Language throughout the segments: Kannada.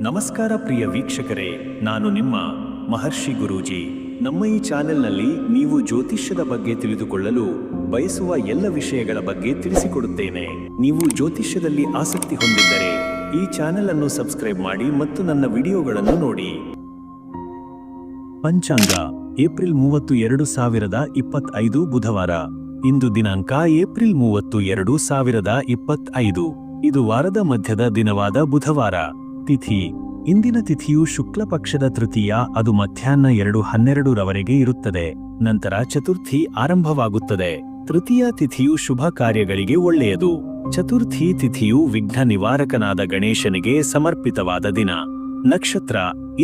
ನಮಸ್ಕಾರ ಪ್ರಿಯ ವೀಕ್ಷಕರೇ, ನಾನು ನಿಮ್ಮ ಮಹರ್ಷಿ ಗುರೂಜಿ. ನಮ್ಮ ಈ ಚಾನೆಲ್ನಲ್ಲಿ ನೀವು ಜ್ಯೋತಿಷ್ಯದ ಬಗ್ಗೆ ತಿಳಿದುಕೊಳ್ಳಲು ಬಯಸುವ ಎಲ್ಲ ವಿಷಯಗಳ ಬಗ್ಗೆ ತಿಳಿಸಿಕೊಡುತ್ತೇನೆ. ನೀವು ಜ್ಯೋತಿಷ್ಯದಲ್ಲಿ ಆಸಕ್ತಿ ಹೊಂದಿದ್ದರೆ ಈ ಚಾನೆಲ್ ಅನ್ನು ಸಬ್ಸ್ಕ್ರೈಬ್ ಮಾಡಿ ಮತ್ತು ನನ್ನ ವಿಡಿಯೋಗಳನ್ನು ನೋಡಿ. ಪಂಚಾಂಗ ಏಪ್ರಿಲ್ 30, 2025 ಬುಧವಾರ. ಇಂದು ದಿನಾಂಕ ಏಪ್ರಿಲ್ 30, 2025. ಇದು ವಾರದ ಮಧ್ಯದ ದಿನವಾದ ಬುಧವಾರ. ತಿಥಿ ಇಂದಿನ ತಿಥಿಯು ಶುಕ್ಲ ಪಕ್ಷದ ತೃತೀಯ, ಅದು ಮಧ್ಯಾಹ್ನ 2:12 ರವರೆಗೆ ಇರುತ್ತದೆ. ನಂತರ ಚತುರ್ಥಿ ಆರಂಭವಾಗುತ್ತದೆ. ತೃತೀಯ ತಿಥಿಯು ಶುಭ ಕಾರ್ಯಗಳಿಗೆ ಒಳ್ಳೆಯದು. ಚತುರ್ಥಿ ತಿಥಿಯು ವಿಘ್ನ ನಿವಾರಕನಾದ ಗಣೇಶನಿಗೆ ಸಮರ್ಪಿತವಾದ ದಿನ. ನಕ್ಷತ್ರ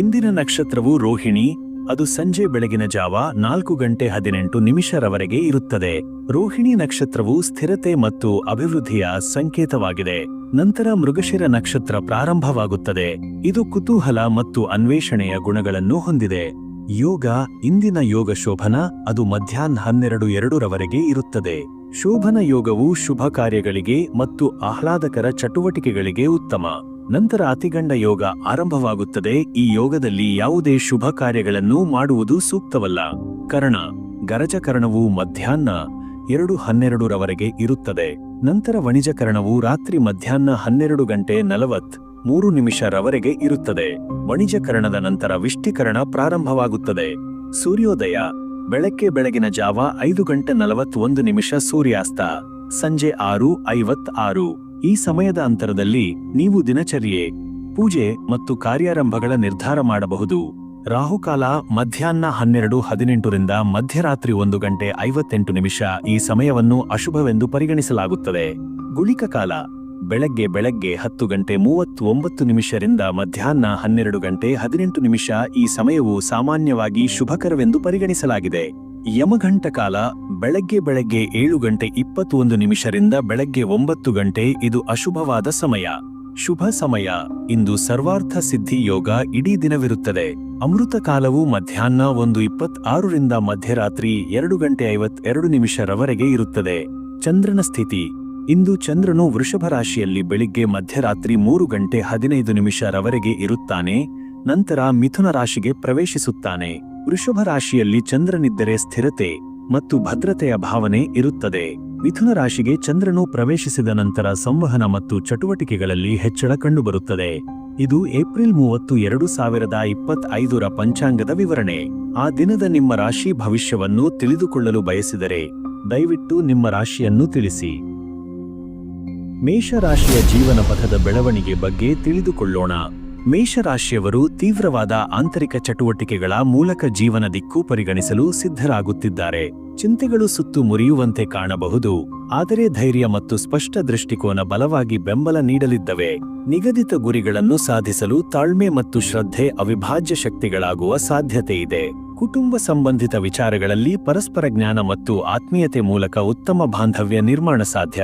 ಇಂದಿನ ನಕ್ಷತ್ರವು ರೋಹಿಣಿ, ಅದು ಸಂಜೆ ಬೆಳಗಿನ ಜಾವ 4:18 ರವರೆಗೆ ಇರುತ್ತದೆ. ರೋಹಿಣಿ ನಕ್ಷತ್ರವು ಸ್ಥಿರತೆ ಮತ್ತು ಅಭಿವೃದ್ಧಿಯ ಸಂಕೇತವಾಗಿದೆ. ನಂತರ ಮೃಗಶಿರ ನಕ್ಷತ್ರ ಪ್ರಾರಂಭವಾಗುತ್ತದೆ. ಇದು ಕುತೂಹಲ ಮತ್ತು ಅನ್ವೇಷಣೆಯ ಗುಣಗಳನ್ನು ಹೊಂದಿದೆ. ಯೋಗ ಇಂದಿನ ಯೋಗ ಶೋಭನ, ಅದು ಮಧ್ಯಾಹ್ನ 12:02 ರವರೆಗೆ ಇರುತ್ತದೆ. ಶೋಭನ ಯೋಗವು ಶುಭ ಕಾರ್ಯಗಳಿಗೆ ಮತ್ತು ಆಹ್ಲಾದಕರ ಚಟುವಟಿಕೆಗಳಿಗೆ ಉತ್ತಮ. ನಂತರ ಅತಿಗಂಡ ಯೋಗ ಆರಂಭವಾಗುತ್ತದೆ. ಈ ಯೋಗದಲ್ಲಿ ಯಾವುದೇ ಶುಭ ಕಾರ್ಯಗಳನ್ನು ಮಾಡುವುದು ಸೂಕ್ತವಲ್ಲ. ಕರ್ಣ ಗರಜಕರಣವು ಮಧ್ಯಾಹ್ನ 2:12 ರವರೆಗೆ ಇರುತ್ತದೆ. ನಂತರ ವಣಿಜಕರಣವು ರಾತ್ರಿ ಮಧ್ಯಾಹ್ನ 12:43 ರವರೆಗೆ ಇರುತ್ತದೆ. ವಣಿಜಕರಣದ ನಂತರ ವಿಷ್ಟಿಕರಣ ಪ್ರಾರಂಭವಾಗುತ್ತದೆ. ಸೂರ್ಯೋದಯ ಬೆಳಗಿನ ಜಾವ 5:41 ಸೂರ್ಯಾಸ್ತ ಸಂಜೆ 6:56. ಈ ಸಮಯದ ಅಂತರದಲ್ಲಿ ನೀವು ದಿನಚರ್ಯೆ, ಪೂಜೆ ಮತ್ತು ಕಾರ್ಯಾರಂಭಗಳ ನಿರ್ಧಾರ ಮಾಡಬಹುದು. ರಾಹುಕಾಲ ಮಧ್ಯಾಹ್ನ 12:18 ರಿಂದ ಮಧ್ಯರಾತ್ರಿ 1:58. ಈ ಸಮಯವನ್ನು ಅಶುಭವೆಂದು ಪರಿಗಣಿಸಲಾಗುತ್ತದೆ. ಗುಳಿಕ ಕಾಲ ಬೆಳಗ್ಗೆ 10:39 ರಿಂದ ಮಧ್ಯಾಹ್ನ 12:18. ಈ ಸಮಯವು ಸಾಮಾನ್ಯವಾಗಿ ಶುಭಕರವೆಂದು ಪರಿಗಣಿಸಲಾಗಿದೆ. ಯಮಘಂಟ ಕಾಲ ಬೆಳಗ್ಗೆ 7:21 ರಿಂದ ಬೆಳಗ್ಗೆ 9 ಗಂಟೆ. ಇದು ಅಶುಭವಾದ ಸಮಯ. ಶುಭ ಸಮಯ ಇಂದು ಸರ್ವಾರ್ಥ ಸಿದ್ಧಿ ಯೋಗ ಇಡೀ ದಿನವಿರುತ್ತದೆ. ಅಮೃತ ಕಾಲವು ಮಧ್ಯಾಹ್ನ 1:26 ರಿಂದ ಮಧ್ಯರಾತ್ರಿ 2:52 ರವರೆಗೆ ಇರುತ್ತದೆ. ಚಂದ್ರನ ಸ್ಥಿತಿ ಇಂದು ಚಂದ್ರನು ವೃಷಭ ರಾಶಿಯಲ್ಲಿ ಬೆಳಿಗ್ಗೆ ಮಧ್ಯರಾತ್ರಿ 3:15 ರವರೆಗೆ ಇರುತ್ತಾನೆ. ನಂತರ ಮಿಥುನ ರಾಶಿಗೆ ಪ್ರವೇಶಿಸುತ್ತಾನೆ. ವೃಷಭ ರಾಶಿಯಲ್ಲಿ ಚಂದ್ರನಿದ್ದರೆ ಸ್ಥಿರತೆ ಮತ್ತು ಭದ್ರತೆಯ ಭಾವನೆ ಇರುತ್ತದೆ. ಮಿಥುನ ರಾಶಿಗೆ ಚಂದ್ರನು ಪ್ರವೇಶಿಸಿದ ನಂತರ ಸಂವಹನ ಮತ್ತು ಚಟುವಟಿಕೆಗಳಲ್ಲಿ ಹೆಚ್ಚಳ ಕಂಡುಬರುತ್ತದೆ. ಇದು ಏಪ್ರಿಲ್ 30, 2025 ಪಂಚಾಂಗದ ವಿವರಣೆ. ಆ ದಿನದ ನಿಮ್ಮ ರಾಶಿ ಭವಿಷ್ಯವನ್ನು ತಿಳಿದುಕೊಳ್ಳಲು ಬಯಸಿದರೆ ದಯವಿಟ್ಟು ನಿಮ್ಮ ರಾಶಿಯನ್ನು ತಿಳಿಸಿ. ಮೇಷರಾಶಿಯ ಜೀವನ ಪಥದ ಬೆಳವಣಿಗೆ ಬಗ್ಗೆ ತಿಳಿದುಕೊಳ್ಳೋಣ. ಮೇಷರಾಶಿಯವರು ತೀವ್ರವಾದ ಆಂತರಿಕ ಚಟುವಟಿಕೆಗಳ ಮೂಲಕ ಜೀವನ ದಿಕ್ಕು ಪರಿಗಣಿಸಲು ಸಿದ್ಧರಾಗುತ್ತಿದ್ದಾರೆ. ಚಿಂತೆಗಳು ಸುತ್ತು ಮುರಿಯುವಂತೆ ಕಾಣಬಹುದು, ಆದರೆ ಧೈರ್ಯ ಮತ್ತು ಸ್ಪಷ್ಟ ದೃಷ್ಟಿಕೋನ ಬಲವಾಗಿ ಬೆಂಬಲ ನೀಡಲಿದ್ದವೆ. ನಿಗದಿತ ಗುರಿಗಳನ್ನು ಸಾಧಿಸಲು ತಾಳ್ಮೆ ಮತ್ತು ಶ್ರದ್ಧೆ ಅವಿಭಾಜ್ಯ ಶಕ್ತಿಗಳಾಗುವ ಸಾಧ್ಯತೆ ಇದೆ. ಕುಟುಂಬ ಸಂಬಂಧಿತ ವಿಚಾರಗಳಲ್ಲಿ ಪರಸ್ಪರ ಜ್ಞಾನ ಮತ್ತು ಆತ್ಮೀಯತೆ ಮೂಲಕ ಉತ್ತಮ ಬಾಂಧವ್ಯ ನಿರ್ಮಾಣ ಸಾಧ್ಯ.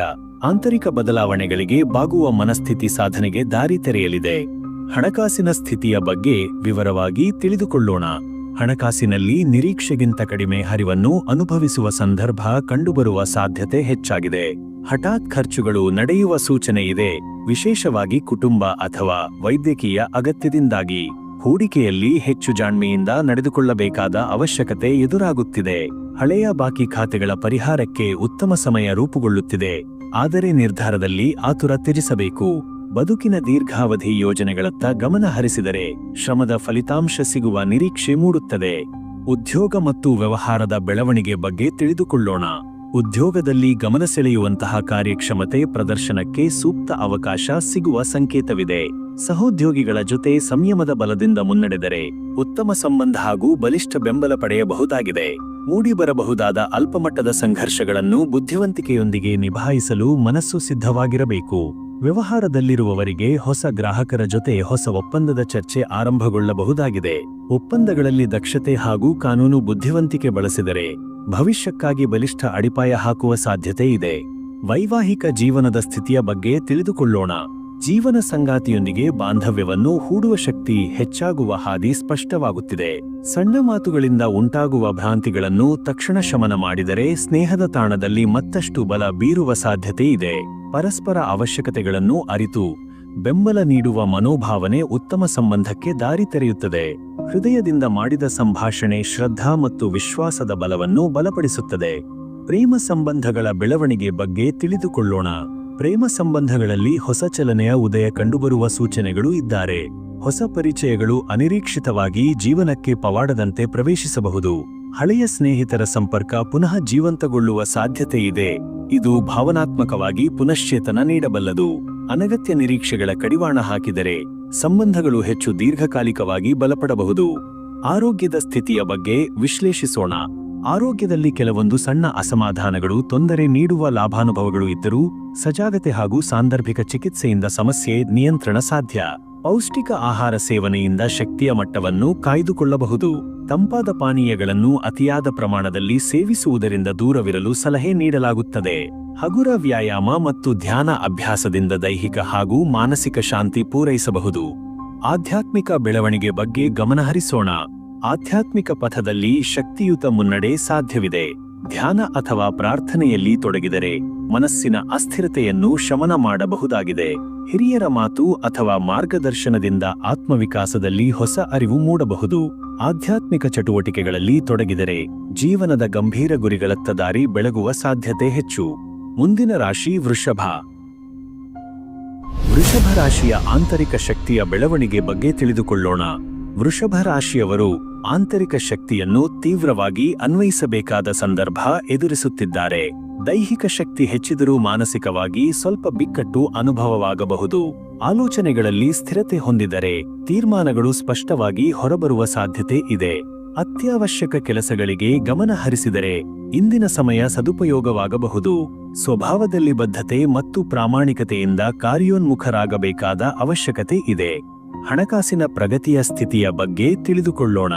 ಆಂತರಿಕ ಬದಲಾವಣೆಗಳಿಗೆ ಬಾಗುವ ಮನಸ್ಥಿತಿ ಸಾಧನೆಗೆ ದಾರಿ ತೆರೆಯಲಿದೆ. ಹಣಕಾಸಿನ ಸ್ಥಿತಿಯ ಬಗ್ಗೆ ವಿವರವಾಗಿ ತಿಳಿದುಕೊಳ್ಳೋಣ. ಹಣಕಾಸಿನಲ್ಲಿ ನಿರೀಕ್ಷೆಗಿಂತ ಕಡಿಮೆ ಹರಿವನ್ನು ಅನುಭವಿಸುವ ಸಂದರ್ಭ ಕಂಡುಬರುವ ಸಾಧ್ಯತೆ ಹೆಚ್ಚಾಗಿದೆ. ಹಠಾತ್ ಖರ್ಚುಗಳು ನಡೆಯುವ ಸೂಚನೆ ಇದೆ, ವಿಶೇಷವಾಗಿ ಕುಟುಂಬ ಅಥವಾ ವೈದ್ಯಕೀಯ ಅಗತ್ಯದಿಂದಾಗಿ. ಹೂಡಿಕೆಯಲ್ಲಿ ಹೆಚ್ಚು ಜಾಣ್ಮೆಯಿಂದ ನಡೆದುಕೊಳ್ಳಬೇಕಾದ ಅವಶ್ಯಕತೆ ಎದುರಾಗುತ್ತಿದೆ. ಹಳೆಯ ಬಾಕಿ ಖಾತೆಗಳ ಪರಿಹಾರಕ್ಕೆ ಉತ್ತಮ ಸಮಯ ರೂಪುಗೊಳ್ಳುತ್ತಿದೆ, ಆದರೆ ನಿರ್ಧಾರದಲ್ಲಿ ಆತುರ ತ್ಯಜಿಸಬೇಕು. ಬದುಕಿನ ದೀರ್ಘಾವಧಿ ಯೋಜನೆಗಳತ್ತ ಗಮನ ಹರಿಸಿದರೆ ಶ್ರಮದ ಫಲಿತಾಂಶ ಸಿಗುವ ನಿರೀಕ್ಷೆ ಮೂಡುತ್ತದೆ. ಉದ್ಯೋಗ ಮತ್ತು ವ್ಯವಹಾರದ ಬೆಳವಣಿಗೆ ಬಗ್ಗೆ ತಿಳಿದುಕೊಳ್ಳೋಣ. ಉದ್ಯೋಗದಲ್ಲಿ ಗಮನ ಸೆಳೆಯುವಂತಹ ಕಾರ್ಯಕ್ಷಮತೆ ಪ್ರದರ್ಶನಕ್ಕೆ ಸೂಕ್ತ ಅವಕಾಶ ಸಿಗುವ ಸಂಕೇತವಿದೆ. ಸಹೋದ್ಯೋಗಿಗಳ ಜೊತೆ ಸಂಯಮದ ಬಲದಿಂದ ಮುನ್ನಡೆದರೆ ಉತ್ತಮ ಸಂಬಂಧ ಹಾಗೂ ಬಲಿಷ್ಠ ಬೆಂಬಲ ಪಡೆಯಬಹುದಾಗಿದೆ. ಮೂಡಿಬರಬಹುದಾದ ಅಲ್ಪಮಟ್ಟದ ಸಂಘರ್ಷಗಳನ್ನು ಬುದ್ಧಿವಂತಿಕೆಯೊಂದಿಗೆ ನಿಭಾಯಿಸಲು ಮನಸ್ಸು ಸಿದ್ಧವಾಗಿರಬೇಕು. ವ್ಯವಹಾರದಲ್ಲಿರುವವರಿಗೆ ಹೊಸ ಗ್ರಾಹಕರ ಜೊತೆ ಹೊಸ ಒಪ್ಪಂದದ ಚರ್ಚೆ ಆರಂಭಗೊಳ್ಳಬಹುದಾಗಿದೆ. ಒಪ್ಪಂದಗಳಲ್ಲಿ ದಕ್ಷತೆ ಹಾಗೂ ಕಾನೂನು ಬುದ್ಧಿವಂತಿಕೆ ಬಳಸಿದರೆ ಭವಿಷ್ಯಕ್ಕಾಗಿ ಬಲಿಷ್ಠ ಅಡಿಪಾಯ ಹಾಕುವ ಸಾಧ್ಯತೆ ಇದೆ. ವೈವಾಹಿಕ ಜೀವನದ ಸ್ಥಿತಿಯ ಬಗ್ಗೆ ತಿಳಿದುಕೊಳ್ಳೋಣ. ಜೀವನ ಸಂಗಾತಿಯೊಂದಿಗೆ ಬಾಂಧವ್ಯವನ್ನು ಹೂಡುವ ಶಕ್ತಿ ಹೆಚ್ಚಾಗುವ ಹಾದಿ ಸ್ಪಷ್ಟವಾಗುತ್ತಿದೆ. ಸಣ್ಣ ಮಾತುಗಳಿಂದ ಉಂಟಾಗುವ ಭ್ರಾಂತಿಗಳನ್ನು ತಕ್ಷಣ ಶಮನ ಮಾಡಿದರೆ ಸ್ನೇಹದ ತಾಣದಲ್ಲಿ ಮತ್ತಷ್ಟು ಬಲ ಬೀರುವ ಸಾಧ್ಯತೆ ಇದೆ. ಪರಸ್ಪರ ಅವಶ್ಯಕತೆಗಳನ್ನು ಅರಿತು ಬೆಂಬಲ ನೀಡುವ ಮನೋಭಾವನೆ ಉತ್ತಮ ಸಂಬಂಧಕ್ಕೆ ದಾರಿ ತೆರೆಯುತ್ತದೆ. ಹೃದಯದಿಂದ ಮಾಡಿದ ಸಂಭಾಷಣೆ ಶ್ರದ್ಧಾ ಮತ್ತು ವಿಶ್ವಾಸದ ಬಲವನ್ನು ಬಲಪಡಿಸುತ್ತದೆ. ಪ್ರೇಮ ಸಂಬಂಧಗಳ ಬೆಳವಣಿಗೆ ಬಗ್ಗೆ ತಿಳಿದುಕೊಳ್ಳೋಣ. ಪ್ರೇಮ ಸಂಬಂಧಗಳಲ್ಲಿ ಹೊಸ ಚಲನೆಯ ಉದಯ ಕಂಡುಬರುವ ಸೂಚನೆಗಳು ಇದ್ದಾರೆ. ಹೊಸ ಪರಿಚಯಗಳು ಅನಿರೀಕ್ಷಿತವಾಗಿ ಜೀವನಕ್ಕೆ ಪವಾಡದಂತೆ ಪ್ರವೇಶಿಸಬಹುದು. ಹಳೆಯ ಸ್ನೇಹಿತರ ಸಂಪರ್ಕ ಪುನಃ ಜೀವಂತಗೊಳ್ಳುವ ಸಾಧ್ಯತೆ ಇದೆ. ಇದು ಭಾವನಾತ್ಮಕವಾಗಿ ಪುನಶ್ಚೇತನ ನೀಡಬಲ್ಲದು. ಅನಗತ್ಯ ನಿರೀಕ್ಷೆಗಳ ಕಡಿವಾಣ ಹಾಕಿದರೆ ಸಂಬಂಧಗಳು ಹೆಚ್ಚು ದೀರ್ಘಕಾಲಿಕವಾಗಿ ಬಲಪಡಬಹುದು. ಆರೋಗ್ಯದ ಸ್ಥಿತಿಯ ಬಗ್ಗೆ ವಿಶ್ಲೇಷಿಸೋಣ. ಆರೋಗ್ಯದಲ್ಲಿ ಕೆಲವೊಂದು ಸಣ್ಣ ಅಸಮಾಧಾನಗಳು ತೊಂದರೆ ನೀಡುವ ಲಾಭಾನುಭವಗಳು ಇದ್ದರೂ ಸಜಾಗತೆ ಹಾಗೂ ಸಾಂದರ್ಭಿಕ ಚಿಕಿತ್ಸೆಯಿಂದ ಸಮಸ್ಯೆ ನಿಯಂತ್ರಣ ಸಾಧ್ಯ. ಪೌಷ್ಟಿಕ ಆಹಾರ ಸೇವನೆಯಿಂದ ಶಕ್ತಿಯ ಮಟ್ಟವನ್ನು ಕಾಯ್ದುಕೊಳ್ಳಬಹುದು. ತಂಪಾದ ಪಾನೀಯಗಳನ್ನು ಅತಿಯಾದ ಪ್ರಮಾಣದಲ್ಲಿ ಸೇವಿಸುವುದರಿಂದ ದೂರವಿರಲು ಸಲಹೆ ನೀಡಲಾಗುತ್ತದೆ. ಹಗುರ ವ್ಯಾಯಾಮ ಮತ್ತು ಧ್ಯಾನ ಅಭ್ಯಾಸದಿಂದ ದೈಹಿಕ ಹಾಗೂ ಮಾನಸಿಕ ಶಾಂತಿ ಪೂರೈಸಬಹುದು. ಆಧ್ಯಾತ್ಮಿಕ ಬೆಳವಣಿಗೆ ಬಗ್ಗೆ ಗಮನಹರಿಸೋಣ. ಆಧ್ಯಾತ್ಮಿಕ ಪಥದಲ್ಲಿ ಶಕ್ತಿಯುತ ಮುನ್ನಡೆ ಸಾಧ್ಯವಿದೆ. ಧ್ಯಾನ ಅಥವಾ ಪ್ರಾರ್ಥನೆಯಲ್ಲಿ ತೊಡಗಿದರೆ ಮನಸ್ಸಿನ ಅಸ್ಥಿರತೆಯನ್ನು ಶಮನ ಮಾಡಬಹುದಾಗಿದೆ. ಹಿರಿಯರ ಮಾತು ಅಥವಾ ಮಾರ್ಗದರ್ಶನದಿಂದ ಆತ್ಮವಿಕಾಸದಲ್ಲಿ ಹೊಸ ಅರಿವು ಮೂಡಬಹುದು. ಆಧ್ಯಾತ್ಮಿಕ ಚಟುವಟಿಕೆಗಳಲ್ಲಿ ತೊಡಗಿದರೆ ಜೀವನದ ಗಂಭೀರ ಗುರಿಗಳತ್ತ ದಾರಿ ಬೆಳಗುವ ಸಾಧ್ಯತೆ ಹೆಚ್ಚು. ಮುಂದಿನ ರಾಶಿ ವೃಷಭ. ವೃಷಭ ರಾಶಿಯ ಆಂತರಿಕ ಶಕ್ತಿಯ ಬೆಳವಣಿಗೆ ಬಗ್ಗೆ ತಿಳಿದುಕೊಳ್ಳೋಣ. ವೃಷಭ ರಾಶಿಯವರು ಆಂತರಿಕ ಶಕ್ತಿಯನ್ನು ತೀವ್ರವಾಗಿ ಅನ್ವಯಿಸಬೇಕಾದ ಸಂದರ್ಭ ಎದುರಿಸುತ್ತಿದ್ದಾರೆ. ದೈಹಿಕ ಶಕ್ತಿ ಹೆಚ್ಚಿದರೂ ಮಾನಸಿಕವಾಗಿ ಸ್ವಲ್ಪ ಬಿಕ್ಕಟ್ಟು ಅನುಭವವಾಗಬಹುದು. ಆಲೋಚನೆಗಳಲ್ಲಿ ಸ್ಥಿರತೆ ಹೊಂದಿದರೆ ತೀರ್ಮಾನಗಳು ಸ್ಪಷ್ಟವಾಗಿ ಹೊರಬರುವ ಸಾಧ್ಯತೆ ಇದೆ. ಅತ್ಯವಶ್ಯಕ ಕೆಲಸಗಳಿಗೆ ಗಮನ ಹರಿಸಿದರೆ ಇಂದಿನ ಸಮಯ ಸದುಪಯೋಗವಾಗಬಹುದು. ಸ್ವಭಾವದಲ್ಲಿ ಬದ್ಧತೆ ಮತ್ತು ಪ್ರಾಮಾಣಿಕತೆಯಿಂದ ಕಾರ್ಯೋನ್ಮುಖರಾಗಬೇಕಾದ ಅವಶ್ಯಕತೆ ಇದೆ. ಹಣಕಾಸಿನ ಪ್ರಗತಿಯ ಸ್ಥಿತಿಯ ಬಗ್ಗೆ ತಿಳಿದುಕೊಳ್ಳೋಣ.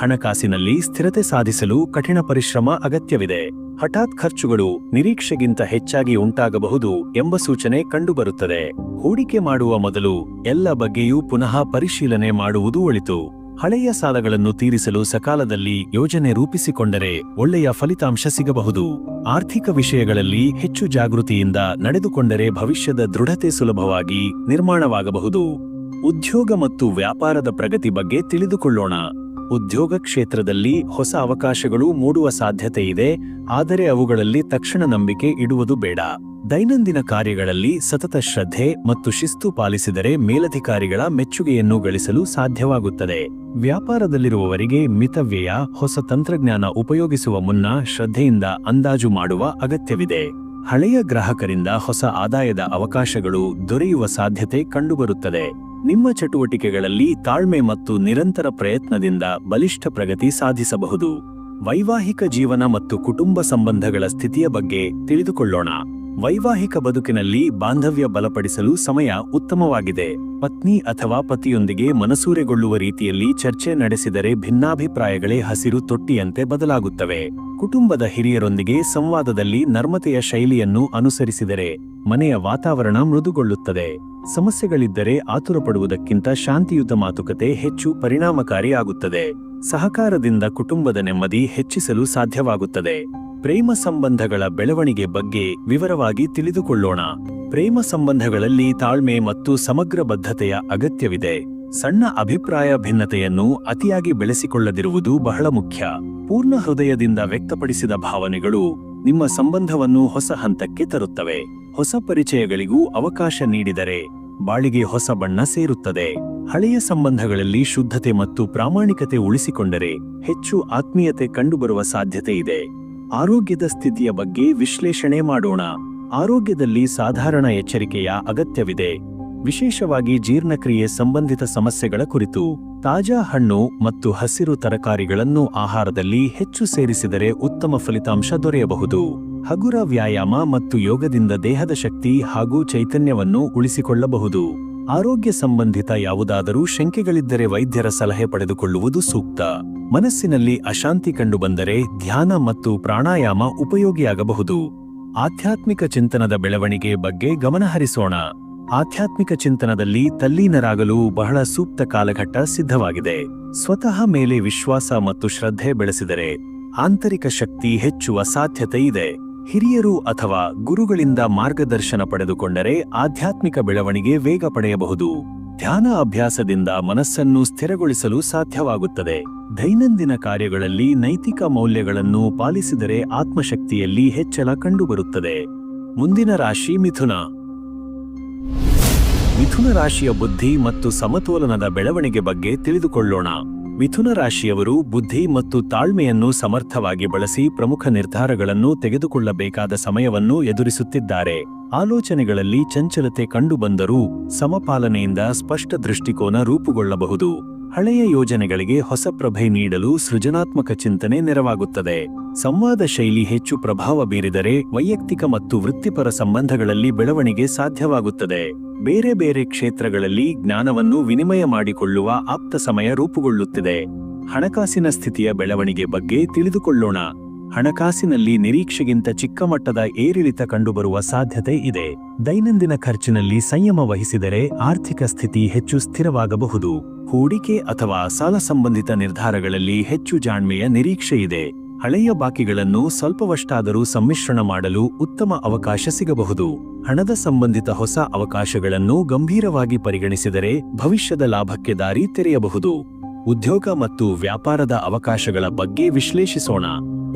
ಹಣಕಾಸಿನಲ್ಲಿ ಸ್ಥಿರತೆ ಸಾಧಿಸಲು ಕಠಿಣ ಪರಿಶ್ರಮ ಅಗತ್ಯವಿದೆ. ಹಠಾತ್ ಖರ್ಚುಗಳು ನಿರೀಕ್ಷೆಗಿಂತ ಹೆಚ್ಚಾಗಿ ಉಂಟಾಗಬಹುದು ಎಂಬ ಸೂಚನೆ ಕಂಡುಬರುತ್ತದೆ. ಹೂಡಿಕೆ ಮಾಡುವ ಮೊದಲು ಎಲ್ಲ ಬಗ್ಗೆಯೂ ಪುನಃ ಪರಿಶೀಲನೆ ಮಾಡುವುದು ಒಳಿತು. ಹಳೆಯ ಸಾಲಗಳನ್ನು ತೀರಿಸಲು ಸಕಾಲದಲ್ಲಿ ಯೋಜನೆ ರೂಪಿಸಿಕೊಂಡರೆ ಒಳ್ಳೆಯ ಫಲಿತಾಂಶ ಸಿಗಬಹುದು. ಆರ್ಥಿಕ ವಿಷಯಗಳಲ್ಲಿ ಹೆಚ್ಚು ಜಾಗೃತಿಯಿಂದ ನಡೆದುಕೊಂಡರೆ ಭವಿಷ್ಯದ ದೃಢತೆ ಸುಲಭವಾಗಿ ನಿರ್ಮಾಣವಾಗಬಹುದು. ಉದ್ಯೋಗ ಮತ್ತು ವ್ಯಾಪಾರದ ಪ್ರಗತಿ ಬಗ್ಗೆ ತಿಳಿದುಕೊಳ್ಳೋಣ. ಉದ್ಯೋಗ ಕ್ಷೇತ್ರದಲ್ಲಿ ಹೊಸ ಅವಕಾಶಗಳು ಮೂಡುವ ಸಾಧ್ಯತೆ ಇದೆ, ಆದರೆ ಅವುಗಳಲ್ಲಿ ತಕ್ಷಣ ನಂಬಿಕೆ ಇಡುವುದು ಬೇಡ. ದೈನಂದಿನ ಕಾರ್ಯಗಳಲ್ಲಿ ಸತತ ಶ್ರದ್ಧೆ ಮತ್ತು ಶಿಸ್ತು ಪಾಲಿಸಿದರೆ ಮೇಲಧಿಕಾರಿಗಳ ಮೆಚ್ಚುಗೆಯನ್ನು ಗಳಿಸಲು ಸಾಧ್ಯವಾಗುತ್ತದೆ. ವ್ಯಾಪಾರದಲ್ಲಿರುವವರಿಗೆ ಮಿತವ್ಯಯ, ಹೊಸ ತಂತ್ರಜ್ಞಾನ ಉಪಯೋಗಿಸುವ ಮುನ್ನ ಶ್ರದ್ಧೆಯಿಂದ ಅಂದಾಜು ಮಾಡುವ ಅಗತ್ಯವಿದೆ. ಹಳೆಯ ಗ್ರಾಹಕರಿಂದ ಹೊಸ ಆದಾಯದ ಅವಕಾಶಗಳು ದೊರೆಯುವ ಸಾಧ್ಯತೆ ಕಂಡುಬರುತ್ತದೆ. ನಿಮ್ಮ ಚಟುವಟಿಕೆಗಳಲ್ಲಿ ತಾಳ್ಮೆ ಮತ್ತು ನಿರಂತರ ಪ್ರಯತ್ನದಿಂದ ಬಲಿಷ್ಠ ಪ್ರಗತಿ ಸಾಧಿಸಬಹುದು. ವೈವಾಹಿಕ ಜೀವನ ಮತ್ತು ಕುಟುಂಬ ಸಂಬಂಧಗಳ ಸ್ಥಿತಿಯ ಬಗ್ಗೆ ತಿಳಿದುಕೊಳ್ಳೋಣ. ವೈವಾಹಿಕ ಬದುಕಿನಲ್ಲಿ ಬಾಂಧವ್ಯ ಬಲಪಡಿಸಲು ಸಮಯ ಉತ್ತಮವಾಗಿದೆ. ಪತ್ನಿ ಅಥವಾ ಪತಿಯೊಂದಿಗೆ ಮನಸೂರೆಗೊಳ್ಳುವ ರೀತಿಯಲ್ಲಿ ಚರ್ಚೆ ನಡೆಸಿದರೆ ಭಿನ್ನಾಭಿಪ್ರಾಯಗಳೇ ಹಸಿರು ತೊಟ್ಟಿಯಂತೆ ಬದಲಾಗುತ್ತವೆ. ಕುಟುಂಬದ ಹಿರಿಯರೊಂದಿಗೆ ಸಂವಾದದಲ್ಲಿ ನರ್ಮತೆಯ ಶೈಲಿಯನ್ನು ಅನುಸರಿಸಿದರೆ ಮನೆಯ ವಾತಾವರಣ ಮೃದುಗೊಳ್ಳುತ್ತದೆ. ಸಮಸ್ಯೆಗಳಿದ್ದರೆ ಆತುರಪಡುವುದಕ್ಕಿಂತ ಶಾಂತಿಯುತ ಮಾತುಕತೆ ಹೆಚ್ಚು ಪರಿಣಾಮಕಾರಿಯಾಗುತ್ತದೆ. ಸಹಕಾರದಿಂದ ಕುಟುಂಬದ ನೆಮ್ಮದಿ ಹೆಚ್ಚಿಸಲು ಸಾಧ್ಯವಾಗುತ್ತದೆ. ಪ್ರೇಮ ಸಂಬಂಧಗಳ ಬೆಳವಣಿಗೆ ಬಗ್ಗೆ ವಿವರವಾಗಿ ತಿಳಿದುಕೊಳ್ಳೋಣ. ಪ್ರೇಮ ಸಂಬಂಧಗಳಲ್ಲಿ ತಾಳ್ಮೆ ಮತ್ತು ಸಮಗ್ರ ಬದ್ಧತೆಯ ಅಗತ್ಯವಿದೆ. ಸಣ್ಣ ಅಭಿಪ್ರಾಯ ಭಿನ್ನತೆಯನ್ನು ಅತಿಯಾಗಿ ಬೆಳೆಸಿಕೊಳ್ಳದಿರುವುದು ಬಹಳ ಮುಖ್ಯ. ಪೂರ್ಣ ಹೃದಯದಿಂದ ವ್ಯಕ್ತಪಡಿಸಿದ ಭಾವನೆಗಳು ನಿಮ್ಮ ಸಂಬಂಧವನ್ನು ಹೊಸ ಹಂತಕ್ಕೆ ತರುತ್ತವೆ. ಹೊಸ ಪರಿಚಯಗಳಿಗೂ ಅವಕಾಶ ನೀಡಿದರೆ ಬಾಳಿಗೆ ಹೊಸ ಬಣ್ಣ ಸೇರುತ್ತದೆ. ಹಳೆಯ ಸಂಬಂಧಗಳಲ್ಲಿ ಶುದ್ಧತೆ ಮತ್ತು ಪ್ರಾಮಾಣಿಕತೆ ಉಳಿಸಿಕೊಂಡರೆ ಹೆಚ್ಚು ಆತ್ಮೀಯತೆ ಕಂಡುಬರುವ ಸಾಧ್ಯತೆ ಇದೆ. ಆರೋಗ್ಯದ ಸ್ಥಿತಿಯ ಬಗ್ಗೆ ವಿಶ್ಲೇಷಣೆ ಮಾಡೋಣ. ಆರೋಗ್ಯದಲ್ಲಿ ಸಾಧಾರಣ ಎಚ್ಚರಿಕೆಯ ಅಗತ್ಯವಿದೆ, ವಿಶೇಷವಾಗಿ ಜೀರ್ಣಕ್ರಿಯೆ ಸಂಬಂಧಿತ ಸಮಸ್ಯೆಗಳ ಕುರಿತು. ತಾಜಾ ಹಣ್ಣು ಮತ್ತು ಹಸಿರು ತರಕಾರಿಗಳನ್ನು ಆಹಾರದಲ್ಲಿ ಹೆಚ್ಚು ಸೇರಿಸಿದರೆ ಉತ್ತಮ ಫಲಿತಾಂಶ ದೊರೆಯಬಹುದು. ಹಗುರ ವ್ಯಾಯಾಮ ಮತ್ತು ಯೋಗದಿಂದ ದೇಹದ ಶಕ್ತಿ ಹಾಗೂ ಚೈತನ್ಯವನ್ನು ಉಳಿಸಿಕೊಳ್ಳಬಹುದು. ಆರೋಗ್ಯ ಸಂಬಂಧಿತ ಯಾವುದಾದರೂ ಶಂಕೆಗಳಿದ್ದರೆ ವೈದ್ಯರ ಸಲಹೆ ಪಡೆದುಕೊಳ್ಳುವುದು ಸೂಕ್ತ. ಮನಸ್ಸಿನಲ್ಲಿ ಅಶಾಂತಿ ಕಂಡುಬಂದರೆ ಧ್ಯಾನ ಮತ್ತು ಪ್ರಾಣಾಯಾಮ ಉಪಯೋಗಿಯಾಗಬಹುದು. ಆಧ್ಯಾತ್ಮಿಕ ಚಿಂತನದ ಬೆಳವಣಿಗೆ ಬಗ್ಗೆ ಗಮನಹರಿಸೋಣ. ಆಧ್ಯಾತ್ಮಿಕ ಚಿಂತನದಲ್ಲಿ ತಲ್ಲೀನರಾಗಲು ಬಹಳ ಸೂಕ್ತ ಕಾಲಘಟ್ಟ ಸಿದ್ಧವಾಗಿದೆ. ಸ್ವತಃ ಮೇಲೆ ವಿಶ್ವಾಸ ಮತ್ತು ಶ್ರದ್ಧೆ ಬೆಳೆಸಿದರೆ ಆಂತರಿಕ ಶಕ್ತಿ ಹೆಚ್ಚುವ ಸಾಧ್ಯತೆ ಇದೆ. ಹಿರಿಯರು ಅಥವಾ ಗುರುಗಳಿಂದ ಮಾರ್ಗದರ್ಶನ ಪಡೆದುಕೊಂಡರೆ ಆಧ್ಯಾತ್ಮಿಕ ಬೆಳವಣಿಗೆ ವೇಗ ಪಡೆಯಬಹುದು. ಧ್ಯಾನ ಅಭ್ಯಾಸದಿಂದ ಮನಸ್ಸನ್ನು ಸ್ಥಿರಗೊಳಿಸಲು ಸಾಧ್ಯವಾಗುತ್ತದೆ. ದೈನಂದಿನ ಕಾರ್ಯಗಳಲ್ಲಿ ನೈತಿಕ ಮೌಲ್ಯಗಳನ್ನು ಪಾಲಿಸಿದರೆ ಆತ್ಮಶಕ್ತಿಯಲ್ಲಿ ಹೆಚ್ಚಳ ಕಂಡುಬರುತ್ತದೆ. ಮುಂದಿನ ರಾಶಿ ಮಿಥುನ. ಮಿಥುನ ರಾಶಿಯ ಬುದ್ಧಿ ಮತ್ತು ಸಮತೋಲನದ ಬೆಳವಣಿಗೆ ಬಗ್ಗೆ ತಿಳಿದುಕೊಳ್ಳೋಣ. ಮಿಥುನ ರಾಶಿಯವರು ಬುದ್ಧಿ ಮತ್ತು ತಾಳ್ಮೆಯನ್ನು ಸಮರ್ಥವಾಗಿ ಬಳಸಿ ಪ್ರಮುಖ ನಿರ್ಧಾರಗಳನ್ನು ತೆಗೆದುಕೊಳ್ಳಬೇಕಾದ ಸಮಯವನ್ನು ಎದುರಿಸುತ್ತಿದ್ದಾರೆ. ಆಲೋಚನೆಗಳಲ್ಲಿ ಚಂಚಲತೆ ಕಂಡುಬಂದರೂ ಸಮಪಾಲನೆಯಿಂದ ಸ್ಪಷ್ಟ ದೃಷ್ಟಿಕೋನ ರೂಪುಗೊಳ್ಳಬಹುದು. ಹಳೆಯ ಯೋಜನೆಗಳಿಗೆ ಹೊಸ ಪ್ರಭೆ ನೀಡಲು ಸೃಜನಾತ್ಮಕ ಚಿಂತನೆ ನೆರವಾಗುತ್ತದೆ. ಸಂವಾದ ಶೈಲಿ ಹೆಚ್ಚು ಪ್ರಭಾವ ಬೀರಿದರೆ ವೈಯಕ್ತಿಕ ಮತ್ತು ವೃತ್ತಿಪರ ಸಂಬಂಧಗಳಲ್ಲಿ ಬೆಳವಣಿಗೆ ಸಾಧ್ಯವಾಗುತ್ತದೆ. ಬೇರೆ ಬೇರೆ ಕ್ಷೇತ್ರಗಳಲ್ಲಿ ಜ್ಞಾನವನ್ನು ವಿನಿಮಯ ಮಾಡಿಕೊಳ್ಳುವ ಆಪ್ತ ಸಮಯ ರೂಪುಗೊಳ್ಳುತ್ತಿದೆ. ಹಣಕಾಸಿನ ಸ್ಥಿತಿಯ ಬೆಳವಣಿಗೆ ಬಗ್ಗೆ ತಿಳಿದುಕೊಳ್ಳೋಣ. ಹಣಕಾಸಿನಲ್ಲಿ ನಿರೀಕ್ಷೆಗಿಂತ ಚಿಕ್ಕ ಮಟ್ಟದ ಏರಿಳಿತ ಕಂಡುಬರುವ ಸಾಧ್ಯತೆ ಇದೆ. ದೈನಂದಿನ ಖರ್ಚಿನಲ್ಲಿ ಸಂಯಮ ವಹಿಸಿದರೆ ಆರ್ಥಿಕ ಸ್ಥಿತಿ ಹೆಚ್ಚು ಸ್ಥಿರವಾಗಬಹುದು. ಹೂಡಿಕೆ ಅಥವಾ ಸಾಲ ಸಂಬಂಧಿತ ನಿರ್ಧಾರಗಳಲ್ಲಿ ಹೆಚ್ಚು ಜಾಣ್ಮೆಯ ನಿರೀಕ್ಷೆಯಿದೆ. ಹಳೆಯ ಬಾಕಿಗಳನ್ನು ಸ್ವಲ್ಪವಷ್ಟಾದರೂ ಸಮ್ಮಿಶ್ರಣ ಮಾಡಲು ಉತ್ತಮ ಅವಕಾಶ ಸಿಗಬಹುದು. ಹಣದ ಸಂಬಂಧಿತ ಹೊಸ ಅವಕಾಶಗಳನ್ನು ಗಂಭೀರವಾಗಿ ಪರಿಗಣಿಸಿದರೆ ಭವಿಷ್ಯದ ಲಾಭಕ್ಕೆ ದಾರಿ ತೆರೆಯಬಹುದು. ಉದ್ಯೋಗ ಮತ್ತು ವ್ಯಾಪಾರದ ಅವಕಾಶಗಳ ಬಗ್ಗೆ ವಿಶ್ಲೇಷಿಸೋಣ.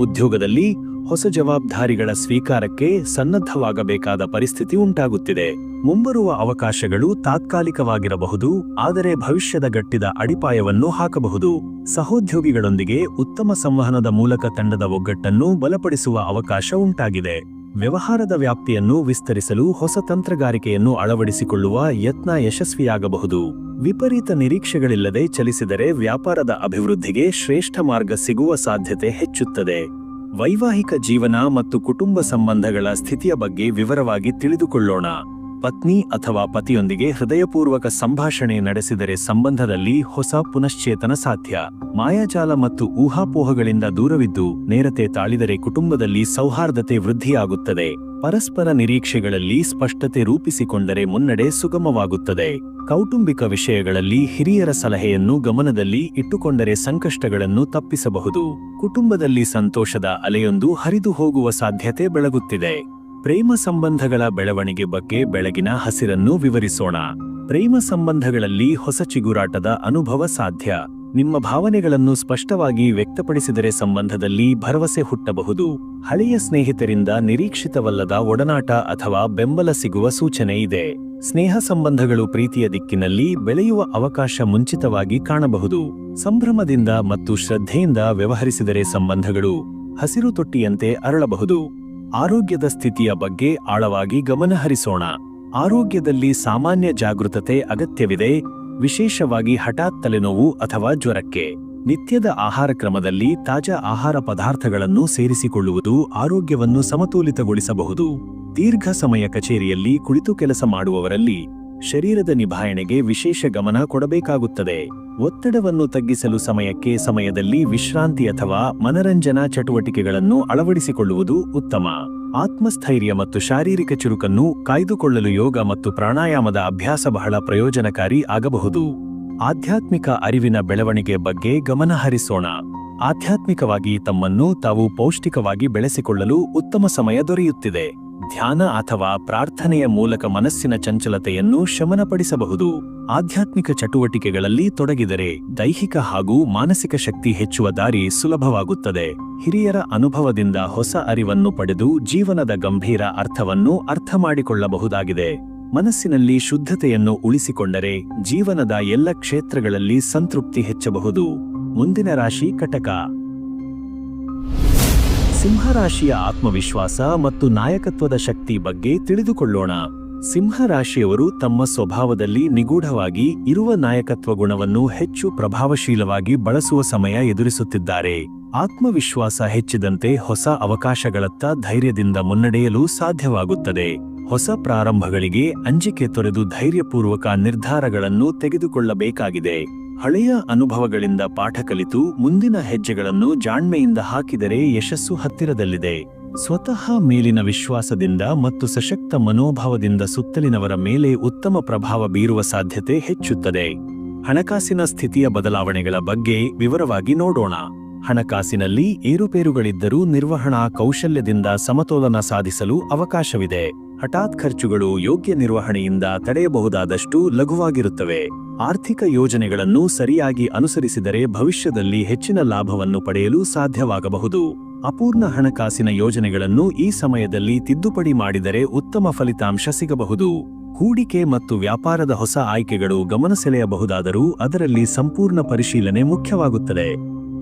ಉದ್ಯೋಗದಲ್ಲಿ ಹೊಸ ಜವಾಬ್ದಾರಿಗಳ ಸ್ವೀಕಾರಕ್ಕೆ ಸನ್ನದ್ಧವಾಗಬೇಕಾದ ಪರಿಸ್ಥಿತಿ ಉಂಟಾಗುತ್ತಿದೆ. ಮುಂಬರುವ ಅವಕಾಶಗಳು ತಾತ್ಕಾಲಿಕವಾಗಿರಬಹುದು, ಆದರೆ ಭವಿಷ್ಯದ ಗಟ್ಟಿದ ಅಡಿಪಾಯವನ್ನು ಹಾಕಬಹುದು. ಸಹೋದ್ಯೋಗಿಗಳೊಂದಿಗೆ ಉತ್ತಮ ಸಂವಹನದ ಮೂಲಕ ತಂಡದ ಒಗ್ಗಟ್ಟನ್ನು ಬಲಪಡಿಸುವ ಅವಕಾಶ ಉಂಟಾಗಿದೆ. ವ್ಯವಹಾರದ ವ್ಯಾಪ್ತಿಯನ್ನು ವಿಸ್ತರಿಸಲು ಹೊಸ ತಂತ್ರಗಾರಿಕೆಯನ್ನು ಅಳವಡಿಸಿಕೊಳ್ಳುವ ಯತ್ನ ಯಶಸ್ವಿಯಾಗಬಹುದು. ವಿಪರೀತ ನಿರೀಕ್ಷೆಗಳಿಲ್ಲದೆ ಚಲಿಸಿದರೆ ವ್ಯಾಪಾರದ ಅಭಿವೃದ್ಧಿಗೆ ಶ್ರೇಷ್ಠ ಮಾರ್ಗ ಸಿಗುವ ಸಾಧ್ಯತೆ ಹೆಚ್ಚುತ್ತದೆ. ವೈವಾಹಿಕ ಜೀವನ ಮತ್ತು ಕುಟುಂಬ ಸಂಬಂಧಗಳ ಸ್ಥಿತಿಯ ಬಗ್ಗೆ ವಿವರವಾಗಿ ತಿಳಿದುಕೊಳ್ಳೋಣ. ಪತ್ನಿ ಅಥವಾ ಪತಿಯೊಂದಿಗೆ ಹೃದಯಪೂರ್ವಕ ಸಂಭಾಷಣೆ ನಡೆಸಿದರೆ ಸಂಬಂಧದಲ್ಲಿ ಹೊಸ ಪುನಶ್ಚೇತನ ಸಾಧ್ಯ. ಮಾಯಾಜಾಲ ಮತ್ತು ಊಹಾಪೋಹಗಳಿಂದ ದೂರವಿದ್ದು ನೇರತೆ ತಾಳಿದರೆ ಕುಟುಂಬದಲ್ಲಿ ಸೌಹಾರ್ದತೆ ವೃದ್ಧಿಯಾಗುತ್ತದೆ. ಪರಸ್ಪರ ನಿರೀಕ್ಷೆಗಳಲ್ಲಿ ಸ್ಪಷ್ಟತೆ ರೂಪಿಸಿಕೊಂಡರೆ ಮುನ್ನಡೆ ಸುಗಮವಾಗುತ್ತದೆ. ಕೌಟುಂಬಿಕ ವಿಷಯಗಳಲ್ಲಿ ಹಿರಿಯರ ಸಲಹೆಯನ್ನು ಗಮನದಲ್ಲಿ ಇಟ್ಟುಕೊಂಡರೆ ಸಂಕಷ್ಟಗಳನ್ನು ತಪ್ಪಿಸಬಹುದು. ಕುಟುಂಬದಲ್ಲಿ ಸಂತೋಷದ ಅಲೆಯೊಂದು ಹರಿದು ಹೋಗುವ ಸಾಧ್ಯತೆ ಬೆಳಗುತ್ತಿದೆ. ಪ್ರೇಮ ಸಂಬಂಧಗಳ ಬೆಳವಣಿಗೆ ಬಗ್ಗೆ ಬೆಳಗಿನ ಹಸಿರನ್ನು ವಿವರಿಸೋಣ. ಪ್ರೇಮ ಸಂಬಂಧಗಳಲ್ಲಿ ಹೊಸ ಚಿಗುರಾಟದ ಅನುಭವ ಸಾಧ್ಯ. ನಿಮ್ಮ ಭಾವನೆಗಳನ್ನು ಸ್ಪಷ್ಟವಾಗಿ ವ್ಯಕ್ತಪಡಿಸಿದರೆ ಸಂಬಂಧದಲ್ಲಿ ಭರವಸೆ ಹುಟ್ಟಬಹುದು. ಹಳೆಯ ಸ್ನೇಹಿತರಿಂದ ನಿರೀಕ್ಷಿತವಲ್ಲದ ಒಡನಾಟ ಅಥವಾ ಬೆಂಬಲ ಸಿಗುವ ಸೂಚನೆ ಇದೆ. ಸ್ನೇಹ ಸಂಬಂಧಗಳು ಪ್ರೀತಿಯ ದಿಕ್ಕಿನಲ್ಲಿ ಬೆಳೆಯುವ ಅವಕಾಶ ಮುಂಚಿತವಾಗಿ ಕಾಣಬಹುದು. ಸಂಭ್ರಮದಿಂದ ಮತ್ತು ಶ್ರದ್ಧೆಯಿಂದ ವ್ಯವಹರಿಸಿದರೆ ಸಂಬಂಧಗಳು ಹಸಿರು ತೊಟ್ಟಿಯಂತೆ ಅರಳಬಹುದು. ಆರೋಗ್ಯದ ಸ್ಥಿತಿಯ ಬಗ್ಗೆ ಆಳವಾಗಿ ಗಮನಹರಿಸೋಣ. ಆರೋಗ್ಯದಲ್ಲಿ ಸಾಮಾನ್ಯ ಜಾಗೃತತೆ ಅಗತ್ಯವಿದೆ, ವಿಶೇಷವಾಗಿ ಹಠಾತ್ ತಲೆನೋವು ಅಥವಾ ಜ್ವರಕ್ಕೆ. ನಿತ್ಯದ ಆಹಾರ ಕ್ರಮದಲ್ಲಿ ತಾಜಾ ಆಹಾರ ಪದಾರ್ಥಗಳನ್ನು ಸೇರಿಸಿಕೊಳ್ಳುವುದು ಆರೋಗ್ಯವನ್ನು ಸಮತೋಲಿತಗೊಳಿಸಬಹುದು. ದೀರ್ಘ ಸಮಯ ಕಚೇರಿಯಲ್ಲಿ ಕುಳಿತು ಕೆಲಸ ಮಾಡುವವರಲ್ಲಿ ಶರೀರದ ನಿಭಾಯಣೆಗೆ ವಿಶೇಷ ಗಮನ ಕೊಡಬೇಕಾಗುತ್ತದೆ. ಒತ್ತಡವನ್ನು ತಗ್ಗಿಸಲು ಸಮಯದಲ್ಲಿ ವಿಶ್ರಾಂತಿ ಅಥವಾ ಮನರಂಜನಾ ಚಟುವಟಿಕೆಗಳನ್ನು ಅಳವಡಿಸಿಕೊಳ್ಳುವುದು ಉತ್ತಮ. ಆತ್ಮಸ್ಥೈರ್ಯ ಮತ್ತು ಶಾರೀರಿಕ ಚುರುಕನ್ನು ಕಾಯ್ದುಕೊಳ್ಳಲು ಯೋಗ ಮತ್ತು ಪ್ರಾಣಾಯಾಮದ ಅಭ್ಯಾಸ ಬಹಳ ಪ್ರಯೋಜನಕಾರಿ ಆಗಬಹುದು. ಆಧ್ಯಾತ್ಮಿಕ ಅರಿವಿನ ಬೆಳವಣಿಗೆ ಬಗ್ಗೆ ಗಮನಹರಿಸೋಣ. ಆಧ್ಯಾತ್ಮಿಕವಾಗಿ ತಮ್ಮನ್ನು ತಾವು ಪೌಷ್ಟಿಕವಾಗಿ ಬೆಳೆಸಿಕೊಳ್ಳಲು ಉತ್ತಮ ಸಮಯ ದೊರೆಯುತ್ತಿದೆ. ಧ್ಯಾನ ಅಥವಾ ಪ್ರಾರ್ಥನೆಯ ಮೂಲಕ ಮನಸ್ಸಿನ ಚಂಚಲತೆಯನ್ನು ಶಮನಪಡಿಸಬಹುದು. ಆಧ್ಯಾತ್ಮಿಕ ಚಟುವಟಿಕೆಗಳಲ್ಲಿ ತೊಡಗಿದರೆ ದೈಹಿಕ ಹಾಗೂ ಮಾನಸಿಕ ಶಕ್ತಿ ಹೆಚ್ಚುವ ದಾರಿ ಸುಲಭವಾಗುತ್ತದೆ. ಹಿರಿಯರ ಅನುಭವದಿಂದ ಹೊಸ ಅರಿವನ್ನು ಪಡೆದು ಜೀವನದ ಗಂಭೀರ ಅರ್ಥವನ್ನು ಅರ್ಥಮಾಡಿಕೊಳ್ಳಬಹುದಾಗಿದೆ. ಮನಸ್ಸಿನಲ್ಲಿ ಶುದ್ಧತೆಯನ್ನು ಉಳಿಸಿಕೊಂಡರೆ ಜೀವನದ ಎಲ್ಲ ಕ್ಷೇತ್ರಗಳಲ್ಲಿ ಸಂತೃಪ್ತಿ ಹೆಚ್ಚಬಹುದು. ಮುಂದಿನ ರಾಶಿ ಕಟಕ. ಸಿಂಹರಾಶಿಯ ಆತ್ಮವಿಶ್ವಾಸ ಮತ್ತು ನಾಯಕತ್ವದ ಶಕ್ತಿ ಬಗ್ಗೆ ತಿಳಿದುಕೊಳ್ಳೋಣ. ಸಿಂಹರಾಶಿಯವರು ತಮ್ಮ ಸ್ವಭಾವದಲ್ಲಿ ನಿಗೂಢವಾಗಿ ಇರುವ ನಾಯಕತ್ವ ಗುಣವನ್ನು ಹೆಚ್ಚು ಪ್ರಭಾವಶೀಲವಾಗಿ ಬಳಸುವ ಸಮಯ ಎದುರಿಸುತ್ತಿದ್ದಾರೆ. ಆತ್ಮವಿಶ್ವಾಸ ಹೆಚ್ಚಿದಂತೆ ಹೊಸ ಅವಕಾಶಗಳತ್ತ ಧೈರ್ಯದಿಂದ ಮುನ್ನಡೆಯಲು ಸಾಧ್ಯವಾಗುತ್ತದೆ. ಹೊಸ ಪ್ರಾರಂಭಗಳಿಗೆ ಅಂಜಿಕೆ ತೊರೆದು ಧೈರ್ಯಪೂರ್ವಕ ನಿರ್ಧಾರಗಳನ್ನು ತೆಗೆದುಕೊಳ್ಳಬೇಕಾಗಿದೆ. ಹಳೆಯ ಅನುಭವಗಳಿಂದ ಪಾಠ ಕಲಿತು ಮುಂದಿನ ಹೆಜ್ಜೆಗಳನ್ನು ಜಾಣ್ಮೆಯಿಂದ ಹಾಕಿದರೆ ಯಶಸ್ಸು ಹತ್ತಿರದಲ್ಲಿದೆ. ಸ್ವತಃ ಮೇಲಿನ ವಿಶ್ವಾಸದಿಂದ ಮತ್ತು ಸಶಕ್ತ ಮನೋಭಾವದಿಂದ ಸುತ್ತಲಿನವರ ಮೇಲೆ ಉತ್ತಮ ಪ್ರಭಾವ ಬೀರುವ ಸಾಧ್ಯತೆ ಹೆಚ್ಚುತ್ತದೆ. ಹಣಕಾಸಿನ ಸ್ಥಿತಿಯ ಬದಲಾವಣೆಗಳ ಬಗ್ಗೆ ವಿವರವಾಗಿ ನೋಡೋಣ. ಹಣಕಾಸಿನಲ್ಲಿ ಏರುಪೇರುಗಳಿದ್ದರೂ ನಿರ್ವಹಣಾ ಕೌಶಲ್ಯದಿಂದ ಸಮತೋಲನ ಸಾಧಿಸಲು ಅವಕಾಶವಿದೆ. ಹಠಾತ್ ಖರ್ಚುಗಳು ಯೋಗ್ಯ ನಿರ್ವಹಣೆಯಿಂದ ತಡೆಯಬಹುದಾದಷ್ಟು ಲಘುವಾಗಿರುತ್ತವೆ. ಆರ್ಥಿಕ ಯೋಜನೆಗಳನ್ನು ಸರಿಯಾಗಿ ಅನುಸರಿಸಿದರೆ ಭವಿಷ್ಯದಲ್ಲಿ ಹೆಚ್ಚಿನ ಲಾಭವನ್ನು ಪಡೆಯಲು ಸಾಧ್ಯವಾಗಬಹುದು. ಅಪೂರ್ಣ ಹಣಕಾಸಿನ ಯೋಜನೆಗಳನ್ನು ಈ ಸಮಯದಲ್ಲಿ ತಿದ್ದುಪಡಿ ಮಾಡಿದರೆ ಉತ್ತಮ ಫಲಿತಾಂಶ ಸಿಗಬಹುದು. ಹೂಡಿಕೆ ಮತ್ತು ವ್ಯಾಪಾರದ ಹೊಸ ಆಯ್ಕೆಗಳು ಗಮನ ಸೆಳೆಯಬಹುದಾದರೂ ಅದರಲ್ಲಿ ಸಂಪೂರ್ಣ ಪರಿಶೀಲನೆ ಮುಖ್ಯವಾಗುತ್ತದೆ.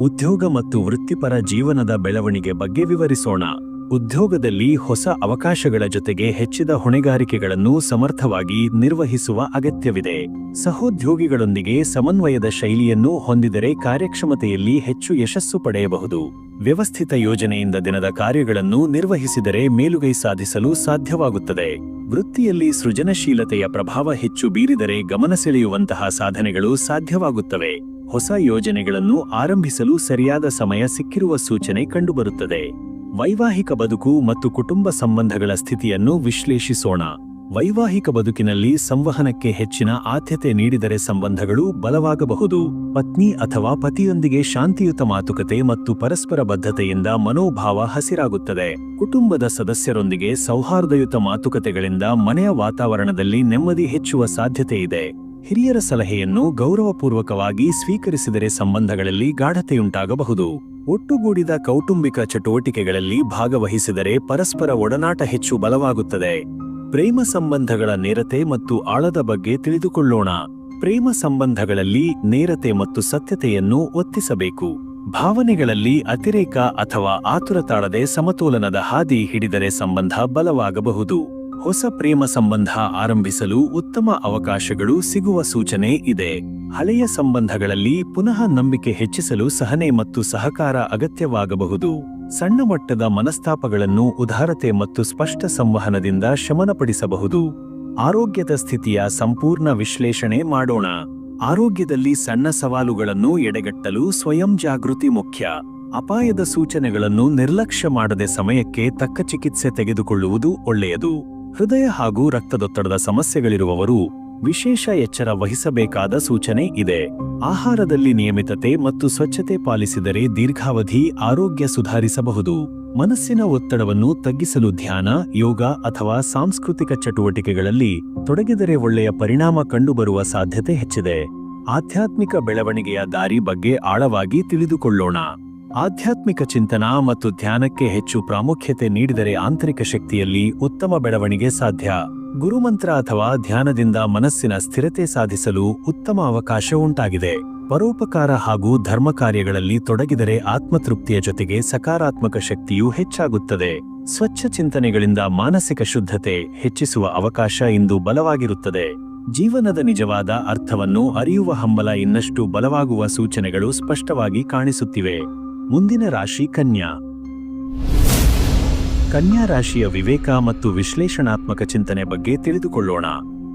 ಉದ್ಯೋಗ ಮತ್ತು ವೃತ್ತಿಪರ ಜೀವನದ ಬೆಳವಣಿಗೆ ಬಗ್ಗೆ ವಿವರಿಸೋಣ. ಉದ್ಯೋಗದಲ್ಲಿ ಹೊಸ ಅವಕಾಶಗಳ ಜೊತೆಗೆ ಹೆಚ್ಚಿದ ಹೊಣೆಗಾರಿಕೆಗಳನ್ನು ಸಮರ್ಥವಾಗಿ ನಿರ್ವಹಿಸುವ ಅಗತ್ಯವಿದೆ. ಸಹೋದ್ಯೋಗಿಗಳೊಂದಿಗೆ ಸಮನ್ವಯದ ಶೈಲಿಯನ್ನು ಹೊಂದಿದರೆ ಕಾರ್ಯಕ್ಷಮತೆಯಲ್ಲಿ ಹೆಚ್ಚು ಯಶಸ್ಸು ಪಡೆಯಬಹುದು. ವ್ಯವಸ್ಥಿತ ಯೋಜನೆಯಿಂದ ದಿನದ ಕಾರ್ಯಗಳನ್ನು ನಿರ್ವಹಿಸಿದರೆ ಮೇಲುಗೈ ಸಾಧಿಸಲು ಸಾಧ್ಯವಾಗುತ್ತದೆ. ವೃತ್ತಿಯಲ್ಲಿ ಸೃಜನಶೀಲತೆಯ ಪ್ರಭಾವ ಹೆಚ್ಚು ಬೀರಿದರೆ ಗಮನ ಸೆಳೆಯುವಂತಹ ಸಾಧನೆಗಳು ಸಾಧ್ಯವಾಗುತ್ತವೆ. ಹೊಸ ಯೋಜನೆಗಳನ್ನು ಆರಂಭಿಸಲು ಸರಿಯಾದ ಸಮಯ ಸಿಕ್ಕಿರುವ ಸೂಚನೆ ಕಂಡುಬರುತ್ತದೆ. ವೈವಾಹಿಕ ಬದುಕು ಮತ್ತು ಕುಟುಂಬ ಸಂಬಂಧಗಳ ಸ್ಥಿತಿಯನ್ನು ವಿಶ್ಲೇಷಿಸೋಣ. ವೈವಾಹಿಕ ಬದುಕಿನಲ್ಲಿ ಸಂವಹನಕ್ಕೆ ಹೆಚ್ಚಿನ ಆದ್ಯತೆ ನೀಡಿದರೆ ಸಂಬಂಧಗಳು ಬಲವಾಗಬಹುದು. ಪತ್ನಿ ಅಥವಾ ಪತಿಯೊಂದಿಗೆ ಶಾಂತಿಯುತ ಮಾತುಕತೆ ಮತ್ತು ಪರಸ್ಪರ ಬದ್ಧತೆಯಿಂದ ಮನೋಭಾವ ಹಸಿರಾಗುತ್ತದೆ. ಕುಟುಂಬದ ಸದಸ್ಯರೊಂದಿಗೆ ಸೌಹಾರ್ದಯುತ ಮಾತುಕತೆಗಳಿಂದ ಮನೆಯ ವಾತಾವರಣದಲ್ಲಿ ನೆಮ್ಮದಿ ಹೆಚ್ಚುವ ಸಾಧ್ಯತೆ ಇದೆ. ಹಿರಿಯರ ಸಲಹೆಯನ್ನು ಗೌರವಪೂರ್ವಕವಾಗಿ ಸ್ವೀಕರಿಸಿದರೆ ಸಂಬಂಧಗಳಲ್ಲಿ ಗಾಢತೆಯುಂಟಾಗಬಹುದು. ಒಟ್ಟುಗೂಡಿದ ಕೌಟುಂಬಿಕ ಚಟುವಟಿಕೆಗಳಲ್ಲಿ ಭಾಗವಹಿಸಿದರೆ ಪರಸ್ಪರ ಒಡನಾಟ ಹೆಚ್ಚು ಬಲವಾಗುತ್ತದೆ. ಪ್ರೇಮ ಸಂಬಂಧಗಳ ನೇರತೆ ಮತ್ತು ಆಳದ ಬಗ್ಗೆ ತಿಳಿದುಕೊಳ್ಳೋಣ. ಪ್ರೇಮ ಸಂಬಂಧಗಳಲ್ಲಿ ನೇರತೆ ಮತ್ತು ಸತ್ಯತೆಯನ್ನು ಒತ್ತಿಸಬೇಕು. ಭಾವನೆಗಳಲ್ಲಿ ಅತಿರೇಕ ಅಥವಾ ಆತುರ ತಾಳದೆ ಸಮತೋಲನದ ಹಾದಿ ಹಿಡಿದರೆ ಸಂಬಂಧ ಬಲವಾಗಬಹುದು. ಹೊಸ ಪ್ರೇಮ ಸಂಬಂಧ ಆರಂಭಿಸಲು ಉತ್ತಮ ಅವಕಾಶಗಳು ಸಿಗುವ ಸೂಚನೆ ಇದೆ. ಹಳೆಯ ಸಂಬಂಧಗಳಲ್ಲಿ ಪುನಃ ನಂಬಿಕೆ ಹೆಚ್ಚಿಸಲು ಸಹನೆ ಮತ್ತು ಸಹಕಾರ ಅಗತ್ಯವಾಗಬಹುದು. ಸಣ್ಣ ಮಟ್ಟದ ಮನಸ್ತಾಪಗಳನ್ನು ಉದಾರತೆ ಮತ್ತು ಸ್ಪಷ್ಟ ಸಂವಹನದಿಂದ ಶಮನಪಡಿಸಬಹುದು. ಆರೋಗ್ಯದ ಸ್ಥಿತಿಯ ಸಂಪೂರ್ಣ ವಿಶ್ಲೇಷಣೆ ಮಾಡೋಣ. ಆರೋಗ್ಯದಲ್ಲಿ ಸಣ್ಣ ಸವಾಲುಗಳನ್ನು ಎಡೆಗಟ್ಟಲು ಸ್ವಯಂ ಜಾಗೃತಿ ಮುಖ್ಯ. ಅಪಾಯದ ಸೂಚನೆಗಳನ್ನು ನಿರ್ಲಕ್ಷ್ಯ ಮಾಡದೆ ಸಮಯಕ್ಕೆ ತಕ್ಕ ಚಿಕಿತ್ಸೆ ತೆಗೆದುಕೊಳ್ಳುವುದು ಒಳ್ಳೆಯದು. ಹೃದಯ ಹಾಗೂ ರಕ್ತದೊತ್ತಡದ ಸಮಸ್ಯೆಗಳಿರುವವರು ವಿಶೇಷ ಎಚ್ಚರ ವಹಿಸಬೇಕಾದ ಸೂಚನೆ ಇದೆ. ಆಹಾರದಲ್ಲಿ ನಿಯಮಿತತೆ ಮತ್ತು ಸ್ವಚ್ಛತೆ ಪಾಲಿಸಿದರೆ ದೀರ್ಘಾವಧಿ ಆರೋಗ್ಯ ಸುಧಾರಿಸಬಹುದು. ಮನಸ್ಸಿನ ಒತ್ತಡವನ್ನು ತಗ್ಗಿಸಲು ಧ್ಯಾನ, ಯೋಗ ಅಥವಾ ಸಾಂಸ್ಕೃತಿಕ ಚಟುವಟಿಕೆಗಳಲ್ಲಿ ತೊಡಗಿದರೆ ಒಳ್ಳೆಯ ಪರಿಣಾಮ ಕಂಡುಬರುವ ಸಾಧ್ಯತೆ ಹೆಚ್ಚಿದೆ. ಆಧ್ಯಾತ್ಮಿಕ ಬೆಳವಣಿಗೆಯ ದಾರಿ ಬಗ್ಗೆ ಆಳವಾಗಿ ತಿಳಿದುಕೊಳ್ಳೋಣ. ಆಧ್ಯಾತ್ಮಿಕ ಚಿಂತನ ಮತ್ತು ಧ್ಯಾನಕ್ಕೆ ಹೆಚ್ಚು ಪ್ರಾಮುಖ್ಯತೆ ನೀಡಿದರೆ ಆಂತರಿಕ ಶಕ್ತಿಯಲ್ಲಿ ಉತ್ತಮ ಬೆಳವಣಿಗೆ ಸಾಧ್ಯ. ಗುರುಮಂತ್ರ ಅಥವಾ ಧ್ಯಾನದಿಂದ ಮನಸ್ಸಿನ ಸ್ಥಿರತೆ ಸಾಧಿಸಲು ಉತ್ತಮ ಅವಕಾಶ ಉಂಟಾಗಿದೆ. ಪರೋಪಕಾರ ಹಾಗೂ ಧರ್ಮ ಕಾರ್ಯಗಳಲ್ಲಿ ತೊಡಗಿದರೆ ಆತ್ಮತೃಪ್ತಿಯ ಜೊತೆಗೆ ಸಕಾರಾತ್ಮಕ ಶಕ್ತಿಯೂ ಹೆಚ್ಚಾಗುತ್ತದೆ. ಸ್ವಚ್ಛ ಚಿಂತನೆಗಳಿಂದ ಮಾನಸಿಕ ಶುದ್ಧತೆ ಹೆಚ್ಚಿಸುವ ಅವಕಾಶ ಇಂದು ಬಲವಾಗಿರುತ್ತದೆ. ಜೀವನದ ನಿಜವಾದ ಅರ್ಥವನ್ನು ಅರಿಯುವ ಹಂಬಲ ಇನ್ನಷ್ಟು ಬಲವಾಗುವ ಸೂಚನೆಗಳು ಸ್ಪಷ್ಟವಾಗಿ ಕಾಣಿಸುತ್ತಿವೆ. ಮುಂದಿನ ರಾಶಿ ಕನ್ಯಾ. ಕನ್ಯಾ ರಾಶಿಯ ವಿವೇಕ ಮತ್ತು ವಿಶ್ಲೇಷಣಾತ್ಮಕ ಚಿಂತನೆ ಬಗ್ಗೆ ತಿಳಿದುಕೊಳ್ಳೋಣ.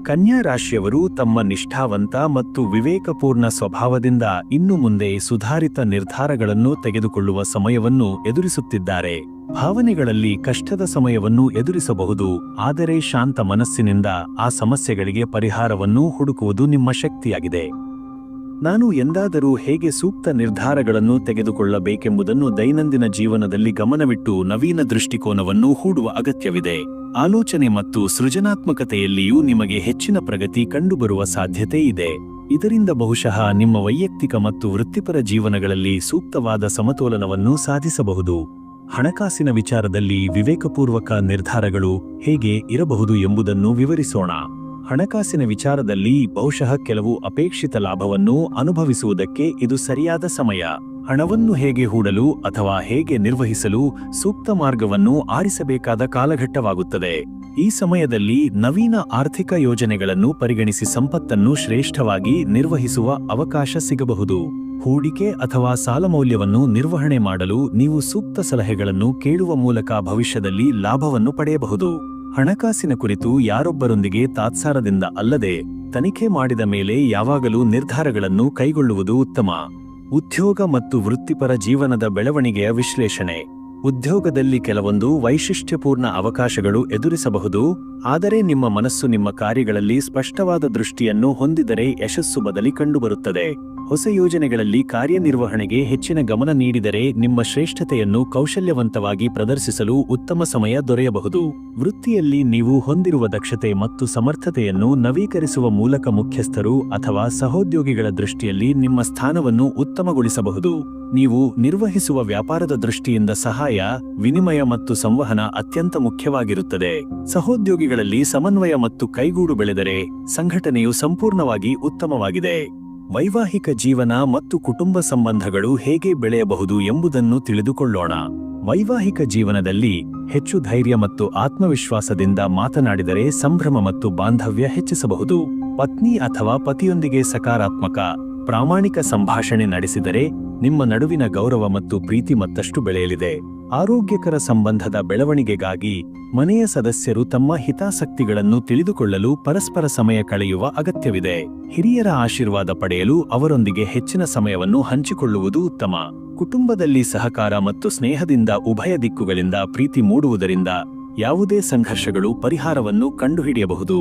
ಕನ್ಯಾ ರಾಶಿಯವರು ತಮ್ಮ ನಿಷ್ಠಾವಂತ ಮತ್ತು ವಿವೇಕಪೂರ್ಣ ಸ್ವಭಾವದಿಂದ ಇನ್ನು ಮುಂದೆ ಸುಧಾರಿತ ನಿರ್ಧಾರಗಳನ್ನು ತೆಗೆದುಕೊಳ್ಳುವ ಸಮಯವನ್ನು ಎದುರಿಸುತ್ತಿದ್ದಾರೆ. ಭಾವನೆಗಳಲ್ಲಿ ಕಷ್ಟದ ಸಮಯವನ್ನು ಎದುರಿಸಬಹುದು, ಆದರೆ ಶಾಂತ ಮನಸ್ಸಿನಿಂದ ಆ ಸಮಸ್ಯೆಗಳಿಗೆ ಪರಿಹಾರವನ್ನು ಹುಡುಕುವುದು ನಿಮ್ಮ ಶಕ್ತಿಯಾಗಿದೆ. ನಾನು ಎಂದಾದರೂ ಹೇಗೆ ಸೂಕ್ತ ನಿರ್ಧಾರಗಳನ್ನು ತೆಗೆದುಕೊಳ್ಳಬೇಕೆಂಬುದನ್ನು ದೈನಂದಿನ ಜೀವನದಲ್ಲಿ ಗಮನವಿಟ್ಟು ನವೀನ ದೃಷ್ಟಿಕೋನವನ್ನು ಹೂಡುವ ಅಗತ್ಯವಿದೆ. ಆಲೋಚನೆ ಮತ್ತು ಸೃಜನಾತ್ಮಕತೆಯಲ್ಲಿಯೂ ನಿಮಗೆ ಹೆಚ್ಚಿನ ಪ್ರಗತಿ ಕಂಡುಬರುವ ಸಾಧ್ಯತೆ ಇದೆ. ಇದರಿಂದ ಬಹುಶಃ ನಿಮ್ಮ ವೈಯಕ್ತಿಕ ಮತ್ತು ವೃತ್ತಿಪರ ಜೀವನಗಳಲ್ಲಿ ಸೂಕ್ತವಾದ ಸಮತೋಲನವನ್ನು ಸಾಧಿಸಬಹುದು. ಹಣಕಾಸಿನ ವಿಚಾರದಲ್ಲಿ ವಿವೇಕಪೂರ್ವಕ ನಿರ್ಧಾರಗಳು ಹೇಗೆ ಇರಬಹುದು ಎಂಬುದನ್ನು ವಿವರಿಸೋಣ. ಹಣಕಾಸಿನ ವಿಚಾರದಲ್ಲಿ ಬಹುಶಃ ಕೆಲವು ಅಪೇಕ್ಷಿತ ಲಾಭವನ್ನು ಅನುಭವಿಸುವುದಕ್ಕೆ ಇದು ಸರಿಯಾದ ಸಮಯ. ಹಣವನ್ನು ಹೇಗೆ ಹೂಡಲು ಅಥವಾ ಹೇಗೆ ನಿರ್ವಹಿಸಲು ಸೂಕ್ತ ಮಾರ್ಗವನ್ನು ಆರಿಸಬೇಕಾದ ಕಾಲಘಟ್ಟವಾಗುತ್ತದೆ. ಈ ಸಮಯದಲ್ಲಿ ನವೀನ ಆರ್ಥಿಕ ಯೋಜನೆಗಳನ್ನು ಪರಿಗಣಿಸಿ ಸಂಪತ್ತನ್ನು ಶ್ರೇಷ್ಠವಾಗಿ ನಿರ್ವಹಿಸುವ ಅವಕಾಶ ಸಿಗಬಹುದು. ಹೂಡಿಕೆ ಅಥವಾ ಸಾಲ ಮೌಲ್ಯವನ್ನು ನಿರ್ವಹಣೆ ಮಾಡಲು ನೀವು ಸೂಕ್ತ ಸಲಹೆಗಳನ್ನು ಕೇಳುವ ಮೂಲಕ ಭವಿಷ್ಯದಲ್ಲಿ ಲಾಭವನ್ನು ಪಡೆಯಬಹುದು. ಹಣಕಾಸಿನ ಕುರಿತು ಯಾರೊಬ್ಬರೊಂದಿಗೆ ತಾತ್ಸಾರದಿಂದ ಅಲ್ಲದೆ ತನಿಖೆ ಮಾಡಿದ ಮೇಲೆ ಯಾವಾಗಲೂ ನಿರ್ಧಾರಗಳನ್ನು ಕೈಗೊಳ್ಳುವುದು ಉತ್ತಮ. ಉದ್ಯೋಗ ಮತ್ತು ವೃತ್ತಿಪರ ಜೀವನದ ಬೆಳವಣಿಗೆಯ ವಿಶ್ಲೇಷಣೆ. ಉದ್ಯೋಗದಲ್ಲಿ ಕೆಲವೊಂದು ವೈಶಿಷ್ಟ್ಯಪೂರ್ಣ ಅವಕಾಶಗಳು ಎದುರಿಸಬಹುದು, ಆದರೆ ನಿಮ್ಮ ಮನಸ್ಸು ನಿಮ್ಮ ಕಾರ್ಯಗಳಲ್ಲಿ ಸ್ಪಷ್ಟವಾದ ದೃಷ್ಟಿಯನ್ನು ಹೊಂದಿದರೆ ಯಶಸ್ಸು ಬದಲಿ ಕಂಡುಬರುತ್ತದೆ. ಹೊಸ ಯೋಜನೆಗಳಲ್ಲಿ ಕಾರ್ಯನಿರ್ವಹಣೆಗೆ ಹೆಚ್ಚಿನ ಗಮನ ನೀಡಿದರೆ ನಿಮ್ಮ ಶ್ರೇಷ್ಠತೆಯನ್ನು ಕೌಶಲ್ಯವಂತವಾಗಿ ಪ್ರದರ್ಶಿಸಲು ಉತ್ತಮ ಸಮಯ ದೊರೆಯಬಹುದು. ವೃತ್ತಿಯಲ್ಲಿ ನೀವು ಹೊಂದಿರುವ ದಕ್ಷತೆ ಮತ್ತು ಸಮರ್ಥತೆಯನ್ನು ನವೀಕರಿಸುವ ಮೂಲಕ ಮುಖ್ಯಸ್ಥರು ಅಥವಾ ಸಹೋದ್ಯೋಗಿಗಳ ದೃಷ್ಟಿಯಲ್ಲಿ ನಿಮ್ಮ ಸ್ಥಾನವನ್ನು ಉತ್ತಮಗೊಳಿಸಬಹುದು. ನೀವು ನಿರ್ವಹಿಸುವ ವ್ಯಾಪಾರದ ದೃಷ್ಟಿಯಿಂದ ಸಹಾಯ, ವಿನಿಮಯ ಮತ್ತು ಸಂವಹನ ಅತ್ಯಂತ ಮುಖ್ಯವಾಗಿರುತ್ತದೆ. ಸಹೋದ್ಯೋಗಿಗಳಲ್ಲಿ ಸಮನ್ವಯ ಮತ್ತು ಕೈಗೂಡು ಬೆಳೆದರೆ ಸಂಘಟನೆಯು ಸಂಪೂರ್ಣವಾಗಿ ಉತ್ತಮವಾಗಿದೆ. ವೈವಾಹಿಕ ಜೀವನ ಮತ್ತು ಕುಟುಂಬ ಸಂಬಂಧಗಳು ಹೇಗೆ ಬೆಳೆಯಬಹುದು ಎಂಬುದನ್ನು ತಿಳಿದುಕೊಳ್ಳೋಣ. ವೈವಾಹಿಕ ಜೀವನದಲ್ಲಿ ಹೆಚ್ಚು ಧೈರ್ಯ ಮತ್ತು ಆತ್ಮವಿಶ್ವಾಸದಿಂದ ಮಾತನಾಡಿದರೆ ಸಂಭ್ರಮ ಮತ್ತು ಬಾಂಧವ್ಯ ಹೆಚ್ಚಿಸಬಹುದು. ಪತ್ನಿ ಅಥವಾ ಪತಿಯೊಂದಿಗೆ ಸಕಾರಾತ್ಮಕ, ಪ್ರಾಮಾಣಿಕ ಸಂಭಾಷಣೆ ನಡೆಸಿದರೆ ನಿಮ್ಮ ನಡುವಿನ ಗೌರವ ಮತ್ತು ಪ್ರೀತಿ ಮತ್ತಷ್ಟು ಬೆಳೆಯಲಿದೆ. ಆರೋಗ್ಯಕರ ಸಂಬಂಧದ ಬೆಳವಣಿಗೆಗಾಗಿ ಮನೆಯ ಸದಸ್ಯರು ತಮ್ಮ ಹಿತಾಸಕ್ತಿಗಳನ್ನು ತಿಳಿದುಕೊಳ್ಳಲು ಪರಸ್ಪರ ಸಮಯ ಕಳೆಯುವ ಅಗತ್ಯವಿದೆ. ಹಿರಿಯರ ಆಶೀರ್ವಾದ ಪಡೆಯಲು ಅವರೊಂದಿಗೆ ಹೆಚ್ಚಿನ ಸಮಯವನ್ನು ಹಂಚಿಕೊಳ್ಳುವುದು ಉತ್ತಮ. ಕುಟುಂಬದಲ್ಲಿ ಸಹಕಾರ ಮತ್ತು ಸ್ನೇಹದಿಂದ ಉಭಯ ದಿಕ್ಕುಗಳಿಂದ ಪ್ರೀತಿ ಮೂಡುವುದರಿಂದ ಯಾವುದೇ ಸಂಘರ್ಷಗಳು ಪರಿಹಾರವನ್ನು ಕಂಡುಹಿಡಿಯಬಹುದು.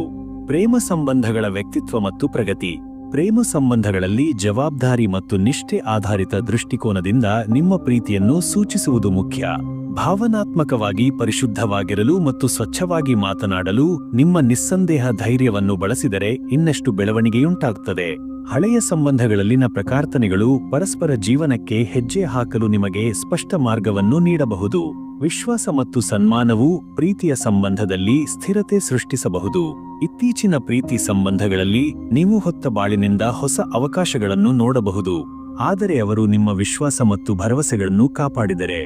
ಪ್ರೇಮ ಸಂಬಂಧಗಳ ವ್ಯಕ್ತಿತ್ವ ಮತ್ತು ಪ್ರಗತಿ. ಪ್ರೇಮ ಸಂಬಂಧಗಳಲ್ಲಿ ಜವಾಬ್ದಾರಿ ಮತ್ತು ನಿಷ್ಠೆ ಆಧಾರಿತ ದೃಷ್ಟಿಕೋನದಿಂದ ನಿಮ್ಮ ಪ್ರೀತಿಯನ್ನು ಸೂಚಿಸುವುದು ಮುಖ್ಯ. ಭಾವನಾತ್ಮಕವಾಗಿ ಪರಿಶುದ್ಧವಾಗಿರಲು ಮತ್ತು ಸ್ವಚ್ಛವಾಗಿ ಮಾತನಾಡಲು ನಿಮ್ಮ ನಿಸ್ಸಂದೇಹ ಧೈರ್ಯವನ್ನು ಬಳಸಿದರೆ ಇನ್ನಷ್ಟು ಬೆಳವಣಿಗೆಯುಂಟಾಗುತ್ತದೆ. ಹಳೆಯ ಸಂಬಂಧಗಳಲ್ಲಿನ ಪ್ರಕಾರ್ತನೆಗಳು ಪರಸ್ಪರ ಜೀವನಕ್ಕೆ ಹೆಜ್ಜೆ ಹಾಕಲು ನಿಮಗೆ ಸ್ಪಷ್ಟ ಮಾರ್ಗವನ್ನು ನೀಡಬಹುದು. ವಿಶ್ವಾಸ ಮತ್ತು ಸನ್ಮಾನವು ಪ್ರೀತಿಯ ಸಂಬಂಧದಲ್ಲಿ ಸ್ಥಿರತೆ ಸೃಷ್ಟಿಸಬಹುದು. ಇತ್ತೀಚಿನ ಪ್ರೀತಿ ಸಂಬಂಧಗಳಲ್ಲಿ ನೀವು ಹೊತ್ತ ಬಾಳಿನಿಂದ ಹೊಸ ಅವಕಾಶಗಳನ್ನು ನೋಡಬಹುದು, ಆದರೆ ಅವರು ನಿಮ್ಮ ವಿಶ್ವಾಸ ಮತ್ತು ಭರವಸೆಗಳನ್ನು ಕಾಪಾಡಿದರೆ.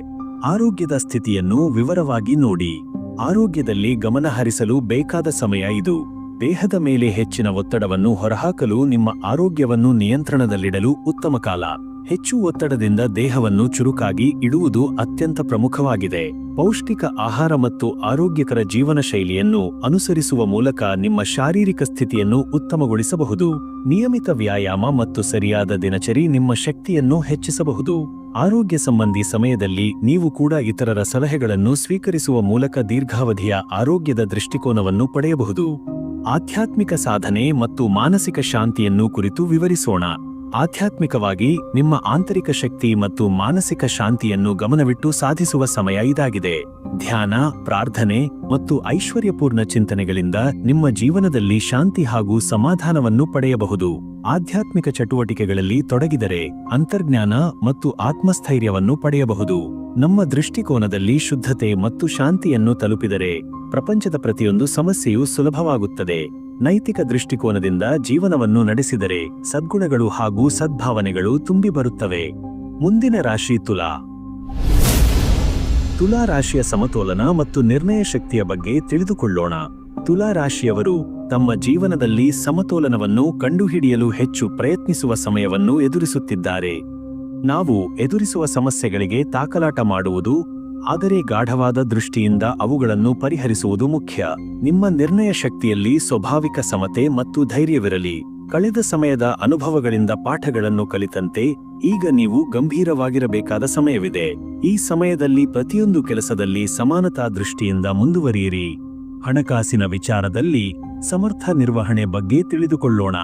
ಆರೋಗ್ಯದ ಸ್ಥಿತಿಯನ್ನು ವಿವರವಾಗಿ ನೋಡಿ. ಆರೋಗ್ಯದಲ್ಲಿ ಗಮನ ಹರಿಸಲು ಬೇಕಾದ ಸಮಯ ಇದು. ದೇಹದ ಮೇಲೆ ಹೆಚ್ಚಿನ ಒತ್ತಡವನ್ನು ಹೊರಹಾಕಲು ನಿಮ್ಮ ಆರೋಗ್ಯವನ್ನು ನಿಯಂತ್ರಣದಲ್ಲಿಡಲು ಉತ್ತಮ ಕಾಲ. ಹೆಚ್ಚು ಒತ್ತಡದಿಂದ ದೇಹವನ್ನು ಚುರುಕಾಗಿ ಇಡುವುದು ಅತ್ಯಂತ ಪ್ರಮುಖವಾಗಿದೆ. ಪೌಷ್ಟಿಕ ಆಹಾರ ಮತ್ತು ಆರೋಗ್ಯಕರ ಜೀವನ ಶೈಲಿಯನ್ನು ಅನುಸರಿಸುವ ಮೂಲಕ ನಿಮ್ಮ ಶಾರೀರಿಕ ಸ್ಥಿತಿಯನ್ನು ಉತ್ತಮಗೊಳಿಸಬಹುದು. ನಿಯಮಿತ ವ್ಯಾಯಾಮ ಮತ್ತು ಸರಿಯಾದ ದಿನಚರಿ ನಿಮ್ಮ ಶಕ್ತಿಯನ್ನು ಹೆಚ್ಚಿಸಬಹುದು. ಆರೋಗ್ಯ ಸಂಬಂಧಿ ಸಮಯದಲ್ಲಿ ನೀವು ಕೂಡ ಇತರರ ಸಲಹೆಗಳನ್ನು ಸ್ವೀಕರಿಸುವ ಮೂಲಕ ದೀರ್ಘಾವಧಿಯ ಆರೋಗ್ಯದ ದೃಷ್ಟಿಕೋನವನ್ನು ಪಡೆಯಬಹುದು. ಆಧ್ಯಾತ್ಮಿಕ ಸಾಧನೆ ಮತ್ತು ಮಾನಸಿಕ ಶಾಂತಿಯನ್ನು ಕುರಿತು ವಿವರಿಸೋಣ. ಆಧ್ಯಾತ್ಮಿಕವಾಗಿ ನಿಮ್ಮ ಆಂತರಿಕ ಶಕ್ತಿ ಮತ್ತು ಮಾನಸಿಕ ಶಾಂತಿಯನ್ನು ಗಮನವಿಟ್ಟು ಸಾಧಿಸುವ ಸಮಯ ಇದಾಗಿದೆ. ಧ್ಯಾನ, ಪ್ರಾರ್ಥನೆ ಮತ್ತು ಐಶ್ವರ್ಯಪೂರ್ಣ ಚಿಂತನೆಗಳಿಂದ ನಿಮ್ಮ ಜೀವನದಲ್ಲಿ ಶಾಂತಿ ಹಾಗೂ ಸಮಾಧಾನವನ್ನು ಪಡೆಯಬಹುದು. ಆಧ್ಯಾತ್ಮಿಕ ಚಟುವಟಿಕೆಗಳಲ್ಲಿ ತೊಡಗಿದರೆ ಅಂತರ್ಜ್ಞಾನ ಮತ್ತು ಆತ್ಮಸ್ಥೈರ್ಯವನ್ನು ಪಡೆಯಬಹುದು. ನಮ್ಮ ದೃಷ್ಟಿಕೋನದಲ್ಲಿ ಶುದ್ಧತೆ ಮತ್ತು ಶಾಂತಿಯನ್ನು ತಲುಪಿದರೆ ಪ್ರಪಂಚದ ಪ್ರತಿಯೊಂದು ಸಮಸ್ಯೆಯೂ ಸುಲಭವಾಗುತ್ತದೆ. ನೈತಿಕ ದೃಷ್ಟಿಕೋನದಿಂದ ಜೀವನವನ್ನು ನಡೆಸಿದರೆ ಸದ್ಗುಣಗಳು ಹಾಗೂ ಸದ್ಭಾವನೆಗಳು ತುಂಬಿ ಬರುತ್ತವೆ. ಮುಂದಿನ ರಾಶಿ ತುಲಾ. ತುಲಾ ರಾಶಿಯ ಸಮತೋಲನ ಮತ್ತು ನಿರ್ಣಯ ಶಕ್ತಿಯ ಬಗ್ಗೆ ತಿಳಿದುಕೊಳ್ಳೋಣ. ತುಲಾ ರಾಶಿಯವರು ತಮ್ಮ ಜೀವನದಲ್ಲಿ ಸಮತೋಲನವನ್ನು ಕಂಡುಹಿಡಿಯಲು ಹೆಚ್ಚು ಪ್ರಯತ್ನಿಸುವ ಸಮಯವನ್ನು ಎದುರಿಸುತ್ತಿದ್ದಾರೆ. ನಾವು ಎದುರಿಸುವ ಸಮಸ್ಯೆಗಳಿಗೆ ತಾಕಲಾಟ ಮಾಡುವುದು, ಆದರೆ ಗಾಢವಾದ ದೃಷ್ಟಿಯಿಂದ ಅವುಗಳನ್ನು ಪರಿಹರಿಸುವುದು ಮುಖ್ಯ. ನಿಮ್ಮ ನಿರ್ಣಯ ಶಕ್ತಿಯಲ್ಲಿ ಸ್ವಾಭಾವಿಕ ಸಮತೆ ಮತ್ತು ಧೈರ್ಯವಿರಲಿ. ಕಳೆದ ಸಮಯದ ಅನುಭವಗಳಿಂದ ಪಾಠಗಳನ್ನು ಕಲಿತಂತೆ ಈಗ ನೀವು ಗಂಭೀರವಾಗಿರಬೇಕಾದ ಸಮಯವಿದೆ. ಈ ಸಮಯದಲ್ಲಿ ಪ್ರತಿಯೊಂದು ಕೆಲಸದಲ್ಲಿ ಸಮಾನತಾ ದೃಷ್ಟಿಯಿಂದ ಮುಂದುವರಿಯಿರಿ. ಹಣಕಾಸಿನ ವಿಚಾರದಲ್ಲಿ ಸಮರ್ಥ ನಿರ್ವಹಣೆ ಬಗ್ಗೆ ತಿಳಿದುಕೊಳ್ಳೋಣ.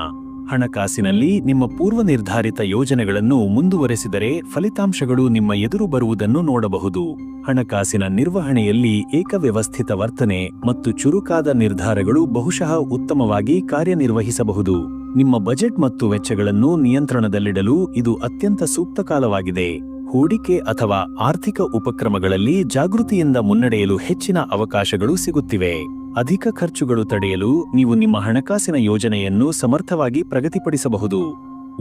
ಹಣಕಾಸಿನಲ್ಲಿ ನಿಮ್ಮ ಪೂರ್ವ ನಿರ್ಧಾರಿತ ಯೋಜನೆಗಳನ್ನು ಮುಂದುವರೆಸಿದರೆ ಫಲಿತಾಂಶಗಳು ನಿಮ್ಮ ಎದುರು ಬರುವುದನ್ನು ನೋಡಬಹುದು. ಹಣಕಾಸಿನ ನಿರ್ವಹಣೆಯಲ್ಲಿ ಏಕವ್ಯವಸ್ಥಿತ ವರ್ತನೆ ಮತ್ತು ಚುರುಕಾದ ನಿರ್ಧಾರಗಳು ಬಹುಶಃ ಉತ್ತಮವಾಗಿ ಕಾರ್ಯನಿರ್ವಹಿಸಬಹುದು. ನಿಮ್ಮ ಬಜೆಟ್ ಮತ್ತು ವೆಚ್ಚಗಳನ್ನು ನಿಯಂತ್ರಣದಲ್ಲಿಡಲು ಇದು ಅತ್ಯಂತ ಸೂಕ್ತ ಕಾಲವಾಗಿದೆ. ಹೂಡಿಕೆ ಅಥವಾ ಆರ್ಥಿಕ ಉಪಕ್ರಮಗಳಲ್ಲಿ ಜಾಗೃತಿಯಿಂದ ಮುನ್ನಡೆಯಲು ಹೆಚ್ಚಿನ ಅವಕಾಶಗಳು ಸಿಗುತ್ತಿವೆ. ಅಧಿಕ ಖರ್ಚುಗಳು ತಡೆಯಲು ನೀವು ನಿಮ್ಮ ಹಣಕಾಸಿನ ಯೋಜನೆಯನ್ನು ಸಮರ್ಥವಾಗಿ ಪ್ರಗತಿಪಡಿಸಬಹುದು.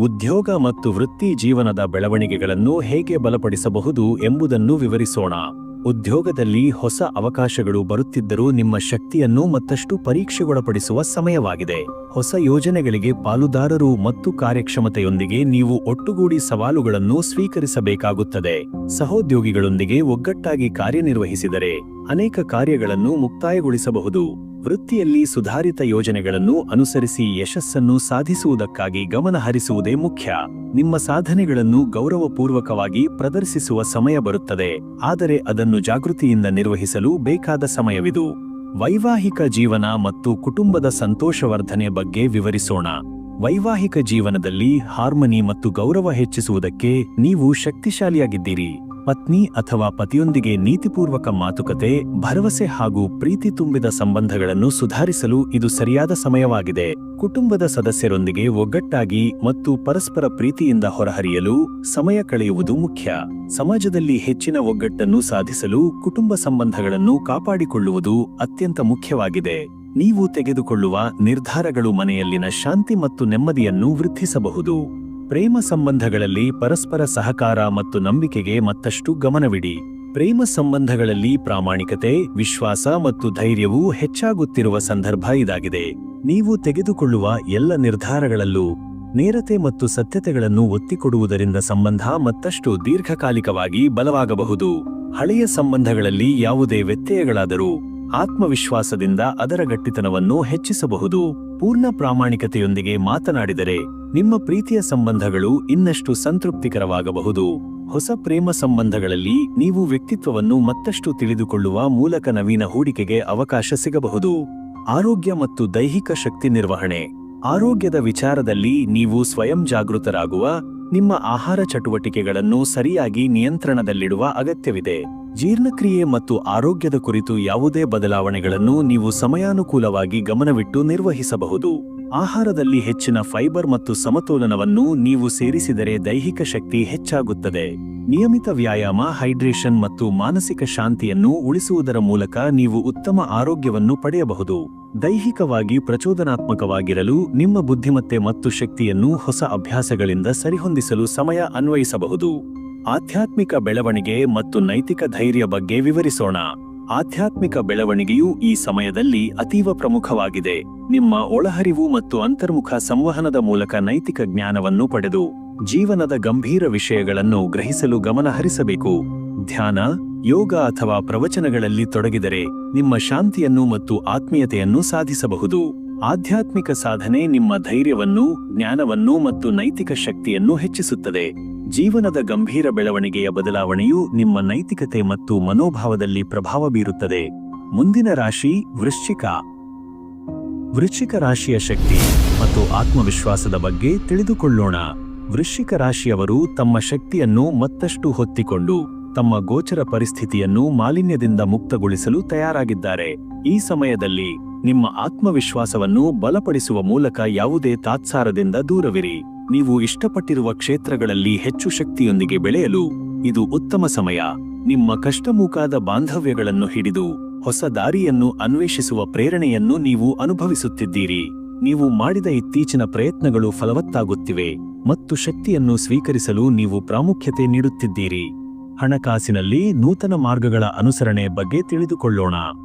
ಉದ್ಯೋಗ ಮತ್ತು ವೃತ್ತಿ ಜೀವನದ ಬೆಳವಣಿಗೆಗಳನ್ನು ಹೇಗೆ ಬಲಪಡಿಸಬಹುದು ಎಂಬುದನ್ನು ವಿವರಿಸೋಣ. ಉದ್ಯೋಗದಲ್ಲಿ ಹೊಸ ಅವಕಾಶಗಳು ಬರುತ್ತಿದ್ದರೂ ನಿಮ್ಮ ಶಕ್ತಿಯನ್ನು ಮತ್ತಷ್ಟು ಪರೀಕ್ಷೆಗೊಳಪಡಿಸುವ ಸಮಯವಾಗಿದೆ. ಹೊಸ ಯೋಜನೆಗಳಿಗೆ ಪಾಲುದಾರರು ಮತ್ತು ಕಾರ್ಯಕ್ಷಮತೆಯೊಂದಿಗೆ ನೀವು ಒಟ್ಟುಗೂಡಿ ಸವಾಲುಗಳನ್ನು ಸ್ವೀಕರಿಸಬೇಕಾಗುತ್ತದೆ. ಸಹೋದ್ಯೋಗಿಗಳೊಂದಿಗೆ ಒಗ್ಗಟ್ಟಾಗಿ ಕಾರ್ಯನಿರ್ವಹಿಸಿದರೆ ಅನೇಕ ಕಾರ್ಯಗಳನ್ನು ಮುಕ್ತಾಯಗೊಳಿಸಬಹುದು. ವೃತ್ತಿಯಲ್ಲಿ ಸುಧಾರಿತ ಯೋಜನೆಗಳನ್ನು ಅನುಸರಿಸಿ ಯಶಸ್ಸನ್ನು ಸಾಧಿಸುವುದಕ್ಕಾಗಿ ಗಮನ ಹರಿಸುವುದೇ ಮುಖ್ಯ. ನಿಮ್ಮ ಸಾಧನೆಗಳನ್ನು ಗೌರವಪೂರ್ವಕವಾಗಿ ಪ್ರದರ್ಶಿಸುವ ಸಮಯ ಬರುತ್ತದೆ, ಆದರೆ ಅದನ್ನು ಜಾಗೃತಿಯಿಂದ ನಿರ್ವಹಿಸಲು ಬೇಕಾದ ಸಮಯವಿದು. ವೈವಾಹಿಕ ಜೀವನ ಮತ್ತು ಕುಟುಂಬದ ಸಂತೋಷವರ್ಧನೆ ಬಗ್ಗೆ ವಿವರಿಸೋಣ. ವೈವಾಹಿಕ ಜೀವನದಲ್ಲಿ ಹಾರ್ಮನಿ ಮತ್ತು ಗೌರವ ಹೆಚ್ಚಿಸುವುದಕ್ಕೆ ನೀವು ಶಕ್ತಿಶಾಲಿಯಾಗಿದ್ದೀರಿ. ಪತ್ನಿ ಅಥವಾ ಪತಿಯೊಂದಿಗೆ ನೀತಿಪೂರ್ವಕ ಮಾತುಕತೆ, ಭರವಸೆ ಹಾಗೂ ಪ್ರೀತಿ ತುಂಬಿದ ಸಂಬಂಧಗಳನ್ನು ಸುಧಾರಿಸಲು ಇದು ಸರಿಯಾದ ಸಮಯವಾಗಿದೆ. ಕುಟುಂಬದ ಸದಸ್ಯರೊಂದಿಗೆ ಒಗ್ಗಟ್ಟಾಗಿ ಮತ್ತು ಪರಸ್ಪರ ಪ್ರೀತಿಯಿಂದ ಹೊರಹರಿಯಲು ಸಮಯ ಕಳೆಯುವುದು ಮುಖ್ಯ. ಸಮಾಜದಲ್ಲಿ ಹೆಚ್ಚಿನ ಒಗ್ಗಟ್ಟನ್ನು ಸಾಧಿಸಲು ಕುಟುಂಬ ಸಂಬಂಧಗಳನ್ನು ಕಾಪಾಡಿಕೊಳ್ಳುವುದು ಅತ್ಯಂತ ಮುಖ್ಯವಾಗಿದೆ. ನೀವು ತೆಗೆದುಕೊಳ್ಳುವ ನಿರ್ಧಾರಗಳು ಮನೆಯಲ್ಲಿನ ಶಾಂತಿ ಮತ್ತು ನೆಮ್ಮದಿಯನ್ನು ವೃದ್ಧಿಸಬಹುದು. ಪ್ರೇಮ ಸಂಬಂಧಗಳಲ್ಲಿ ಪರಸ್ಪರ ಸಹಕಾರ ಮತ್ತು ನಂಬಿಕೆಗೆ ಮತ್ತಷ್ಟು ಗಮನವಿಡಿ. ಪ್ರೇಮ ಸಂಬಂಧಗಳಲ್ಲಿ ಪ್ರಾಮಾಣಿಕತೆ, ವಿಶ್ವಾಸ ಮತ್ತು ಧೈರ್ಯವು ಹೆಚ್ಚಾಗುತ್ತಿರುವ ಸಂದರ್ಭ ಇದಾಗಿದೆ. ನೀವು ತೆಗೆದುಕೊಳ್ಳುವ ಎಲ್ಲ ನಿರ್ಧಾರಗಳಲ್ಲೂ ನೇರತೆ ಮತ್ತು ಸತ್ಯತೆಗಳನ್ನು ಒತ್ತಿಕೊಡುವುದರಿಂದ ಸಂಬಂಧ ಮತ್ತಷ್ಟು ದೀರ್ಘಕಾಲಿಕವಾಗಿ ಬಲವಾಗಬಹುದು. ಹಳೆಯ ಸಂಬಂಧಗಳಲ್ಲಿ ಯಾವುದೇ ವ್ಯತ್ಯಯಗಳಾದರೂ ಆತ್ಮವಿಶ್ವಾಸದಿಂದ ಅದರ ಗಟ್ಟಿತನವನ್ನು ಹೆಚ್ಚಿಸಬಹುದು. ಪೂರ್ಣ ಪ್ರಾಮಾಣಿಕತೆಯೊಂದಿಗೆ ಮಾತನಾಡಿದರೆ ನಿಮ್ಮ ಪ್ರೀತಿಯ ಸಂಬಂಧಗಳು ಇನ್ನಷ್ಟು ಸಂತೃಪ್ತಿಕರವಾಗಬಹುದು. ಹೊಸ ಪ್ರೇಮ ಸಂಬಂಧಗಳಲ್ಲಿ ನೀವು ವ್ಯಕ್ತಿತ್ವವನ್ನು ಮತ್ತಷ್ಟು ತಿಳಿದುಕೊಳ್ಳುವ ಮೂಲಕ ನವೀನ ಹೂಡಿಕೆಗೆ ಅವಕಾಶ ಸಿಗಬಹುದು. ಆರೋಗ್ಯ ಮತ್ತು ದೈಹಿಕ ಶಕ್ತಿ ನಿರ್ವಹಣೆ. ಆರೋಗ್ಯದ ವಿಚಾರದಲ್ಲಿ ನೀವು ಸ್ವಯಂ ಜಾಗೃತರಾಗುವ, ನಿಮ್ಮ ಆಹಾರ ಚಟುವಟಿಕೆಗಳನ್ನು ಸರಿಯಾಗಿ ನಿಯಂತ್ರಣದಲ್ಲಿಡುವ ಅಗತ್ಯವಿದೆ. ಜೀರ್ಣಕ್ರಿಯೆ ಮತ್ತು ಆರೋಗ್ಯದ ಕುರಿತು ಯಾವುದೇ ಬದಲಾವಣೆಗಳನ್ನು ನೀವು ಸಮಯಾನುಕೂಲವಾಗಿ ಗಮನವಿಟ್ಟು ನಿರ್ವಹಿಸಬಹುದು. ಆಹಾರದಲ್ಲಿ ಹೆಚ್ಚಿನ ಫೈಬರ್ ಮತ್ತು ಸಮತೋಲನವನ್ನು ನೀವು ಸೇರಿಸಿದರೆ ದೈಹಿಕ ಶಕ್ತಿ ಹೆಚ್ಚಾಗುತ್ತದೆ. ನಿಯಮಿತ ವ್ಯಾಯಾಮ, ಹೈಡ್ರೇಷನ್ ಮತ್ತು ಮಾನಸಿಕ ಶಾಂತಿಯನ್ನು ಉಳಿಸುವುದರ ಮೂಲಕ ನೀವು ಉತ್ತಮ ಆರೋಗ್ಯವನ್ನು ಪಡೆಯಬಹುದು. ದೈಹಿಕವಾಗಿ ಪ್ರಚೋದನಾತ್ಮಕವಾಗಿರಲು ನಿಮ್ಮ ಬುದ್ಧಿಮತ್ತೆ ಮತ್ತು ಶಕ್ತಿಯನ್ನು ಹೊಸ ಅಭ್ಯಾಸಗಳಿಂದ ಸರಿಹೊಂದಿಸಲು ಸಮಯ ಅನ್ವಯಿಸಬಹುದು. ಆಧ್ಯಾತ್ಮಿಕ ಬೆಳವಣಿಗೆ ಮತ್ತು ನೈತಿಕ ಧೈರ್ಯ ಬಗ್ಗೆ ವಿವರಿಸೋಣ. ಆಧ್ಯಾತ್ಮಿಕ ಬೆಳವಣಿಗೆಯು ಈ ಸಮಯದಲ್ಲಿ ಅತೀವ ಪ್ರಮುಖವಾಗಿದೆ. ನಿಮ್ಮ ಒಳಹರಿವು ಮತ್ತು ಅಂತರ್ಮುಖ ಸಂವಹನದ ಮೂಲಕ ನೈತಿಕ ಜ್ಞಾನವನ್ನು ಪಡೆದು ಜೀವನದ ಗಂಭೀರ ವಿಷಯಗಳನ್ನು ಗ್ರಹಿಸಲು ಗಮನ ಹರಿಸಬೇಕು. ಧ್ಯಾನ, ಯೋಗ ಅಥವಾ ಪ್ರವಚನಗಳಲ್ಲಿ ತೊಡಗಿದರೆ ನಿಮ್ಮ ಶಾಂತಿಯನ್ನು ಮತ್ತು ಆತ್ಮೀಯತೆಯನ್ನು ಸಾಧಿಸಬಹುದು. ಆಧ್ಯಾತ್ಮಿಕ ಸಾಧನೆ ನಿಮ್ಮ ಧೈರ್ಯವನ್ನು, ಜ್ಞಾನವನ್ನು ಮತ್ತು ನೈತಿಕ ಶಕ್ತಿಯನ್ನು ಹೆಚ್ಚಿಸುತ್ತದೆ. ಜೀವನದ ಗಂಭೀರ ಬೆಳವಣಿಗೆಯ ಬದಲಾವಣೆಯು ನಿಮ್ಮ ನೈತಿಕತೆ ಮತ್ತು ಮನೋಭಾವದಲ್ಲಿ ಪ್ರಭಾವ ಬೀರುತ್ತದೆ. ಮುಂದಿನ ರಾಶಿ ವೃಶ್ಚಿಕ. ವೃಶ್ಚಿಕ ರಾಶಿಯ ಶಕ್ತಿ ಮತ್ತು ಆತ್ಮವಿಶ್ವಾಸದ ಬಗ್ಗೆ ತಿಳಿದುಕೊಳ್ಳೋಣ. ವೃಶ್ಚಿಕ ರಾಶಿಯವರು ತಮ್ಮ ಶಕ್ತಿಯನ್ನು ಮತ್ತಷ್ಟು ಹೊತ್ತಿಕೊಂಡು ತಮ್ಮ ಗೋಚರ ಪರಿಸ್ಥಿತಿಯನ್ನು ಮಾಲಿನ್ಯದಿಂದ ಮುಕ್ತಗೊಳಿಸಲು ತಯಾರಾಗಿದ್ದಾರೆ. ಈ ಸಮಯದಲ್ಲಿ ನಿಮ್ಮ ಆತ್ಮವಿಶ್ವಾಸವನ್ನು ಬಲಪಡಿಸುವ ಮೂಲಕ ಯಾವುದೇ ತಾತ್ಸಾರದಿಂದ ದೂರವಿರಿ. ನೀವು ಇಷ್ಟಪಟ್ಟಿರುವ ಕ್ಷೇತ್ರಗಳಲ್ಲಿ ಹೆಚ್ಚು ಶಕ್ತಿಯೊಂದಿಗೆ ಬೆಳೆಯಲು ಇದು ಉತ್ತಮ ಸಮಯ. ನಿಮ್ಮ ಕಷ್ಟಮುಖಾದ ಬಾಂಧವ್ಯಗಳನ್ನು ಹಿಡಿದು ಹೊಸ ದಾರಿಯನ್ನು ಅನ್ವೇಷಿಸುವ ಪ್ರೇರಣೆಯನ್ನು ನೀವು ಅನುಭವಿಸುತ್ತಿದ್ದೀರಿ. ನೀವು ಮಾಡಿದ ಇತ್ತೀಚಿನ ಪ್ರಯತ್ನಗಳು ಫಲವತ್ತಾಗುತ್ತಿವೆ ಮತ್ತು ಶಕ್ತಿಯನ್ನು ಸ್ವೀಕರಿಸಲು ನೀವು ಪ್ರಾಮುಖ್ಯತೆ ನೀಡುತ್ತಿದ್ದೀರಿ. ಹಣಕಾಸಿನಲ್ಲಿ ನೂತನ ಮಾರ್ಗಗಳ ಅನುಸರಣೆ ಬಗ್ಗೆ ತಿಳಿದುಕೊಳ್ಳೋಣ.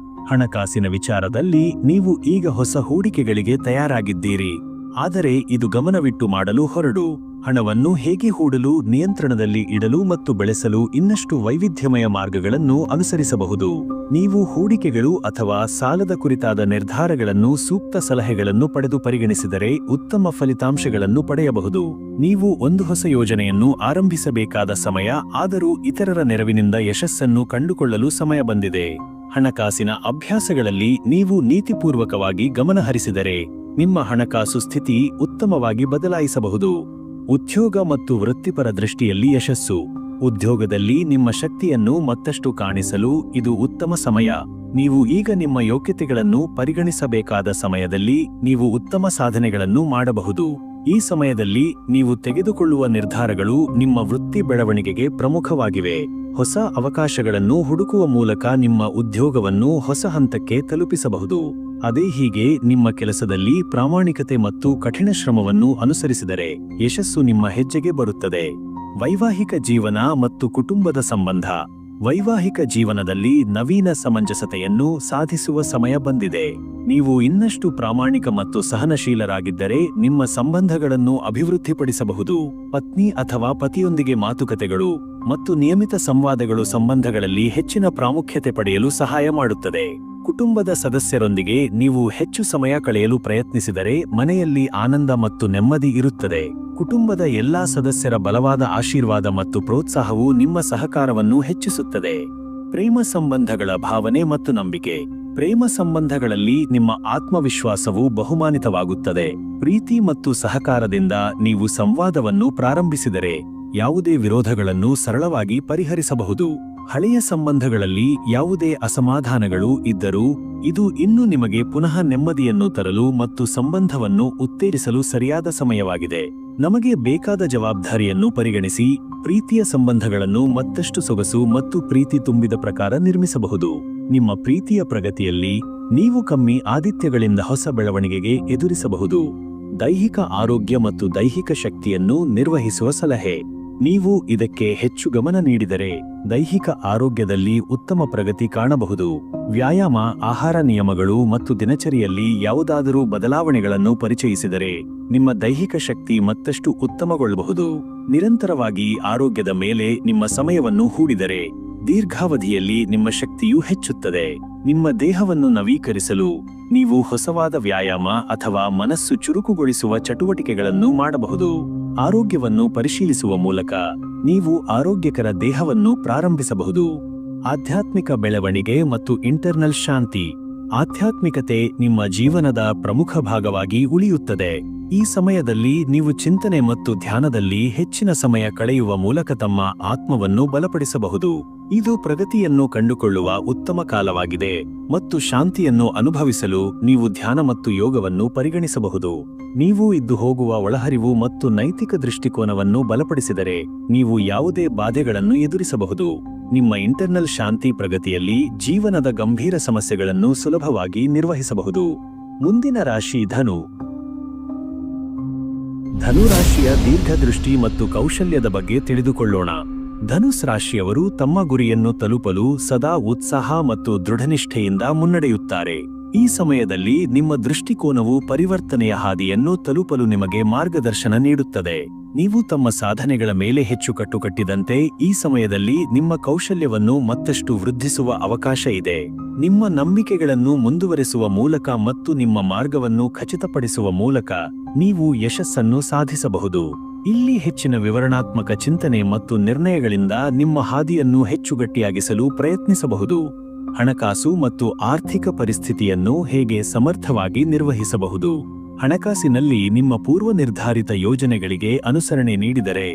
ಹಣಕಾಸಿನ ವಿಚಾರದಲ್ಲಿ ನೀವು ಈಗ ಹೊಸ ಹೂಡಿಕೆಗಳಿಗೆ ತಯಾರಾಗಿದ್ದೀರಿ. ಆದರೆ ಇದು ಗಮನವಿಟ್ಟು ಮಾಡಲು ಹೊರಡು. ಹಣವನ್ನು ಹೇಗೆ ಹೂಡಲು, ನಿಯಂತ್ರಣದಲ್ಲಿ ಇಡಲು ಮತ್ತು ಬೆಳೆಸಲು ಇನ್ನಷ್ಟು ವೈವಿಧ್ಯಮಯ ಮಾರ್ಗಗಳನ್ನು ಅನುಸರಿಸಬಹುದು. ನೀವು ಹೂಡಿಕೆಗಳು ಅಥವಾ ಸಾಲದ ಕುರಿತಾದ ನಿರ್ಧಾರಗಳನ್ನು ಸೂಕ್ತ ಸಲಹೆಗಳನ್ನು ಪಡೆದು ಪರಿಗಣಿಸಿದರೆ ಉತ್ತಮ ಫಲಿತಾಂಶಗಳನ್ನು ಪಡೆಯಬಹುದು. ನೀವು ಒಂದು ಹೊಸ ಯೋಜನೆಯನ್ನು ಆರಂಭಿಸಬೇಕಾದ ಸಮಯ, ಆದರೂ ಇತರರ ನೆರವಿನಿಂದ ಯಶಸ್ಸನ್ನು ಕಂಡುಕೊಳ್ಳಲು ಸಮಯ ಬಂದಿದೆ. ಹಣಕಾಸಿನ ಅಭ್ಯಾಸಗಳಲ್ಲಿ ನೀವು ನೀತಿಪೂರ್ವಕವಾಗಿ ಗಮನಹರಿಸಿದರೆ ನಿಮ್ಮ ಹಣಕಾಸು ಸ್ಥಿತಿ ಉತ್ತಮವಾಗಿ ಬದಲಾಯಿಸಬಹುದು. ಉದ್ಯೋಗ ಮತ್ತು ವೃತ್ತಿಪರ ದೃಷ್ಟಿಯಲ್ಲಿ ಯಶಸ್ಸು. ಉದ್ಯೋಗದಲ್ಲಿ ನಿಮ್ಮ ಶಕ್ತಿಯನ್ನು ಮತ್ತಷ್ಟು ಕಾಣಿಸಲು ಇದು ಉತ್ತಮ ಸಮಯ. ನೀವು ಈಗ ನಿಮ್ಮ ಯೋಗ್ಯತೆಗಳನ್ನು ಪರಿಗಣಿಸಬೇಕಾದ ಸಮಯದಲ್ಲಿ ನೀವು ಉತ್ತಮ ಸಾಧನೆಗಳನ್ನು ಮಾಡಬಹುದು. ಈ ಸಮಯದಲ್ಲಿ ನೀವು ತೆಗೆದುಕೊಳ್ಳುವ ನಿರ್ಧಾರಗಳು ನಿಮ್ಮ ವೃತ್ತಿ ಬೆಳವಣಿಗೆಗೆ ಪ್ರಮುಖವಾಗಿವೆ. ಹೊಸ ಅವಕಾಶಗಳನ್ನು ಹುಡುಕುವ ಮೂಲಕ ನಿಮ್ಮ ಉದ್ಯೋಗವನ್ನು ಹೊಸ ಹಂತಕ್ಕೆ ತಲುಪಿಸಬಹುದು. ಅದೇ ಹೀಗೆ ನಿಮ್ಮ ಕೆಲಸದಲ್ಲಿ ಪ್ರಾಮಾಣಿಕತೆ ಮತ್ತು ಕಠಿಣ ಶ್ರಮವನ್ನು ಅನುಸರಿಸಿದರೆ ಯಶಸ್ಸು ನಿಮ್ಮ ಹೆಜ್ಜೆಗೆ ಬರುತ್ತದೆ. ವೈವಾಹಿಕ ಜೀವನ ಮತ್ತು ಕುಟುಂಬದ ಸಂಬಂಧ. ವೈವಾಹಿಕ ಜೀವನದಲ್ಲಿ ನವೀನ ಸಮಂಜಸತೆಯನ್ನು ಸಾಧಿಸುವ ಸಮಯ ಬಂದಿದೆ. ನೀವು ಇನ್ನಷ್ಟು ಪ್ರಾಮಾಣಿಕ ಮತ್ತು ಸಹನಶೀಲರಾಗಿದ್ದರೆ ನಿಮ್ಮ ಸಂಬಂಧಗಳನ್ನು ಅಭಿವೃದ್ಧಿಪಡಿಸಬಹುದು. ಪತ್ನಿ ಅಥವಾ ಪತಿಯೊಂದಿಗೆ ಮಾತುಕತೆಗಳು ಮತ್ತು ನಿಯಮಿತ ಸಂವಾದಗಳು ಸಂಬಂಧಗಳಲ್ಲಿ ಹೆಚ್ಚಿನ ಪ್ರಾಮುಖ್ಯತೆ ಪಡೆಯಲು ಸಹಾಯ ಮಾಡುತ್ತದೆ. ಕುಟುಂಬದ ಸದಸ್ಯರೊಂದಿಗೆ ನೀವು ಹೆಚ್ಚು ಸಮಯ ಕಳೆಯಲು ಪ್ರಯತ್ನಿಸಿದರೆ ಮನೆಯಲ್ಲಿ ಆನಂದ ಮತ್ತು ನೆಮ್ಮದಿ ಇರುತ್ತದೆ. ಕುಟುಂಬದ ಎಲ್ಲಾ ಸದಸ್ಯರ ಬಲವಾದ ಆಶೀರ್ವಾದ ಮತ್ತು ಪ್ರೋತ್ಸಾಹವು ನಿಮ್ಮ ಸಹಕಾರವನ್ನು ಹೆಚ್ಚಿಸುತ್ತದೆ. ಪ್ರೇಮ ಸಂಬಂಧಗಳ ಭಾವನೆ ಮತ್ತು ನಂಬಿಕೆ. ಪ್ರೇಮ ಸಂಬಂಧಗಳಲ್ಲಿ ನಿಮ್ಮ ಆತ್ಮವಿಶ್ವಾಸವು ಬಹುಮಾನಿತವಾಗುತ್ತದೆ. ಪ್ರೀತಿ ಮತ್ತು ಸಹಕಾರದಿಂದ ನೀವು ಸಂವಾದವನ್ನು ಪ್ರಾರಂಭಿಸಿದರೆ ಯಾವುದೇ ವಿರೋಧಗಳನ್ನು ಸರಳವಾಗಿ ಪರಿಹರಿಸಬಹುದು. ಹಳೆಯ ಸಂಬಂಧಗಳಲ್ಲಿ ಯಾವುದೇ ಅಸಮಾಧಾನಗಳು ಇದ್ದರೂ ಇದು ಇನ್ನೂ ನಿಮಗೆ ಪುನಃ ನೆಮ್ಮದಿಯನ್ನು ತರಲು ಮತ್ತು ಸಂಬಂಧವನ್ನು ಉತ್ತೇಜಿಸಲು ಸರಿಯಾದ ಸಮಯವಾಗಿದೆ. ನಮಗೆ ಬೇಕಾದ ಜವಾಬ್ದಾರಿಯನ್ನು ಪರಿಗಣಿಸಿ ಪ್ರೀತಿಯ ಸಂಬಂಧಗಳನ್ನು ಮತ್ತಷ್ಟು ಸೊಗಸು ಮತ್ತು ಪ್ರೀತಿ ತುಂಬಿದ ಪ್ರಕಾರ ನಿರ್ಮಿಸಬಹುದು. ನಿಮ್ಮ ಪ್ರೀತಿಯ ಪ್ರಗತಿಯಲ್ಲಿ ನೀವು ಕಮ್ಮಿ ಆದಿತ್ಯಗಳಿಂದ ಹೊಸ ಬೆಳವಣಿಗೆಗೆ ಎದುರಿಸಬಹುದು. ದೈಹಿಕ ಆರೋಗ್ಯ ಮತ್ತು ದೈಹಿಕ ಶಕ್ತಿಯನ್ನು ನಿರ್ವಹಿಸುವ ಸಲಹೆ. ನೀವು ಇದಕ್ಕೆ ಹೆಚ್ಚು ಗಮನ ನೀಡಿದರೆ ದೈಹಿಕ ಆರೋಗ್ಯದಲ್ಲಿ ಉತ್ತಮ ಪ್ರಗತಿ ಕಾಣಬಹುದು. ವ್ಯಾಯಾಮ, ಆಹಾರ ನಿಯಮಗಳು ಮತ್ತು ದಿನಚರಿಯಲ್ಲಿ ಯಾವುದಾದರೂ ಬದಲಾವಣೆಗಳನ್ನು ಪರಿಚಯಿಸಿದರೆ ನಿಮ್ಮ ದೈಹಿಕ ಶಕ್ತಿ ಮತ್ತಷ್ಟು ಉತ್ತಮಗೊಳ್ಳಬಹುದು. ನಿರಂತರವಾಗಿ ಆರೋಗ್ಯದ ಮೇಲೆ ನಿಮ್ಮ ಸಮಯವನ್ನು ಹೂಡಿದರೆ ದೀರ್ಘಾವಧಿಯಲ್ಲಿ ನಿಮ್ಮ ಶಕ್ತಿಯು ಹೆಚ್ಚುತ್ತದೆ. ನಿಮ್ಮ ದೇಹವನ್ನು ನವೀಕರಿಸಲು ನೀವು ಹೊಸವಾದ ವ್ಯಾಯಾಮ ಅಥವಾ ಮನಸ್ಸು ಚುರುಕುಗೊಳಿಸುವ ಚಟುವಟಿಕೆಗಳನ್ನು ಮಾಡಬಹುದು. ಆರೋಗ್ಯವನ್ನು ಪರಿಶೀಲಿಸುವ ಮೂಲಕ ನೀವು ಆರೋಗ್ಯಕರ ದೇಹವನ್ನು ಪ್ರಾರಂಭಿಸಬಹುದು. ಆಧ್ಯಾತ್ಮಿಕ ಬೆಳವಣಿಗೆ ಮತ್ತು ಇಂಟರ್ನಲ್ ಶಾಂತಿ. ಆಧ್ಯಾತ್ಮಿಕತೆ ನಿಮ್ಮ ಜೀವನದ ಪ್ರಮುಖ ಭಾಗವಾಗಿ ಉಳಿಯುತ್ತದೆ. ಈ ಸಮಯದಲ್ಲಿ ನೀವು ಚಿಂತನೆ ಮತ್ತು ಧ್ಯಾನದಲ್ಲಿ ಹೆಚ್ಚಿನ ಸಮಯ ಕಳೆಯುವ ಮೂಲಕ ತಮ್ಮ ಆತ್ಮವನ್ನು ಬಲಪಡಿಸಬಹುದು. ಇದು ಪ್ರಗತಿಯನ್ನು ಕಂಡುಕೊಳ್ಳುವ ಉತ್ತಮ ಕಾಲವಾಗಿದೆ ಮತ್ತು ಶಾಂತಿಯನ್ನು ಅನುಭವಿಸಲು ನೀವು ಧ್ಯಾನ ಮತ್ತು ಯೋಗವನ್ನು ಪರಿಗಣಿಸಬಹುದು. ನೀವು ಇದ್ದು ಹೋಗುವ ಒಳಹರಿವು ಮತ್ತು ನೈತಿಕ ದೃಷ್ಟಿಕೋನವನ್ನು ಬಲಪಡಿಸಿದರೆ ನೀವು ಯಾವುದೇ ಬಾಧೆಗಳನ್ನು ಎದುರಿಸಬಹುದು. ನಿಮ್ಮ ಇಂಟರ್ನಲ್ ಶಾಂತಿ ಪ್ರಗತಿಯಲ್ಲಿ ಜೀವನದ ಗಂಭೀರ ಸಮಸ್ಯೆಗಳನ್ನು ಸುಲಭವಾಗಿ ನಿರ್ವಹಿಸಬಹುದು. ಮುಂದಿನ ರಾಶಿ ಧನು. ಧನುರಾಶಿಯ ದೀರ್ಘದೃಷ್ಟಿ ಮತ್ತು ಕೌಶಲ್ಯದ ಬಗ್ಗೆ ತಿಳಿದುಕೊಳ್ಳೋಣ. ಧನುಸ್ ರಾಶಿಯವರು ತಮ್ಮ ಗುರಿಯನ್ನು ತಲುಪಲು ಸದಾ ಉತ್ಸಾಹ ಮತ್ತು ದೃಢನಿಷ್ಠೆಯಿಂದ ಮುನ್ನಡೆಯುತ್ತಾರೆ. ಈ ಸಮಯದಲ್ಲಿ ನಿಮ್ಮ ದೃಷ್ಟಿಕೋನವು ಪರಿವರ್ತನೆಯ ಹಾದಿಯನ್ನು ತಲುಪಲು ನಿಮಗೆ ಮಾರ್ಗದರ್ಶನ ನೀಡುತ್ತದೆ. ನೀವು ತಮ್ಮ ಸಾಧನೆಗಳ ಮೇಲೆ ಹೆಚ್ಚು ಕಟ್ಟುಕಟ್ಟಿದಂತೆ ಈ ಸಮಯದಲ್ಲಿ ನಿಮ್ಮ ಕೌಶಲ್ಯವನ್ನು ಮತ್ತಷ್ಟು ವೃದ್ಧಿಸುವ ಅವಕಾಶ ಇದೆ. ನಿಮ್ಮ ನಂಬಿಕೆಗಳನ್ನು ಮುಂದುವರೆಸುವ ಮೂಲಕ ಮತ್ತು ನಿಮ್ಮ ಮಾರ್ಗವನ್ನು ಖಚಿತಪಡಿಸುವ ಮೂಲಕ ನೀವು ಯಶಸ್ಸನ್ನು ಸಾಧಿಸಬಹುದು. ಇಲ್ಲಿ ಹೆಚ್ಚಿನ ವಿವರಣಾತ್ಮಕ ಚಿಂತನೆ ಮತ್ತು ನಿರ್ಣಯಗಳಿಂದ ನಿಮ್ಮ ಹಾದಿಯನ್ನು ಹೆಚ್ಚು ಗಟ್ಟಿಯಾಗಿಸಲು ಪ್ರಯತ್ನಿಸಬಹುದು. ಹಣಕಾಸು ಮತ್ತು ಆರ್ಥಿಕ ಪರಿಸ್ಥಿತಿಯನ್ನು ಹೇಗೆ ಸಮರ್ಥವಾಗಿ ನಿರ್ವಹಿಸಬಹುದು. ಹಣಕಾಸಿನಲ್ಲಿ ನಿಮ್ಮ ಪೂರ್ವ ನಿರ್ಧಾರಿತ ಯೋಜನೆಗಳಿಗೆ ಅನುಸರಣೆ ನೀಡಿದರೆ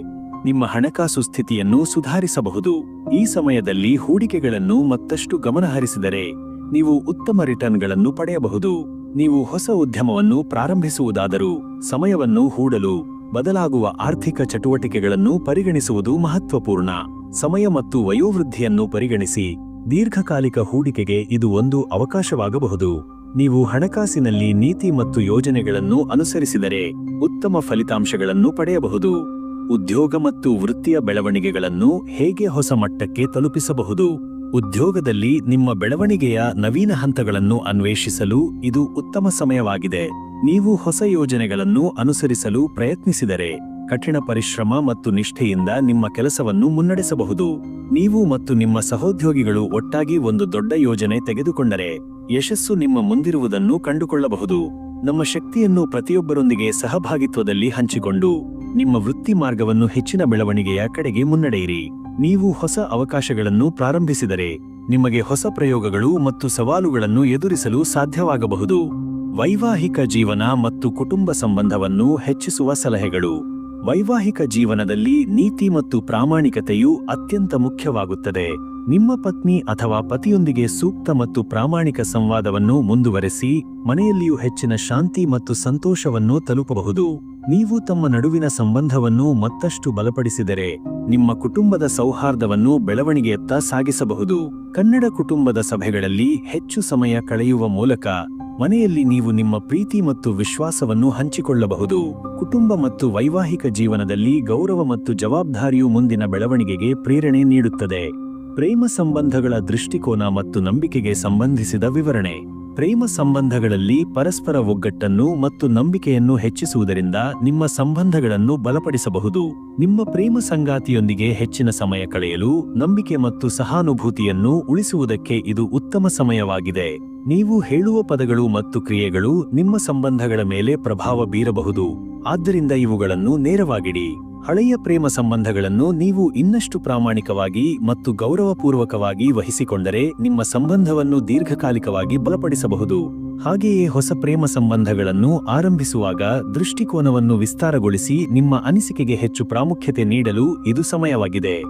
ನಿಮ್ಮ ಹಣಕಾಸು ಸ್ಥಿತಿಯನ್ನು ಸುಧಾರಿಸಬಹುದು. ಈ ಸಮಯದಲ್ಲಿ ಹೂಡಿಕೆಗಳನ್ನು ಮತ್ತಷ್ಟು ಗಮನಹರಿಸಿದರೆ ನೀವು ಉತ್ತಮ ರಿಟರ್ನ್ಗಳನ್ನು ಪಡೆಯಬಹುದು. ನೀವು ಹೊಸ ಉದ್ಯಮವನ್ನು ಪ್ರಾರಂಭಿಸುವುದಾದರೂ ಸಮಯವನ್ನು ಹೂಡಲು ಬದಲಾಗುವ ಆರ್ಥಿಕ ಚಟುವಟಿಕೆಗಳನ್ನು ಪರಿಗಣಿಸುವುದು ಮಹತ್ವಪೂರ್ಣ. ಸಮಯ ಮತ್ತು ವಯೋವೃದ್ಧಿಯನ್ನು ಪರಿಗಣಿಸಿ ದೀರ್ಘಕಾಲಿಕ ಹೂಡಿಕೆಗೆ ಇದು ಒಂದು ಅವಕಾಶವಾಗಬಹುದು. ನೀವು ಹಣಕಾಸಿನಲ್ಲಿ ನೀತಿ ಮತ್ತು ಯೋಜನೆಗಳನ್ನು ಅನುಸರಿಸಿದರೆ ಉತ್ತಮ ಫಲಿತಾಂಶಗಳನ್ನು ಪಡೆಯಬಹುದು. ಉದ್ಯೋಗ ಮತ್ತು ವೃತ್ತಿಯ ಬೆಳವಣಿಗೆಗಳನ್ನು ಹೇಗೆ ಹೊಸ ಮಟ್ಟಕ್ಕೆ ತಲುಪಿಸಬಹುದು. ಉದ್ಯೋಗದಲ್ಲಿ ನಿಮ್ಮ ಬೆಳವಣಿಗೆಯ ನವೀನ ಹಂತಗಳನ್ನು ಅನ್ವೇಷಿಸಲು ಇದು ಉತ್ತಮ ಸಮಯವಾಗಿದೆ. ನೀವು ಹೊಸ ಯೋಜನೆಗಳನ್ನು ಅನುಸರಿಸಲು ಪ್ರಯತ್ನಿಸಿದರೆ ಕಠಿಣ ಪರಿಶ್ರಮ ಮತ್ತು ನಿಷ್ಠೆಯಿಂದ ನಿಮ್ಮ ಕೆಲಸವನ್ನು ಮುನ್ನಡೆಸಬಹುದು. ನೀವು ಮತ್ತು ನಿಮ್ಮ ಸಹೋದ್ಯೋಗಿಗಳು ಒಟ್ಟಾಗಿ ಒಂದು ದೊಡ್ಡ ಯೋಜನೆ ತೆಗೆದುಕೊಂಡರೆ ಯಶಸ್ಸು ನಿಮ್ಮ ಮುಂದಿರುವುದನ್ನು ಕಂಡುಕೊಳ್ಳಬಹುದು. ನಮ್ಮ ಶಕ್ತಿಯನ್ನು ಪ್ರತಿಯೊಬ್ಬರೊಂದಿಗೆ ಸಹಭಾಗಿತ್ವದಲ್ಲಿ ಹಂಚಿಕೊಂಡು ನಿಮ್ಮ ವೃತ್ತಿ ಮಾರ್ಗವನ್ನು ಹೆಚ್ಚಿನ ಬೆಳವಣಿಗೆಯ ಕಡೆಗೆ ಮುನ್ನಡೆಯಿರಿ. ನೀವು ಹೊಸ ಅವಕಾಶಗಳನ್ನು ಪ್ರಾರಂಭಿಸಿದರೆ ನಿಮಗೆ ಹೊಸ ಪ್ರಯೋಗಗಳು ಮತ್ತು ಸವಾಲುಗಳನ್ನು ಎದುರಿಸಲು ಸಾಧ್ಯವಾಗಬಹುದು. ವೈವಾಹಿಕ ಜೀವನ ಮತ್ತು ಕುಟುಂಬ ಸಂಬಂಧವನ್ನು ಹೆಚ್ಚಿಸುವ ಸಲಹೆಗಳು. ವೈವಾಹಿಕ ಜೀವನದಲ್ಲಿ ನೀತಿ ಮತ್ತು ಪ್ರಾಮಾಣಿಕತೆಯು ಅತ್ಯಂತ ಮುಖ್ಯವಾಗುತ್ತದೆ. ನಿಮ್ಮ ಪತ್ನಿ ಅಥವಾ ಪತಿಯೊಂದಿಗೆ ಸೂಕ್ತ ಮತ್ತು ಪ್ರಾಮಾಣಿಕ ಸಂವಾದವನ್ನು ಮುಂದುವರೆಸಿ ಮನೆಯಲ್ಲಿಯೂ ಹೆಚ್ಚಿನ ಶಾಂತಿ ಮತ್ತು ಸಂತೋಷವನ್ನು ತಲುಪಬಹುದು. ನೀವು ತಮ್ಮ ನಡುವಿನ ಸಂಬಂಧವನ್ನು ಮತ್ತಷ್ಟು ಬಲಪಡಿಸಿದರೆ ನಿಮ್ಮ ಕುಟುಂಬದ ಸೌಹಾರ್ದವನ್ನು ಬೆಳವಣಿಗೆಯತ್ತ ಸಾಗಿಸಬಹುದು. ಕನ್ನಡ ಕುಟುಂಬದ ಸಭೆಗಳಲ್ಲಿ ಹೆಚ್ಚು ಸಮಯ ಕಳೆಯುವ ಮೂಲಕ ಮನೆಯಲ್ಲಿ ನೀವು ನಿಮ್ಮ ಪ್ರೀತಿ ಮತ್ತು ವಿಶ್ವಾಸವನ್ನು ಹಂಚಿಕೊಳ್ಳಬಹುದು. ಕುಟುಂಬ ಮತ್ತು ವೈವಾಹಿಕ ಜೀವನದಲ್ಲಿ ಗೌರವ ಮತ್ತು ಜವಾಬ್ದಾರಿಯು ಮುಂದಿನ ಬೆಳವಣಿಗೆಗೆ ಪ್ರೇರಣೆ ನೀಡುತ್ತದೆ. ಪ್ರೇಮ ಸಂಬಂಧಗಳ ದೃಷ್ಟಿಕೋನ ಮತ್ತು ನಂಬಿಕೆಗೆ ಸಂಬಂಧಿಸಿದ ವಿವರಣೆ. ಪ್ರೇಮ ಸಂಬಂಧಗಳಲ್ಲಿ ಪರಸ್ಪರ ಒಗ್ಗಟ್ಟನ್ನು ಮತ್ತು ನಂಬಿಕೆಯನ್ನು ಹೆಚ್ಚಿಸುವುದರಿಂದ ನಿಮ್ಮ ಸಂಬಂಧಗಳನ್ನು ಬಲಪಡಿಸಬಹುದು. ನಿಮ್ಮ ಪ್ರೇಮ ಸಂಗಾತಿಯೊಂದಿಗೆ ಹೆಚ್ಚಿನ ಸಮಯ ಕಳೆಯಲು ನಂಬಿಕೆ ಮತ್ತು ಸಹಾನುಭೂತಿಯನ್ನು ಉಳಿಸುವುದಕ್ಕೆ ಇದು ಉತ್ತಮ ಸಮಯವಾಗಿದೆ. ನೀವು ಹೇಳುವ ಪದಗಳು ಮತ್ತು ಕ್ರಿಯೆಗಳು ನಿಮ್ಮ ಸಂಬಂಧಗಳ ಮೇಲೆ ಪ್ರಭಾವ ಬೀರಬಹುದು. ಆದ್ದರಿಂದ ಇವುಗಳನ್ನು ನೇರವಾಗಿಡಿ. ಹಳೆಯ ಪ್ರೇಮ ಸಂಬಂಧಗಳನ್ನು ನೀವು ಇನ್ನಷ್ಟು ಪ್ರಾಮಾಣಿಕವಾಗಿ ಮತ್ತು ಗೌರವಪೂರ್ವಕವಾಗಿ ವಹಿಸಿಕೊಂಡರೆ ನಿಮ್ಮ ಸಂಬಂಧವನ್ನು ದೀರ್ಘಕಾಲಿಕವಾಗಿ ಬಲಪಡಿಸಬಹುದು. ಹಾಗೆಯೇ ಹೊಸ ಪ್ರೇಮ ಸಂಬಂಧಗಳನ್ನು ಆರಂಭಿಸುವಾಗ ದೃಷ್ಟಿಕೋನವನ್ನು ವಿಸ್ತಾರಗೊಳಿಸಿ ನಿಮ್ಮ ಅನಿಸಿಕೆಗೆ ಹೆಚ್ಚು ಪ್ರಾಮುಖ್ಯತೆ ನೀಡಲು ಇದು ಸಮಯವಾಗಿದೆ.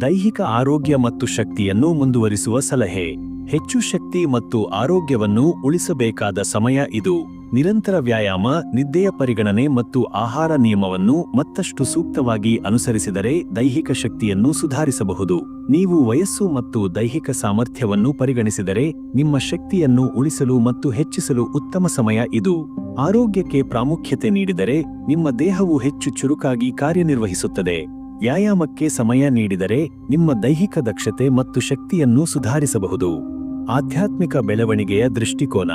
ದೈಹಿಕ ಆರೋಗ್ಯ ಮತ್ತು ಶಕ್ತಿಯನ್ನು ಮುಂದುವರಿಸುವ ಸಲಹೆ. ಹೆಚ್ಚು ಶಕ್ತಿ ಮತ್ತು ಆರೋಗ್ಯವನ್ನು ಉಳಿಸಬೇಕಾದ ಸಮಯ ಇದು. ನಿರಂತರ ವ್ಯಾಯಾಮ, ನಿದ್ದೆಯ ಪರಿಗಣನೆ ಮತ್ತು ಆಹಾರ ನಿಯಮವನ್ನು ಮತ್ತಷ್ಟು ಸೂಕ್ತವಾಗಿ ಅನುಸರಿಸಿದರೆ ದೈಹಿಕ ಶಕ್ತಿಯನ್ನು ಸುಧಾರಿಸಬಹುದು. ನೀವು ವಯಸ್ಸು ಮತ್ತು ದೈಹಿಕ ಸಾಮರ್ಥ್ಯವನ್ನು ಪರಿಗಣಿಸಿದರೆ ನಿಮ್ಮ ಶಕ್ತಿಯನ್ನು ಉಳಿಸಲು ಮತ್ತು ಹೆಚ್ಚಿಸಲು ಉತ್ತಮ ಸಮಯ ಇದು. ಆರೋಗ್ಯಕ್ಕೆ ಪ್ರಾಮುಖ್ಯತೆ ನೀಡಿದರೆ ನಿಮ್ಮ ದೇಹವು ಹೆಚ್ಚು ಚುರುಕಾಗಿ ಕಾರ್ಯನಿರ್ವಹಿಸುತ್ತದೆ. ವ್ಯಾಯಾಮಕ್ಕೆ ಸಮಯ ನೀಡಿದರೆ ನಿಮ್ಮ ದೈಹಿಕ ದಕ್ಷತೆ ಮತ್ತು ಶಕ್ತಿಯನ್ನು ಸುಧಾರಿಸಬಹುದು. ಆಧ್ಯಾತ್ಮಿಕ ಬೆಳವಣಿಗೆಯ ದೃಷ್ಟಿಕೋನ.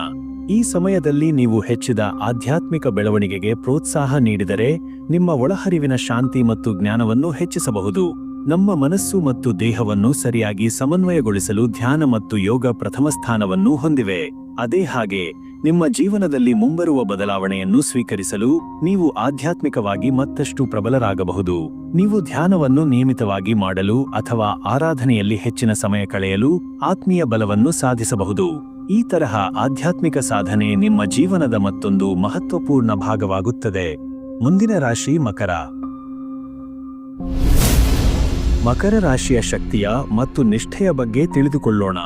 ಈ ಸಮಯದಲ್ಲಿ ನೀವು ಹೆಚ್ಚಿದ ಆಧ್ಯಾತ್ಮಿಕ ಬೆಳವಣಿಗೆಗೆ ಪ್ರೋತ್ಸಾಹ ನೀಡಿದರೆ ನಿಮ್ಮ ಒಳಹರಿವಿನ ಶಾಂತಿ ಮತ್ತು ಜ್ಞಾನವನ್ನು ಹೆಚ್ಚಿಸಬಹುದು. ನಮ್ಮ ಮನಸ್ಸು ಮತ್ತು ದೇಹವನ್ನು ಸರಿಯಾಗಿ ಸಮನ್ವಯಗೊಳಿಸಲು ಧ್ಯಾನ ಮತ್ತು ಯೋಗ ಪ್ರಥಮ ಸ್ಥಾನವನ್ನು ಹೊಂದಿವೆ. ಅದೇ ಹಾಗೆ ನಿಮ್ಮ ಜೀವನದಲ್ಲಿ ಮುಂಬರುವ ಬದಲಾವಣೆಯನ್ನು ಸ್ವೀಕರಿಸಲು ನೀವು ಆಧ್ಯಾತ್ಮಿಕವಾಗಿ ಮತ್ತಷ್ಟು ಪ್ರಬಲರಾಗಬಹುದು. ನೀವು ಧ್ಯಾನವನ್ನು ನಿಯಮಿತವಾಗಿ ಮಾಡಲು ಅಥವಾ ಆರಾಧನೆಯಲ್ಲಿ ಹೆಚ್ಚಿನ ಸಮಯ ಕಳೆಯಲು ಆತ್ಮೀಯ ಬಲವನ್ನು ಸಾಧಿಸಬಹುದು. ಈ ತರಹ ಆಧ್ಯಾತ್ಮಿಕ ಸಾಧನೆ ನಿಮ್ಮ ಜೀವನದ ಮತ್ತೊಂದು ಮಹತ್ವಪೂರ್ಣ ಭಾಗವಾಗುತ್ತದೆ. ಮುಂದಿನ ರಾಶಿ ಮಕರ. ಮಕರ ರಾಶಿಯ ಶಕ್ತಿಯ ಮತ್ತು ನಿಷ್ಠೆಯ ಬಗ್ಗೆ ತಿಳಿದುಕೊಳ್ಳೋಣ.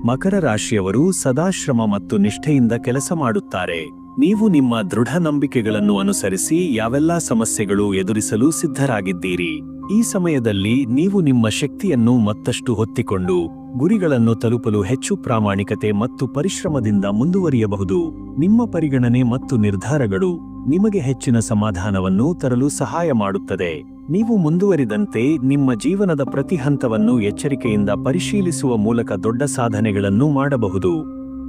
ಮಕರ ರಾಶಿಯವರು ಸದಾಶ್ರಮ ಮತ್ತು ನಿಷ್ಠೆಯಿಂದ ಕೆಲಸ ಮಾಡುತ್ತಾರೆ. ನೀವು ನಿಮ್ಮ ದೃಢ ನಂಬಿಕೆಗಳನ್ನು ಅನುಸರಿಸಿ ಯಾವೆಲ್ಲಾ ಸಮಸ್ಯೆಗಳು ಎದುರಿಸಲು ಸಿದ್ಧರಾಗಿದ್ದೀರಿ. ಈ ಸಮಯದಲ್ಲಿ ನೀವು ನಿಮ್ಮ ಶಕ್ತಿಯನ್ನು ಮತ್ತಷ್ಟು ಹೊತ್ತಿಕೊಂಡು ಗುರಿಗಳನ್ನು ತಲುಪಲು ಹೆಚ್ಚು ಪ್ರಾಮಾಣಿಕತೆ ಮತ್ತು ಪರಿಶ್ರಮದಿಂದ ಮುಂದುವರಿಯಬಹುದು. ನಿಮ್ಮ ಪರಿಗಣನೆ ಮತ್ತು ನಿರ್ಧಾರಗಳು ನಿಮಗೆ ಹೆಚ್ಚಿನ ಸಮಾಧಾನವನ್ನು ತರಲು ಸಹಾಯ ಮಾಡುತ್ತದೆ. ನೀವು ಮುಂದುವರಿದಂತೆ ನಿಮ್ಮ ಜೀವನದ ಪ್ರತಿ ಹಂತವನ್ನು ಎಚ್ಚರಿಕೆಯಿಂದ ಪರಿಶೀಲಿಸುವ ಮೂಲಕ ದೊಡ್ಡ ಸಾಧನೆಗಳನ್ನು ಮಾಡಬಹುದು.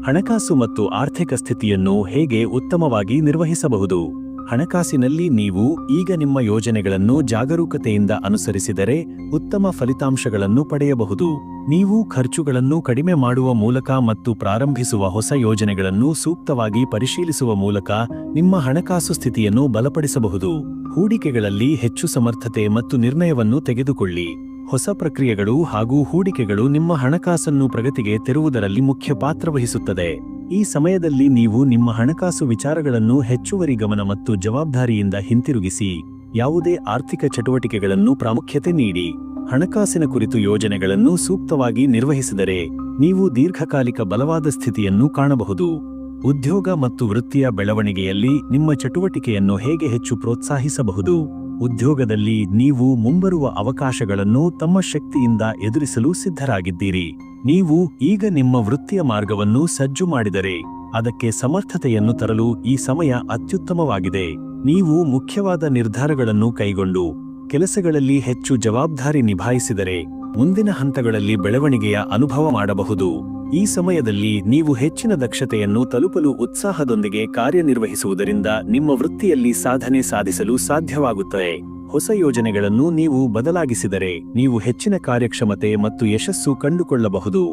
ಹಣಕಾಸು ಮತ್ತು ಆರ್ಥಿಕ ಸ್ಥಿತಿಯನ್ನು ಹೇಗೆ ಉತ್ತಮವಾಗಿ ನಿರ್ವಹಿಸಬಹುದು? ಹಣಕಾಸಿನಲ್ಲಿ ನೀವು ಈಗ ನಿಮ್ಮ ಯೋಜನೆಗಳನ್ನು ಜಾಗರೂಕತೆಯಿಂದ ಅನುಸರಿಸಿದರೆ ಉತ್ತಮ ಫಲಿತಾಂಶಗಳನ್ನು ಪಡೆಯಬಹುದು. ನೀವು ಖರ್ಚುಗಳನ್ನು ಕಡಿಮೆ ಮಾಡುವ ಮೂಲಕ ಮತ್ತು ಪ್ರಾರಂಭಿಸುವ ಹೊಸ ಯೋಜನೆಗಳನ್ನು ಸೂಕ್ತವಾಗಿ ಪರಿಶೀಲಿಸುವ ಮೂಲಕ ನಿಮ್ಮ ಹಣಕಾಸು ಸ್ಥಿತಿಯನ್ನು ಬಲಪಡಿಸಬಹುದು. ಹೂಡಿಕೆಗಳಲ್ಲಿ ಹೆಚ್ಚು ಸಮರ್ಥತೆ ಮತ್ತು ನಿರ್ಣಯವನ್ನು ತೆಗೆದುಕೊಳ್ಳಿ. ಹೊಸ ಪ್ರಕ್ರಿಯೆಗಳು ಹಾಗೂ ಹೂಡಿಕೆಗಳು ನಿಮ್ಮ ಹಣಕಾಸನ್ನು ಪ್ರಗತಿಗೆ ತೆರುವುದರಲ್ಲಿ ಮುಖ್ಯ ಪಾತ್ರ ವಹಿಸುತ್ತದೆ. ಈ ಸಮಯದಲ್ಲಿ ನೀವು ನಿಮ್ಮ ಹಣಕಾಸು ವಿಚಾರಗಳನ್ನು ಹೆಚ್ಚುವರಿ ಗಮನ ಮತ್ತು ಜವಾಬ್ದಾರಿಯಿಂದ ಹಿಂತಿರುಗಿಸಿ ಯಾವುದೇ ಆರ್ಥಿಕ ಚಟುವಟಿಕೆಗಳನ್ನು ಪ್ರಾಮುಖ್ಯತೆ ನೀಡಿ. ಹಣಕಾಸಿನ ಕುರಿತು ಯೋಜನೆಗಳನ್ನು ಸೂಕ್ತವಾಗಿ ನಿರ್ವಹಿಸಿದರೆ ನೀವು ದೀರ್ಘಕಾಲಿಕ ಬಲವಾದ ಸ್ಥಿತಿಯನ್ನು ಕಾಣಬಹುದು. ಉದ್ಯೋಗ ಮತ್ತು ವೃತ್ತಿಯ ಬೆಳವಣಿಗೆಯಲ್ಲಿ ನಿಮ್ಮ ಚಟುವಟಿಕೆಯನ್ನು ಹೇಗೆ ಹೆಚ್ಚು ಪ್ರೋತ್ಸಾಹಿಸಬಹುದು? ಉದ್ಯೋಗದಲ್ಲಿ ನೀವು ಮುಂಬರುವ ಅವಕಾಶಗಳನ್ನು ತಮ್ಮ ಶಕ್ತಿಯಿಂದ ಎದುರಿಸಲು ಸಿದ್ಧರಾಗಿದ್ದೀರಿ. ನೀವು ಈಗ ನಿಮ್ಮ ವೃತ್ತಿಯ ಮಾರ್ಗವನ್ನು ಸಜ್ಜು ಮಾಡಿದರೆ ಅದಕ್ಕೆ ಸಮರ್ಥತೆಯನ್ನು ತರಲು ಈ ಸಮಯ ಅತ್ಯುತ್ತಮವಾಗಿದೆ. ನೀವು ಮುಖ್ಯವಾದ ನಿರ್ಧಾರಗಳನ್ನು ಕೈಗೊಂಡು ಕೆಲಸಗಳಲ್ಲಿ ಹೆಚ್ಚು ಜವಾಬ್ದಾರಿ ನಿಭಾಯಿಸಿದರೆ ಮುಂದಿನ ಹಂತಗಳಲ್ಲಿ ಬೆಳವಣಿಗೆಯ ಅನುಭವ ಮಾಡಬಹುದು. ಈ ಸಮಯದಲ್ಲಿ ನೀವು ಹೆಚ್ಚಿನ ದಕ್ಷತೆಯನ್ನು ತಲುಪಲು ಉತ್ಸಾಹದೊಂದಿಗೆ ಕಾರ್ಯನಿರ್ವಹಿಸುವುದರಿಂದ ನಿಮ್ಮ ವೃತ್ತಿಯಲ್ಲಿ ಸಾಧನೆ ಸಾಧಿಸಲು ಸಾಧ್ಯವಾಗುತ್ತದೆ. ಹೊಸ ಯೋಜನೆಗಳನ್ನು ನೀವು ಬದಲಾಗಿಸಿದರೆ ನೀವು ಹೆಚ್ಚಿನ ಕಾರ್ಯಕ್ಷಮತೆ ಮತ್ತು ಯಶಸ್ಸು ಕಂಡುಕೊಳ್ಳಬಹುದು.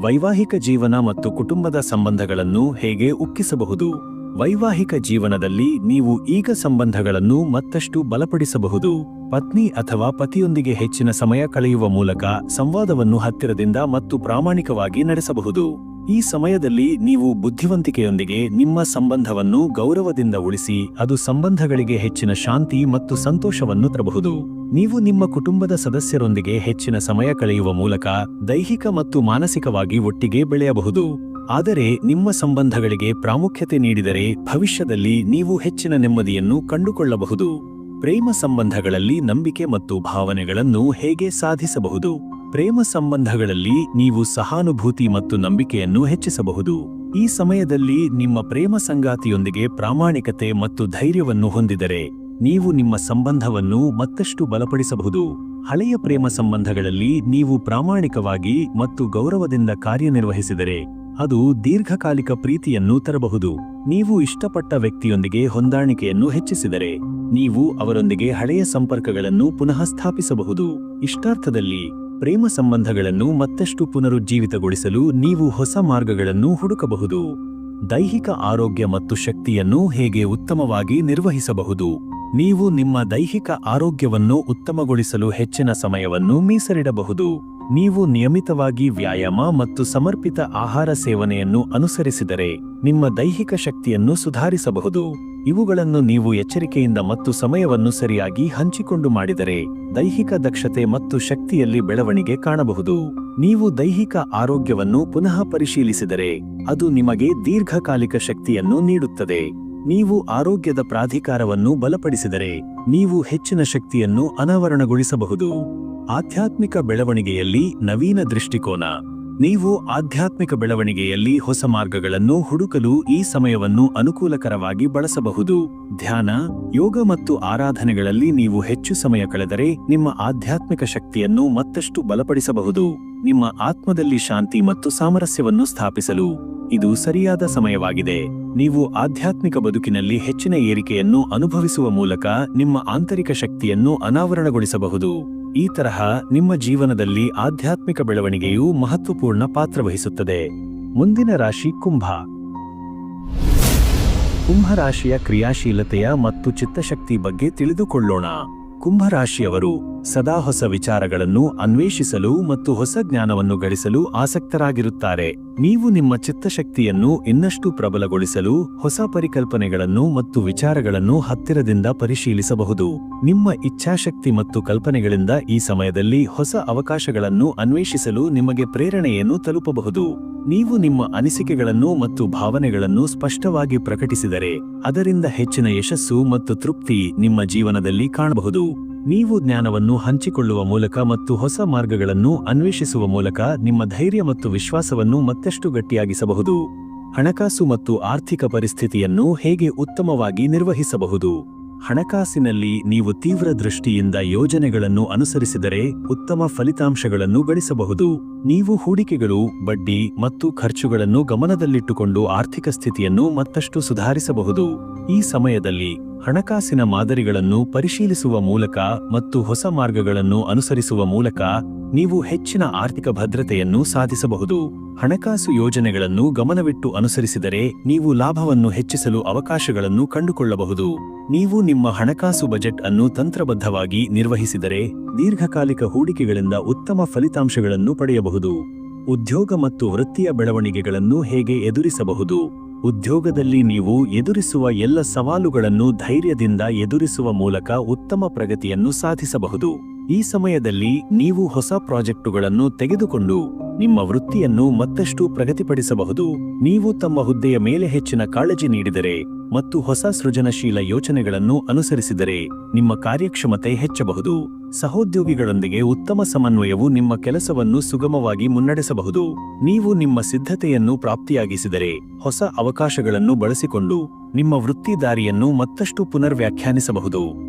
ವೈವಾಹಿಕ ಜೀವನ ಮತ್ತು ಕುಟುಂಬದ ಸಂಬಂಧಗಳನ್ನು ಹೇಗೆ ಉಕ್ಕಿಸಬಹುದು? ವೈವಾಹಿಕ ಜೀವನದಲ್ಲಿ ನೀವು ಈಗ ಸಂಬಂಧಗಳನ್ನು ಮತ್ತಷ್ಟು ಬಲಪಡಿಸಬಹುದು. ಪತ್ನಿ ಅಥವಾ ಪತಿಯೊಂದಿಗೆ ಹೆಚ್ಚಿನ ಸಮಯ ಕಳೆಯುವ ಮೂಲಕ ಸಂವಾದವನ್ನು ಹತ್ತಿರದಿಂದ ಮತ್ತು ಪ್ರಾಮಾಣಿಕವಾಗಿ ನಡೆಸಬಹುದು. ಈ ಸಮಯದಲ್ಲಿ ನೀವು ಬುದ್ಧಿವಂತಿಕೆಯೊಂದಿಗೆ ನಿಮ್ಮ ಸಂಬಂಧವನ್ನು ಗೌರವದಿಂದ ಉಳಿಸಿ ಅದು ಸಂಬಂಧಗಳಿಗೆ ಹೆಚ್ಚಿನ ಶಾಂತಿ ಮತ್ತು ಸಂತೋಷವನ್ನು ತರಬಹುದು. ನೀವು ನಿಮ್ಮ ಕುಟುಂಬದ ಸದಸ್ಯರೊಂದಿಗೆ ಹೆಚ್ಚಿನ ಸಮಯ ಕಳೆಯುವ ಮೂಲಕ ದೈಹಿಕ ಮತ್ತು ಮಾನಸಿಕವಾಗಿ ಒಟ್ಟಿಗೆ ಬೆಳೆಯಬಹುದು. ಆದರೆ ನಿಮ್ಮ ಸಂಬಂಧಗಳಿಗೆ ಪ್ರಾಮುಖ್ಯತೆ ನೀಡಿದರೆ ಭವಿಷ್ಯದಲ್ಲಿ ನೀವು ಹೆಚ್ಚಿನ ನೆಮ್ಮದಿಯನ್ನು ಕಂಡುಕೊಳ್ಳಬಹುದು. ಪ್ರೇಮ ಸಂಬಂಧಗಳಲ್ಲಿ ನಂಬಿಕೆ ಮತ್ತು ಭಾವನೆಗಳನ್ನು ಹೇಗೆ ಸಾಧಿಸಬಹುದು? ಪ್ರೇಮ ಸಂಬಂಧಗಳಲ್ಲಿ ನೀವು ಸಹಾನುಭೂತಿ ಮತ್ತು ನಂಬಿಕೆಯನ್ನು ಹೆಚ್ಚಿಸಬಹುದು. ಈ ಸಮಯದಲ್ಲಿ ನಿಮ್ಮ ಪ್ರೇಮ ಸಂಗಾತಿಯೊಂದಿಗೆ ಪ್ರಾಮಾಣಿಕತೆ ಮತ್ತು ಧೈರ್ಯವನ್ನು ಹೊಂದಿದರೆ ನೀವು ನಿಮ್ಮ ಸಂಬಂಧವನ್ನು ಮತ್ತಷ್ಟು ಬಲಪಡಿಸಬಹುದು. ಹಳೆಯ ಪ್ರೇಮ ಸಂಬಂಧಗಳಲ್ಲಿ ನೀವು ಪ್ರಾಮಾಣಿಕವಾಗಿ ಮತ್ತು ಗೌರವದಿಂದ ಕಾರ್ಯನಿರ್ವಹಿಸಿದರೆ ಅದು ದೀರ್ಘಕಾಲಿಕ ಪ್ರೀತಿಯನ್ನು ತರಬಹುದು. ನೀವು ಇಷ್ಟಪಟ್ಟ ವ್ಯಕ್ತಿಯೊಂದಿಗೆ ಹೊಂದಾಣಿಕೆಯನ್ನು ಹೆಚ್ಚಿಸಿದರೆ ನೀವು ಅವರೊಂದಿಗೆ ಹಳೆಯ ಸಂಪರ್ಕಗಳನ್ನು ಪುನಃ ಸ್ಥಾಪಿಸಬಹುದು. ಇಷ್ಟಾರ್ಥದಲ್ಲಿ ಪ್ರೇಮ ಸಂಬಂಧಗಳನ್ನು ಮತ್ತಷ್ಟು ಪುನರುಜ್ಜೀವಿತಗೊಳಿಸಲು ನೀವು ಹೊಸ ಮಾರ್ಗಗಳನ್ನು ಹುಡುಕಬಹುದು. ದೈಹಿಕ ಆರೋಗ್ಯ ಮತ್ತು ಶಕ್ತಿಯನ್ನು ಹೇಗೆ ಉತ್ತಮವಾಗಿ ನಿರ್ವಹಿಸಬಹುದು? ನೀವು ನಿಮ್ಮ ದೈಹಿಕ ಆರೋಗ್ಯವನ್ನು ಉತ್ತಮಗೊಳಿಸಲು ಹೆಚ್ಚಿನ ಸಮಯವನ್ನು ಮೀಸಲಿಡಬಹುದು. ನೀವು ನಿಯಮಿತವಾಗಿ ವ್ಯಾಯಾಮ ಮತ್ತು ಸಮರ್ಪಿತ ಆಹಾರ ಸೇವನೆಯನ್ನು ಅನುಸರಿಸಿದರೆ ನಿಮ್ಮ ದೈಹಿಕ ಶಕ್ತಿಯನ್ನು ಸುಧಾರಿಸಬಹುದು. ಇವುಗಳನ್ನು ನೀವು ಎಚ್ಚರಿಕೆಯಿಂದ ಮತ್ತು ಸಮಯವನ್ನು ಸರಿಯಾಗಿ ಹಂಚಿಕೊಂಡು ಮಾಡಿದರೆ ದೈಹಿಕ ದಕ್ಷತೆ ಮತ್ತು ಶಕ್ತಿಯಲ್ಲಿ ಬೆಳವಣಿಗೆ ಕಾಣಬಹುದು. ನೀವು ದೈಹಿಕ ಆರೋಗ್ಯವನ್ನು ಪುನಃ ಪರಿಶೀಲಿಸಿದರೆ ಅದು ನಿಮಗೆ ದೀರ್ಘಕಾಲಿಕ ಶಕ್ತಿಯನ್ನು ನೀಡುತ್ತದೆ. ನೀವು ಆರೋಗ್ಯದ ಪ್ರಾಧಿಕಾರವನ್ನು ಬಲಪಡಿಸಿದರೆ ನೀವು ಹೆಚ್ಚಿನ ಶಕ್ತಿಯನ್ನು ಅನಾವರಣಗೊಳಿಸಬಹುದು. ಆಧ್ಯಾತ್ಮಿಕ ಬೆಳವಣಿಗೆಯಲ್ಲಿ ನವೀನ ದೃಷ್ಟಿಕೋನ. ನೀವು ಆಧ್ಯಾತ್ಮಿಕ ಬೆಳವಣಿಗೆಯಲ್ಲಿ ಹೊಸ ಮಾರ್ಗಗಳನ್ನು ಹುಡುಕಲು ಈ ಸಮಯವನ್ನು ಅನುಕೂಲಕರವಾಗಿ ಬಳಸಬಹುದು. ಧ್ಯಾನ, ಯೋಗ ಮತ್ತು ಆರಾಧನೆಗಳಲ್ಲಿ ನೀವು ಹೆಚ್ಚು ಸಮಯ ಕಳೆದರೆ ನಿಮ್ಮ ಆಧ್ಯಾತ್ಮಿಕ ಶಕ್ತಿಯನ್ನು ಮತ್ತಷ್ಟು ಬಲಪಡಿಸಬಹುದು. ನಿಮ್ಮ ಆತ್ಮದಲ್ಲಿ ಶಾಂತಿ ಮತ್ತು ಸಾಮರಸ್ಯವನ್ನು ಸ್ಥಾಪಿಸಲು ಇದು ಸರಿಯಾದ ಸಮಯವಾಗಿದೆ. ನೀವು ಆಧ್ಯಾತ್ಮಿಕ ಬದುಕಿನಲ್ಲಿ ಹೆಚ್ಚಿನ ಏರಿಕೆಯನ್ನು ಅನುಭವಿಸುವ ಮೂಲಕ ನಿಮ್ಮ ಆಂತರಿಕ ಶಕ್ತಿಯನ್ನು ಅನಾವರಣಗೊಳಿಸಬಹುದು. ಈ ತರಹ ನಿಮ್ಮ ಜೀವನದಲ್ಲಿ ಆಧ್ಯಾತ್ಮಿಕ ಬೆಳವಣಿಗೆಯು ಮಹತ್ವಪೂರ್ಣ ಪಾತ್ರ ವಹಿಸುತ್ತದೆ. ಮುಂದಿನ ರಾಶಿ ಕುಂಭ. ಕುಂಭರಾಶಿಯ ಕ್ರಿಯಾಶೀಲತೆಯ ಮತ್ತು ಚಿತ್ತಶಕ್ತಿ ಬಗ್ಗೆ ತಿಳಿದುಕೊಳ್ಳೋಣ. ಕುಂಭರಾಶಿಯವರು ಸದಾ ಹೊಸ ವಿಚಾರಗಳನ್ನು ಅನ್ವೇಷಿಸಲು ಮತ್ತು ಹೊಸ ಜ್ಞಾನವನ್ನು ಗಳಿಸಲು ಆಸಕ್ತರಾಗಿರುತ್ತಾರೆ. ನೀವು ನಿಮ್ಮ ಚಿತ್ತಶಕ್ತಿಯನ್ನು ಇನ್ನಷ್ಟು ಪ್ರಬಲಗೊಳಿಸಲು ಹೊಸ ಪರಿಕಲ್ಪನೆಗಳನ್ನು ಮತ್ತು ವಿಚಾರಗಳನ್ನು ಹತ್ತಿರದಿಂದ ಪರಿಶೀಲಿಸಬಹುದು. ನಿಮ್ಮ ಇಚ್ಛಾಶಕ್ತಿ ಮತ್ತು ಕಲ್ಪನೆಗಳಿಂದ ಈ ಸಮಯದಲ್ಲಿ ಹೊಸ ಅವಕಾಶಗಳನ್ನು ಅನ್ವೇಷಿಸಲು ನಿಮಗೆ ಪ್ರೇರಣೆಯನ್ನು ತಲುಪಬಹುದು. ನೀವು ನಿಮ್ಮ ಅನಿಸಿಕೆಗಳನ್ನು ಮತ್ತು ಭಾವನೆಗಳನ್ನು ಸ್ಪಷ್ಟವಾಗಿ ಪ್ರಕಟಿಸಿದರೆ ಅದರಿಂದ ಹೆಚ್ಚಿನ ಯಶಸ್ಸು ಮತ್ತು ತೃಪ್ತಿ ನಿಮ್ಮ ಜೀವನದಲ್ಲಿ ಕಾಣಬಹುದು. ನೀವು ಜ್ಞಾನವನ್ನು ಹಂಚಿಕೊಳ್ಳುವ ಮೂಲಕ ಮತ್ತು ಹೊಸ ಮಾರ್ಗಗಳನ್ನು ಅನ್ವೇಷಿಸುವ ಮೂಲಕ ನಿಮ್ಮ ಧೈರ್ಯ ಮತ್ತು ವಿಶ್ವಾಸವನ್ನು ಮತ್ತಷ್ಟು ಗಟ್ಟಿಯಾಗಿಸಬಹುದು. ಹಣಕಾಸು ಮತ್ತು ಆರ್ಥಿಕ ಪರಿಸ್ಥಿತಿಯನ್ನು ಹೇಗೆ ಉತ್ತಮವಾಗಿ ನಿರ್ವಹಿಸಬಹುದು? ಹಣಕಾಸಿನಲ್ಲಿ ನೀವು ತೀವ್ರ ದೃಷ್ಟಿಯಿಂದ ಯೋಜನೆಗಳನ್ನು ಅನುಸರಿಸಿದರೆ ಉತ್ತಮ ಫಲಿತಾಂಶಗಳನ್ನು ಗಳಿಸಬಹುದು. ನೀವು ಹೂಡಿಕೆಗಳು, ಬಡ್ಡಿ ಮತ್ತು ಖರ್ಚುಗಳನ್ನು ಗಮನದಲ್ಲಿಟ್ಟುಕೊಂಡು ಆರ್ಥಿಕ ಸ್ಥಿತಿಯನ್ನು ಮತ್ತಷ್ಟು ಸುಧಾರಿಸಬಹುದು. ಈ ಸಮಯದಲ್ಲಿ ಹಣಕಾಸಿನ ಮಾದರಿಗಳನ್ನು ಪರಿಶೀಲಿಸುವ ಮೂಲಕ ಮತ್ತು ಹೊಸ ಮಾರ್ಗಗಳನ್ನು ಅನುಸರಿಸುವ ಮೂಲಕ ನೀವು ಹೆಚ್ಚಿನ ಆರ್ಥಿಕ ಭದ್ರತೆಯನ್ನು ಸಾಧಿಸಬಹುದು. ಹಣಕಾಸು ಯೋಜನೆಗಳನ್ನು ಗಮನವಿಟ್ಟು ಅನುಸರಿಸಿದರೆ ನೀವು ಲಾಭವನ್ನು ಹೆಚ್ಚಿಸಲು ಅವಕಾಶಗಳನ್ನು ಕಂಡುಕೊಳ್ಳಬಹುದು. ನೀವು ನಿಮ್ಮ ಹಣಕಾಸು ಬಜೆಟ್ ಅನ್ನು ತಂತ್ರಬದ್ಧವಾಗಿ ನಿರ್ವಹಿಸಿದರೆ ದೀರ್ಘಕಾಲಿಕ ಹೂಡಿಕೆಗಳಿಂದ ಉತ್ತಮ ಫಲಿತಾಂಶಗಳನ್ನು ಪಡೆಯಬಹುದು. ಉದ್ಯೋಗ ಮತ್ತು ವೃತ್ತಿಯ ಬೆಳವಣಿಗೆಗಳನ್ನು ಹೇಗೆ ಎದುರಿಸಬಹುದು? ಉದ್ಯೋಗದಲ್ಲಿ ನೀವು ಎದುರಿಸುವ ಎಲ್ಲ ಸವಾಲುಗಳನ್ನು ಧೈರ್ಯದಿಂದ ಎದುರಿಸುವ ಮೂಲಕ ಉತ್ತಮ ಪ್ರಗತಿಯನ್ನು ಸಾಧಿಸಬಹುದು. ಈ ಸಮಯದಲ್ಲಿ ನೀವು ಹೊಸ ಪ್ರಾಜೆಕ್ಟುಗಳನ್ನು ತೆಗೆದುಕೊಂಡು ನಿಮ್ಮ ವೃತ್ತಿಯನ್ನು ಮತ್ತಷ್ಟು ಪ್ರಗತಿಪಡಿಸಬಹುದು. ನೀವು ತಮ್ಮ ಹುದ್ದೆಯ ಮೇಲೆ ಹೆಚ್ಚಿನ ಕಾಳಜಿ ನೀಡಿದರೆ ಮತ್ತು ಹೊಸ ಸೃಜನಶೀಲ ಯೋಚನೆಗಳನ್ನು ಅನುಸರಿಸಿದರೆ ನಿಮ್ಮ ಕಾರ್ಯಕ್ಷಮತೆ ಹೆಚ್ಚಬಹುದು. ಸಹೋದ್ಯೋಗಿಗಳೊಂದಿಗೆ ಉತ್ತಮ ಸಮನ್ವಯವು ನಿಮ್ಮ ಕೆಲಸವನ್ನು ಸುಗಮವಾಗಿ ಮುನ್ನಡೆಸಬಹುದು. ನೀವು ನಿಮ್ಮ ಸಿದ್ಧತೆಯನ್ನು ಪ್ರಾಪ್ತಿಯಾಗಿಸಿದರೆ ಹೊಸ ಅವಕಾಶಗಳನ್ನು ಬಳಸಿಕೊಂಡು ನಿಮ್ಮ ವೃತ್ತಿ ದಾರಿಯನ್ನು ಮತ್ತಷ್ಟು ಪುನರ್ವ್ಯಾಖ್ಯಾನಿಸಬಹುದು.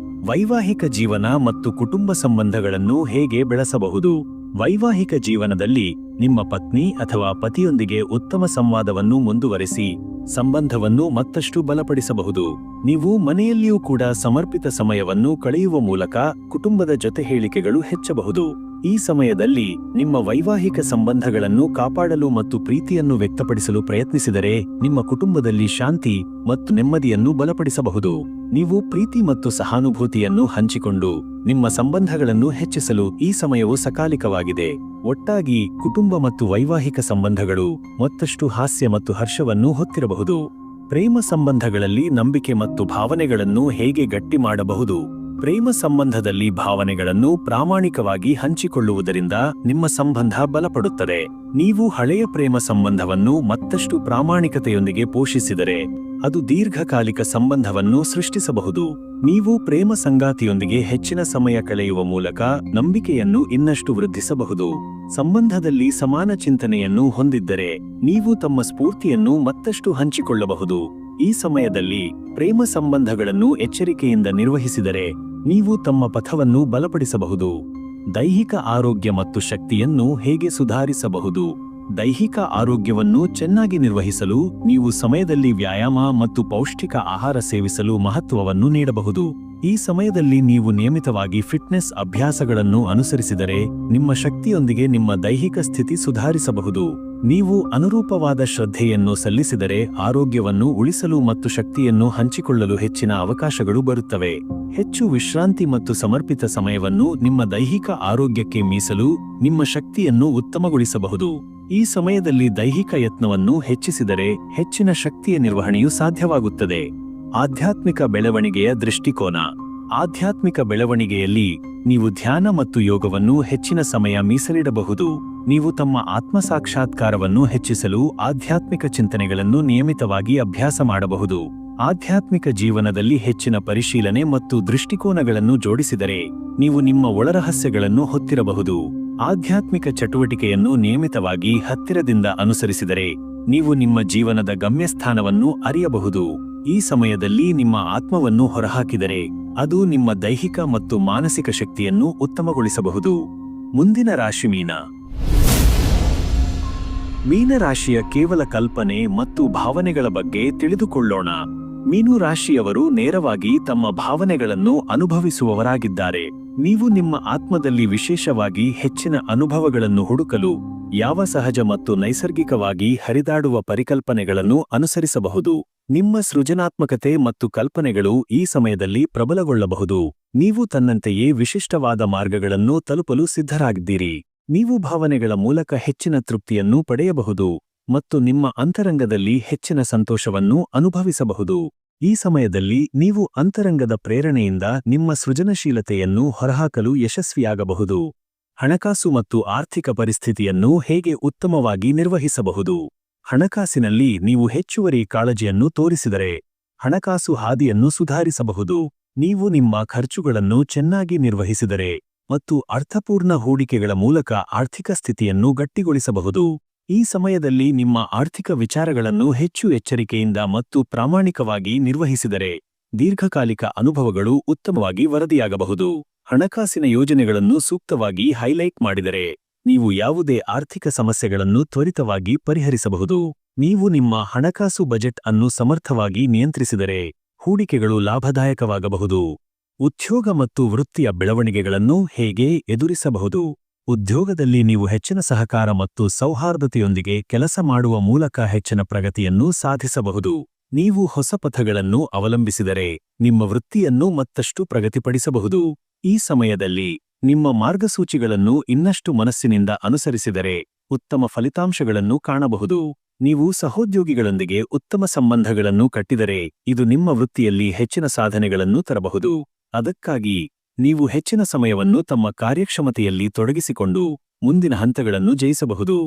ವೈವಾಹಿಕ ಜೀವನ ಮತ್ತು ಕುಟುಂಬ ಸಂಬಂಧಗಳನ್ನು ಹೇಗೆ ಬೆಳೆಸಬಹುದು? ವೈವಾಹಿಕ ಜೀವನದಲ್ಲಿ ನಿಮ್ಮ ಪತ್ನಿ ಅಥವಾ ಪತಿಯೊಂದಿಗೆ ಉತ್ತಮ ಸಂವಾದವನ್ನು ಮುಂದುವರೆಸಿ ಸಂಬಂಧವನ್ನು ಮತ್ತಷ್ಟು ಬಲಪಡಿಸಬಹುದು. ನೀವು ಮನೆಯಲ್ಲಿಯೂ ಕೂಡ ಸಮರ್ಪಿತ ಸಮಯವನ್ನು ಕಳೆಯುವ ಮೂಲಕ ಕುಟುಂಬದ ಜೊತೆ ಹೇಳಿಕೆಗಳು ಹೆಚ್ಚಬಹುದು. ಈ ಸಮಯದಲ್ಲಿ ನಿಮ್ಮ ವೈವಾಹಿಕ ಸಂಬಂಧಗಳನ್ನು ಕಾಪಾಡಲು ಮತ್ತು ಪ್ರೀತಿಯನ್ನು ವ್ಯಕ್ತಪಡಿಸಲು ಪ್ರಯತ್ನಿಸಿದರೆ ನಿಮ್ಮ ಕುಟುಂಬದಲ್ಲಿ ಶಾಂತಿ ಮತ್ತು ನೆಮ್ಮದಿಯನ್ನು ಬಲಪಡಿಸಬಹುದು. ನೀವು ಪ್ರೀತಿ ಮತ್ತು ಸಹಾನುಭೂತಿಯನ್ನು ಹಂಚಿಕೊಂಡು ನಿಮ್ಮ ಸಂಬಂಧಗಳನ್ನು ಹೆಚ್ಚಿಸಲು ಈ ಸಮಯವು ಸಕಾಲಿಕವಾಗಿದೆ. ಒಟ್ಟಾಗಿ ಕುಟುಂಬ ಮತ್ತು ವೈವಾಹಿಕ ಸಂಬಂಧಗಳು ಮತ್ತಷ್ಟು ಹಾಸ್ಯ ಮತ್ತು ಹರ್ಷವನ್ನು ಹೊತ್ತಿರಬಹುದು. ಪ್ರೇಮ ಸಂಬಂಧಗಳಲ್ಲಿ ನಂಬಿಕೆ ಮತ್ತು ಭಾವನೆಗಳನ್ನು ಹೇಗೆ ಗಟ್ಟಿ ಮಾಡಬಹುದು? ಪ್ರೇಮ ಸಂಬಂಧದಲ್ಲಿ ಭಾವನೆಗಳನ್ನು ಪ್ರಾಮಾಣಿಕವಾಗಿ ಹಂಚಿಕೊಳ್ಳುವುದರಿಂದ ನಿಮ್ಮ ಸಂಬಂಧ ಬಲಪಡುತ್ತದೆ. ನೀವು ಹಳೆಯ ಪ್ರೇಮ ಸಂಬಂಧವನ್ನು ಮತ್ತಷ್ಟು ಪ್ರಾಮಾಣಿಕತೆಯೊಂದಿಗೆ ಪೋಷಿಸಿದರೆ ಅದು ದೀರ್ಘಕಾಲಿಕ ಸಂಬಂಧವನ್ನು ಸೃಷ್ಟಿಸಬಹುದು. ನೀವು ಪ್ರೇಮ ಸಂಗಾತಿಯೊಂದಿಗೆ ಹೆಚ್ಚಿನ ಸಮಯ ಕಳೆಯುವ ಮೂಲಕ ನಂಬಿಕೆಯನ್ನು ಇನ್ನಷ್ಟು ವೃದ್ಧಿಸಬಹುದು. ಸಂಬಂಧದಲ್ಲಿ ಸಮಾನ ಚಿಂತನೆಯನ್ನು ಹೊಂದಿದ್ದರೆ ನೀವು ತಮ್ಮ ಸ್ಫೂರ್ತಿಯನ್ನು ಮತ್ತಷ್ಟು ಹಂಚಿಕೊಳ್ಳಬಹುದು. ಈ ಸಮಯದಲ್ಲಿ ಪ್ರೇಮ ಸಂಬಂಧಗಳನ್ನು ಎಚ್ಚರಿಕೆಯಿಂದ ನಿರ್ವಹಿಸಿದರೆ ನೀವು ತಮ್ಮ ಪಥವನ್ನು ಬಲಪಡಿಸಬಹುದು. ದೈಹಿಕ ಆರೋಗ್ಯ ಮತ್ತು ಶಕ್ತಿಯನ್ನು ಹೇಗೆ ಸುಧಾರಿಸಬಹುದು? ದೈಹಿಕ ಆರೋಗ್ಯವನ್ನು ಚೆನ್ನಾಗಿ ನಿರ್ವಹಿಸಲು ನೀವು ಸಮಯದಲ್ಲಿ ವ್ಯಾಯಾಮ ಮತ್ತು ಪೌಷ್ಟಿಕ ಆಹಾರ ಸೇವಿಸಲು ಮಹತ್ವವನ್ನು ನೀಡಬಹುದು. ಈ ಸಮಯದಲ್ಲಿ ನೀವು ನಿಯಮಿತವಾಗಿ ಫಿಟ್ನೆಸ್ ಅಭ್ಯಾಸಗಳನ್ನು ಅನುಸರಿಸಿದರೆ ನಿಮ್ಮ ಶಕ್ತಿಯೊಂದಿಗೆ ನಿಮ್ಮ ದೈಹಿಕ ಸ್ಥಿತಿ ಸುಧಾರಿಸಬಹುದು. ನೀವು ಅನುರೂಪವಾದ ಶ್ರದ್ಧೆಯನ್ನು ಸಲ್ಲಿಸಿದರೆ ಆರೋಗ್ಯವನ್ನು ಉಳಿಸಲು ಮತ್ತು ಶಕ್ತಿಯನ್ನು ಹಂಚಿಕೊಳ್ಳಲು ಹೆಚ್ಚಿನ ಅವಕಾಶಗಳು ಬರುತ್ತವೆ. ಹೆಚ್ಚು ವಿಶ್ರಾಂತಿ ಮತ್ತು ಸಮರ್ಪಿತ ಸಮಯವನ್ನು ನಿಮ್ಮ ದೈಹಿಕ ಆರೋಗ್ಯಕ್ಕೆ ಮೀಸಲು ನಿಮ್ಮ ಶಕ್ತಿಯನ್ನು ಉತ್ತಮಗೊಳಿಸಬಹುದು. ಈ ಸಮಯದಲ್ಲಿ ದೈಹಿಕ ಯತ್ನವನ್ನು ಹೆಚ್ಚಿಸಿದರೆ ಹೆಚ್ಚಿನ ಶಕ್ತಿಯ ನಿರ್ವಹಣೆಯು ಸಾಧ್ಯವಾಗುತ್ತದೆ. ಆಧ್ಯಾತ್ಮಿಕ ಬೆಳವಣಿಗೆಯ ದೃಷ್ಟಿಕೋನ. ಆಧ್ಯಾತ್ಮಿಕ ಬೆಳವಣಿಗೆಯಲ್ಲಿ ನೀವು ಧ್ಯಾನ ಮತ್ತು ಯೋಗವನ್ನು ಹೆಚ್ಚಿನ ಸಮಯ ಮೀಸಲಿಡಬಹುದು. ನೀವು ತಮ್ಮ ಆತ್ಮಸಾಕ್ಷಾತ್ಕಾರವನ್ನು ಹೆಚ್ಚಿಸಲು ಆಧ್ಯಾತ್ಮಿಕ ಚಿಂತನೆಗಳನ್ನು ನಿಯಮಿತವಾಗಿ ಅಭ್ಯಾಸ ಮಾಡಬಹುದು. ಆಧ್ಯಾತ್ಮಿಕ ಜೀವನದಲ್ಲಿ ಹೆಚ್ಚಿನ ಪರಿಶೀಲನೆ ಮತ್ತು ದೃಷ್ಟಿಕೋನಗಳನ್ನು ಜೋಡಿಸಿದರೆ ನೀವು ನಿಮ್ಮ ಒಳರಹಸ್ಯಗಳನ್ನು ಹೊತ್ತಿರಬಹುದು. ಆಧ್ಯಾತ್ಮಿಕ ಚಟುವಟಿಕೆಯನ್ನು ನಿಯಮಿತವಾಗಿ ಹತ್ತಿರದಿಂದ ಅನುಸರಿಸಿದರೆ ನೀವು ನಿಮ್ಮ ಜೀವನದ ಗಮ್ಯಸ್ಥಾನವನ್ನು ಅರಿಯಬಹುದು. ಈ ಸಮಯದಲ್ಲಿ ನಿಮ್ಮ ಆತ್ಮವನ್ನು ಹೊರಹಾಕಿದರೆ ಅದು ನಿಮ್ಮ ದೈಹಿಕ ಮತ್ತು ಮಾನಸಿಕ ಶಕ್ತಿಯನ್ನು ಉತ್ತಮಗೊಳಿಸಬಹುದು. ಮುಂದಿನ ರಾಶಿ ಮೀನ. ಮೀನರಾಶಿಯ ಕೇವಲ ಕಲ್ಪನೆ ಮತ್ತು ಭಾವನೆಗಳ ಬಗ್ಗೆ ತಿಳಿದುಕೊಳ್ಳೋಣ. ಮೀನು ರಾಶಿಯವರು ನೇರವಾಗಿ ತಮ್ಮ ಭಾವನೆಗಳನ್ನು ಅನುಭವಿಸುವವರಾಗಿದ್ದಾರೆ. ನೀವು ನಿಮ್ಮ ಆತ್ಮದಲ್ಲಿ ವಿಶೇಷವಾಗಿ ಹೆಚ್ಚಿನ ಅನುಭವಗಳನ್ನು ಹುಡುಕಲು ಯಾವ ಸಹಜ ಮತ್ತು ನೈಸರ್ಗಿಕವಾಗಿ ಹರಿದಾಡುವ ಪರಿಕಲ್ಪನೆಗಳನ್ನು ಅನುಸರಿಸಬಹುದು. ನಿಮ್ಮ ಸೃಜನಾತ್ಮಕತೆ ಮತ್ತು ಕಲ್ಪನೆಗಳು ಈ ಸಮಯದಲ್ಲಿ ಪ್ರಬಲಗೊಳ್ಳಬಹುದು. ನೀವು ತನ್ನಂತೆಯೇ ವಿಶಿಷ್ಟವಾದ ಮಾರ್ಗಗಳನ್ನು ತಲುಪಲು ಸಿದ್ಧರಾಗಿದ್ದೀರಿ. ನೀವು ಭಾವನೆಗಳ ಮೂಲಕ ಹೆಚ್ಚಿನ ತೃಪ್ತಿಯನ್ನು ಪಡೆಯಬಹುದು ಮತ್ತು ನಿಮ್ಮ ಅಂತರಂಗದಲ್ಲಿ ಹೆಚ್ಚಿನ ಸಂತೋಷವನ್ನು ಅನುಭವಿಸಬಹುದು. ಈ ಸಮಯದಲ್ಲಿ ನೀವು ಅಂತರಂಗದ ಪ್ರೇರಣೆಯಿಂದ ನಿಮ್ಮ ಸೃಜನಶೀಲತೆಯನ್ನು ಹೊರಹಾಕಲು ಯಶಸ್ವಿಯಾಗಬಹುದು. ಹಣಕಾಸು ಮತ್ತು ಆರ್ಥಿಕ ಪರಿಸ್ಥಿತಿಯನ್ನು ಹೇಗೆ ಉತ್ತಮವಾಗಿ ನಿರ್ವಹಿಸಬಹುದು? ಹಣಕಾಸಿನಲ್ಲಿ ನೀವು ಹೆಚ್ಚುವರಿ ಕಾಳಜಿಯನ್ನು ತೋರಿಸಿದರೆ ಹಣಕಾಸು ಹಾದಿಯನ್ನು ಸುಧಾರಿಸಬಹುದು. ನೀವು ನಿಮ್ಮ ಖರ್ಚುಗಳನ್ನು ಚೆನ್ನಾಗಿ ನಿರ್ವಹಿಸಿದರೆ ಮತ್ತು ಅರ್ಥಪೂರ್ಣ ಹೂಡಿಕೆಗಳ ಮೂಲಕ ಆರ್ಥಿಕ ಸ್ಥಿತಿಯನ್ನು ಗಟ್ಟಿಗೊಳಿಸಬಹುದು. ಈ ಸಮಯದಲ್ಲಿ ನಿಮ್ಮ ಆರ್ಥಿಕ ವಿಚಾರಗಳನ್ನು ಹೆಚ್ಚು ಎಚ್ಚರಿಕೆಯಿಂದ ಮತ್ತು ಪ್ರಾಮಾಣಿಕವಾಗಿ ನಿರ್ವಹಿಸಿದರೆ ದೀರ್ಘಕಾಲಿಕ ಅನುಭವಗಳು ಉತ್ತಮವಾಗಿ ವರದಿಯಾಗಬಹುದು. ಹಣಕಾಸಿನ ಯೋಜನೆಗಳನ್ನು ಸೂಕ್ತವಾಗಿ ಹೈಲೈಟ್ ಮಾಡಿದರೆ ನೀವು ಯಾವುದೇ ಆರ್ಥಿಕ ಸಮಸ್ಯೆಗಳನ್ನು ತ್ವರಿತವಾಗಿ ಪರಿಹರಿಸಬಹುದು. ನೀವು ನಿಮ್ಮ ಹಣಕಾಸು ಬಜೆಟ್ ಅನ್ನು ಸಮರ್ಥವಾಗಿ ನಿಯಂತ್ರಿಸಿದರೆ ಹೂಡಿಕೆಗಳು ಲಾಭದಾಯಕವಾಗಬಹುದು. ಉದ್ಯೋಗ ಮತ್ತು ವೃತ್ತಿಯ ಬೆಳವಣಿಗೆಗಳನ್ನು ಹೇಗೆ ಎದುರಿಸಬಹುದು? ಉದ್ಯೋಗದಲ್ಲಿ ನೀವು ಹೆಚ್ಚಿನ ಸಹಕಾರ ಮತ್ತು ಸೌಹಾರ್ದತೆಯೊಂದಿಗೆ ಕೆಲಸ ಮಾಡುವ ಮೂಲಕ ಹೆಚ್ಚಿನ ಪ್ರಗತಿಯನ್ನು ಸಾಧಿಸಬಹುದು. ನೀವು ಹೊಸ ಪಥಗಳನ್ನು ಅವಲಂಬಿಸಿದರೆ ನಿಮ್ಮ ವೃತ್ತಿಯನ್ನು ಮತ್ತಷ್ಟು ಪ್ರಗತಿಪಡಿಸಬಹುದು. ಈ ಸಮಯದಲ್ಲಿ ನಿಮ್ಮ ಮಾರ್ಗಸೂಚಿಗಳನ್ನು ಇನ್ನಷ್ಟು ಮನಸ್ಸಿನಿಂದ ಅನುಸರಿಸಿದರೆ ಉತ್ತಮ ಫಲಿತಾಂಶಗಳನ್ನು ಕಾಣಬಹುದು. ನೀವು ಸಹೋದ್ಯೋಗಿಗಳೊಂದಿಗೆ ಉತ್ತಮ ಸಂಬಂಧಗಳನ್ನು ಕಟ್ಟಿದರೆ ಇದು ನಿಮ್ಮ ವೃತ್ತಿಯಲ್ಲಿ ಹೆಚ್ಚಿನ ಸಾಧನೆಗಳನ್ನು ತರಬಹುದು. ಅದಕ್ಕಾಗಿ ನೀವು ಹೆಚ್ಚಿನ ಸಮಯವನ್ನು ತಮ್ಮ ಕಾರ್ಯಕ್ಷಮತೆಯಲ್ಲಿ ತೊಡಗಿಸಿಕೊಂಡು ಮುಂದಿನ ಹಂತಗಳನ್ನು ಜಯಿಸಬಹುದು.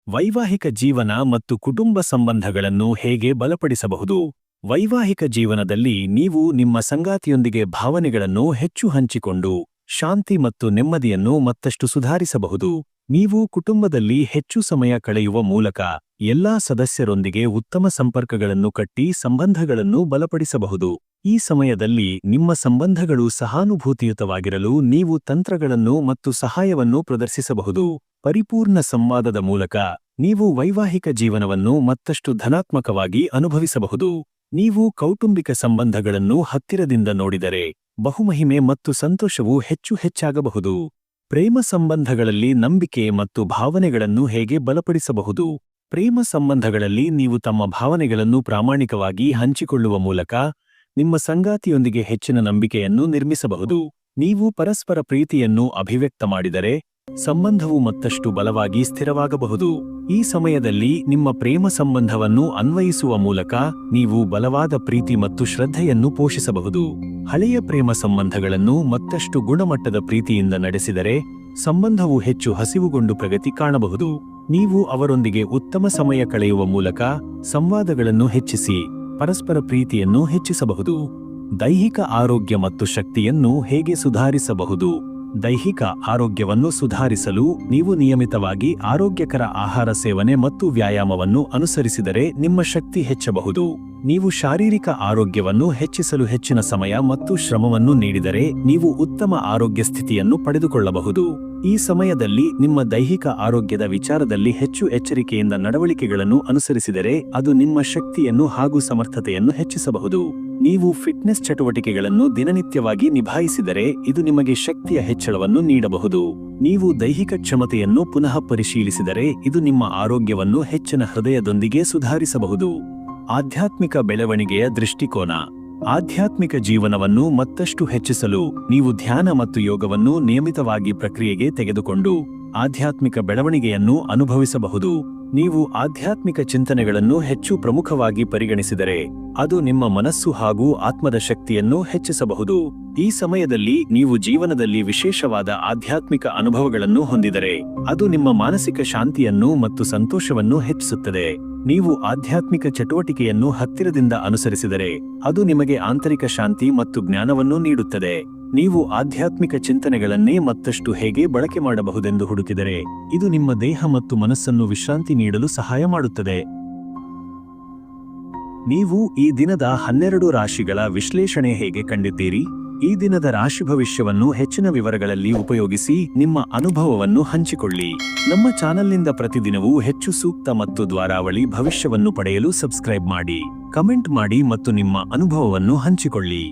ವೈವಾಹಿಕ ಜೀವನ ಮತ್ತು ಕುಟುಂಬ ಸಂಬಂಧಗಳನ್ನು ಹೇಗೆ ಬಲಪಡಿಸಬಹುದು? ವೈವಾಹಿಕ ಜೀವನದಲ್ಲಿ ನೀವು ನಿಮ್ಮ ಸಂಗಾತಿಯೊಂದಿಗೆ ಭಾವನೆಗಳನ್ನು ಹೆಚ್ಚು ಹಂಚಿಕೊಂಡು ಶಾಂತಿ ಮತ್ತು ನೆಮ್ಮದಿಯನ್ನು ಮತ್ತಷ್ಟು ಸುಧಾರಿಸಬಹುದು. ನೀವು ಕುಟುಂಬದಲ್ಲಿ ಹೆಚ್ಚು ಸಮಯ ಕಳೆಯುವ ಮೂಲಕ ಎಲ್ಲಾ ಸದಸ್ಯರೊಂದಿಗೆ ಉತ್ತಮ ಸಂಪರ್ಕಗಳನ್ನು ಕಟ್ಟಿ ಸಂಬಂಧಗಳನ್ನು ಬಲಪಡಿಸಬಹುದು. ಈ ಸಮಯದಲ್ಲಿ ನಿಮ್ಮ ಸಂಬಂಧಗಳು ಸಹಾನುಭೂತಿಯುತವಾಗಿರಲು ನೀವು ತಂತ್ರಗಳನ್ನು ಮತ್ತು ಸಹಾಯವನ್ನು ಪ್ರದರ್ಶಿಸಬಹುದು. ಪರಿಪೂರ್ಣ ಸಂವಾದದ ಮೂಲಕ ನೀವು ವೈವಾಹಿಕ ಜೀವನವನ್ನು ಮತ್ತಷ್ಟು ಧನಾತ್ಮಕವಾಗಿ ಅನುಭವಿಸಬಹುದು. ನೀವು ಕೌಟುಂಬಿಕ ಸಂಬಂಧಗಳನ್ನು ಹತ್ತಿರದಿಂದ ನೋಡಿದರೆ ಬಹುಮಹಿಮೆ ಮತ್ತು ಸಂತೋಷವು ಹೆಚ್ಚಾಗಬಹುದು. ಪ್ರೇಮ ಸಂಬಂಧಗಳಲ್ಲಿ ನಂಬಿಕೆ ಮತ್ತು ಭಾವನೆಗಳನ್ನು ಹೇಗೆ ಬಲಪಡಿಸಬಹುದು? ಪ್ರೇಮ ಸಂಬಂಧಗಳಲ್ಲಿ ನೀವು ತಮ್ಮ ಭಾವನೆಗಳನ್ನು ಪ್ರಾಮಾಣಿಕವಾಗಿ ಹಂಚಿಕೊಳ್ಳುವ ಮೂಲಕ ನಿಮ್ಮ ಸಂಗಾತಿಯೊಂದಿಗೆ ಹೆಚ್ಚಿನ ನಂಬಿಕೆಯನ್ನು ನಿರ್ಮಿಸಬಹುದು. ನೀವು ಪರಸ್ಪರ ಪ್ರೀತಿಯನ್ನು ಅಭಿವ್ಯಕ್ತ ಮಾಡಿದರೆ ಸಂಬಂಧವು ಮತ್ತಷ್ಟು ಬಲವಾಗಿ ಸ್ಥಿರವಾಗಬಹುದು. ಈ ಸಮಯದಲ್ಲಿ ನಿಮ್ಮ ಪ್ರೇಮ ಸಂಬಂಧವನ್ನು ಅನ್ವಯಿಸುವ ಮೂಲಕ ನೀವು ಬಲವಾದ ಪ್ರೀತಿ ಮತ್ತು ಶ್ರದ್ಧೆಯನ್ನು ಪೋಷಿಸಬಹುದು. ಹಳೆಯ ಪ್ರೇಮ ಸಂಬಂಧಗಳನ್ನು ಮತ್ತಷ್ಟು ಗುಣಮಟ್ಟದ ಪ್ರೀತಿಯಿಂದ ನಡೆಸಿದರೆ ಸಂಬಂಧವು ಹೆಚ್ಚು ಹಸಿವುಗೊಂಡು ಪ್ರಗತಿ ಕಾಣಬಹುದು. ನೀವು ಅವರೊಂದಿಗೆ ಉತ್ತಮ ಸಮಯ ಕಳೆಯುವ ಮೂಲಕ ಸಂವಾದಗಳನ್ನು ಹೆಚ್ಚಿಸಿ ಪರಸ್ಪರ ಪ್ರೀತಿಯನ್ನು ಹೆಚ್ಚಿಸಬಹುದು. ದೈಹಿಕ ಆರೋಗ್ಯ ಮತ್ತು ಶಕ್ತಿಯನ್ನು ಹೇಗೆ ಸುಧಾರಿಸಬಹುದು? ದೈಹಿಕ ಆರೋಗ್ಯವನ್ನು ಸುಧಾರಿಸಲು ನೀವು ನಿಯಮಿತವಾಗಿ ಆರೋಗ್ಯಕರ ಆಹಾರ ಸೇವನೆ ಮತ್ತು ವ್ಯಾಯಾಮವನ್ನು ಅನುಸರಿಸಿದರೆ ನಿಮ್ಮ ಶಕ್ತಿ ಹೆಚ್ಚಬಹುದು. ನೀವು ಶಾರೀರಿಕ ಆರೋಗ್ಯವನ್ನು ಹೆಚ್ಚಿಸಲು ಹೆಚ್ಚಿನ ಸಮಯ ಮತ್ತು ಶ್ರಮವನ್ನು ನೀಡಿದರೆ ನೀವು ಉತ್ತಮ ಆರೋಗ್ಯ ಸ್ಥಿತಿಯನ್ನು ಪಡೆದುಕೊಳ್ಳಬಹುದು. ಈ ಸಮಯದಲ್ಲಿ ನಿಮ್ಮ ದೈಹಿಕ ಆರೋಗ್ಯದ ವಿಚಾರದಲ್ಲಿ ಹೆಚ್ಚು ಎಚ್ಚರಿಕೆಯಿಂದ ನಡವಳಿಕೆಗಳನ್ನು ಅನುಸರಿಸಿದರೆ ಅದು ನಿಮ್ಮ ಶಕ್ತಿಯನ್ನು ಹಾಗೂ ಸಮರ್ಥತೆಯನ್ನು ಹೆಚ್ಚಿಸಬಹುದು. ನೀವು ಫಿಟ್ನೆಸ್ ಚಟುವಟಿಕೆಗಳನ್ನು ದಿನನಿತ್ಯವಾಗಿ ನಿಭಾಯಿಸಿದರೆ ಇದು ನಿಮಗೆ ಶಕ್ತಿಯ ಹೆಚ್ಚಳವನ್ನು ನೀಡಬಹುದು. ನೀವು ದೈಹಿಕ ಕ್ಷಮತೆಯನ್ನು ಪುನಃ ಪರಿಶೀಲಿಸಿದರೆ ಇದು ನಿಮ್ಮ ಆರೋಗ್ಯವನ್ನು ಹೆಚ್ಚಿನ ಹೃದಯದೊಂದಿಗೆ ಸುಧಾರಿಸಬಹುದು. ಆಧ್ಯಾತ್ಮಿಕ ಬೆಳವಣಿಗೆಯ ದೃಷ್ಟಿಕೋನ. ಆಧ್ಯಾತ್ಮಿಕ ಜೀವನವನ್ನು ಮತ್ತಷ್ಟು ಹೆಚ್ಚಿಸಲು ನೀವು ಧ್ಯಾನ ಮತ್ತು ಯೋಗವನ್ನು ನಿಯಮಿತವಾಗಿ ಪ್ರಕ್ರಿಯೆಗೆ ತೆಗೆದುಕೊಂಡು ಆಧ್ಯಾತ್ಮಿಕ ಬೆಳವಣಿಗೆಯನ್ನು ಅನುಭವಿಸಬಹುದು. ನೀವು ಆಧ್ಯಾತ್ಮಿಕ ಚಿಂತನೆಗಳನ್ನು ಹೆಚ್ಚು ಪ್ರಮುಖವಾಗಿ ಪರಿಗಣಿಸಿದರೆ ಅದು ನಿಮ್ಮ ಮನಸ್ಸು ಹಾಗೂ ಆತ್ಮದ ಶಕ್ತಿಯನ್ನು ಹೆಚ್ಚಿಸಬಹುದು. ಈ ಸಮಯದಲ್ಲಿ ನೀವು ಜೀವನದಲ್ಲಿ ವಿಶೇಷವಾದ ಆಧ್ಯಾತ್ಮಿಕ ಅನುಭವಗಳನ್ನು ಹೊಂದಿದರೆ ಅದು ನಿಮ್ಮ ಮಾನಸಿಕ ಶಾಂತಿಯನ್ನು ಮತ್ತು ಸಂತೋಷವನ್ನು ಹೆಚ್ಚಿಸುತ್ತದೆ. ನೀವು ಆಧ್ಯಾತ್ಮಿಕ ಚಟುವಟಿಕೆಯನ್ನು ಹತ್ತಿರದಿಂದ ಅನುಸರಿಸಿದರೆ ಅದು ನಿಮಗೆ ಆಂತರಿಕ ಶಾಂತಿ ಮತ್ತು ಜ್ಞಾನವನ್ನು ನೀಡುತ್ತದೆ. ನೀವು ಆಧ್ಯಾತ್ಮಿಕ ಚಿಂತನೆಗಳನ್ನೇ ಮತ್ತಷ್ಟು ಹೇಗೆ ಬಳಕೆ ಮಾಡಬಹುದೆಂದು ಹುಡುಕಿದರೆ ಇದು ನಿಮ್ಮ ದೇಹ ಮತ್ತು ಮನಸ್ಸನ್ನು ವಿಶ್ರಾಂತಿ ನೀಡಲು ಸಹಾಯ ಮಾಡುತ್ತದೆ. ನೀವು ಈ ದಿನದ 12 ರಾಶಿಗಳ ವಿಶ್ಲೇಷಣೆ ಹೇಗೆ ಕಂಡಿದ್ದೀರಿ? ಈ ದಿನದ ರಾಶಿ ಭವಿಷ್ಯವನ್ನು ಹೆಚ್ಚಿನ ವಿವರಗಳಲ್ಲಿ ಉಪಯೋಗಿಸಿ ನಿಮ್ಮ ಅನುಭವವನ್ನು ಹಂಚಿಕೊಳ್ಳಿ. ನಮ್ಮ ಚಾನೆಲ್ನಿಂದ ಪ್ರತಿದಿನವೂ ಹೆಚ್ಚು ಸೂಕ್ತ ಮತ್ತು ದ್ವಾರಾವಳಿ ಭವಿಷ್ಯವನ್ನು ಪಡೆಯಲು ಸಬ್ಸ್ಕ್ರೈಬ್ ಮಾಡಿ, ಕಮೆಂಟ್ ಮಾಡಿ ಮತ್ತು ನಿಮ್ಮ ಅನುಭವವನ್ನು ಹಂಚಿಕೊಳ್ಳಿ.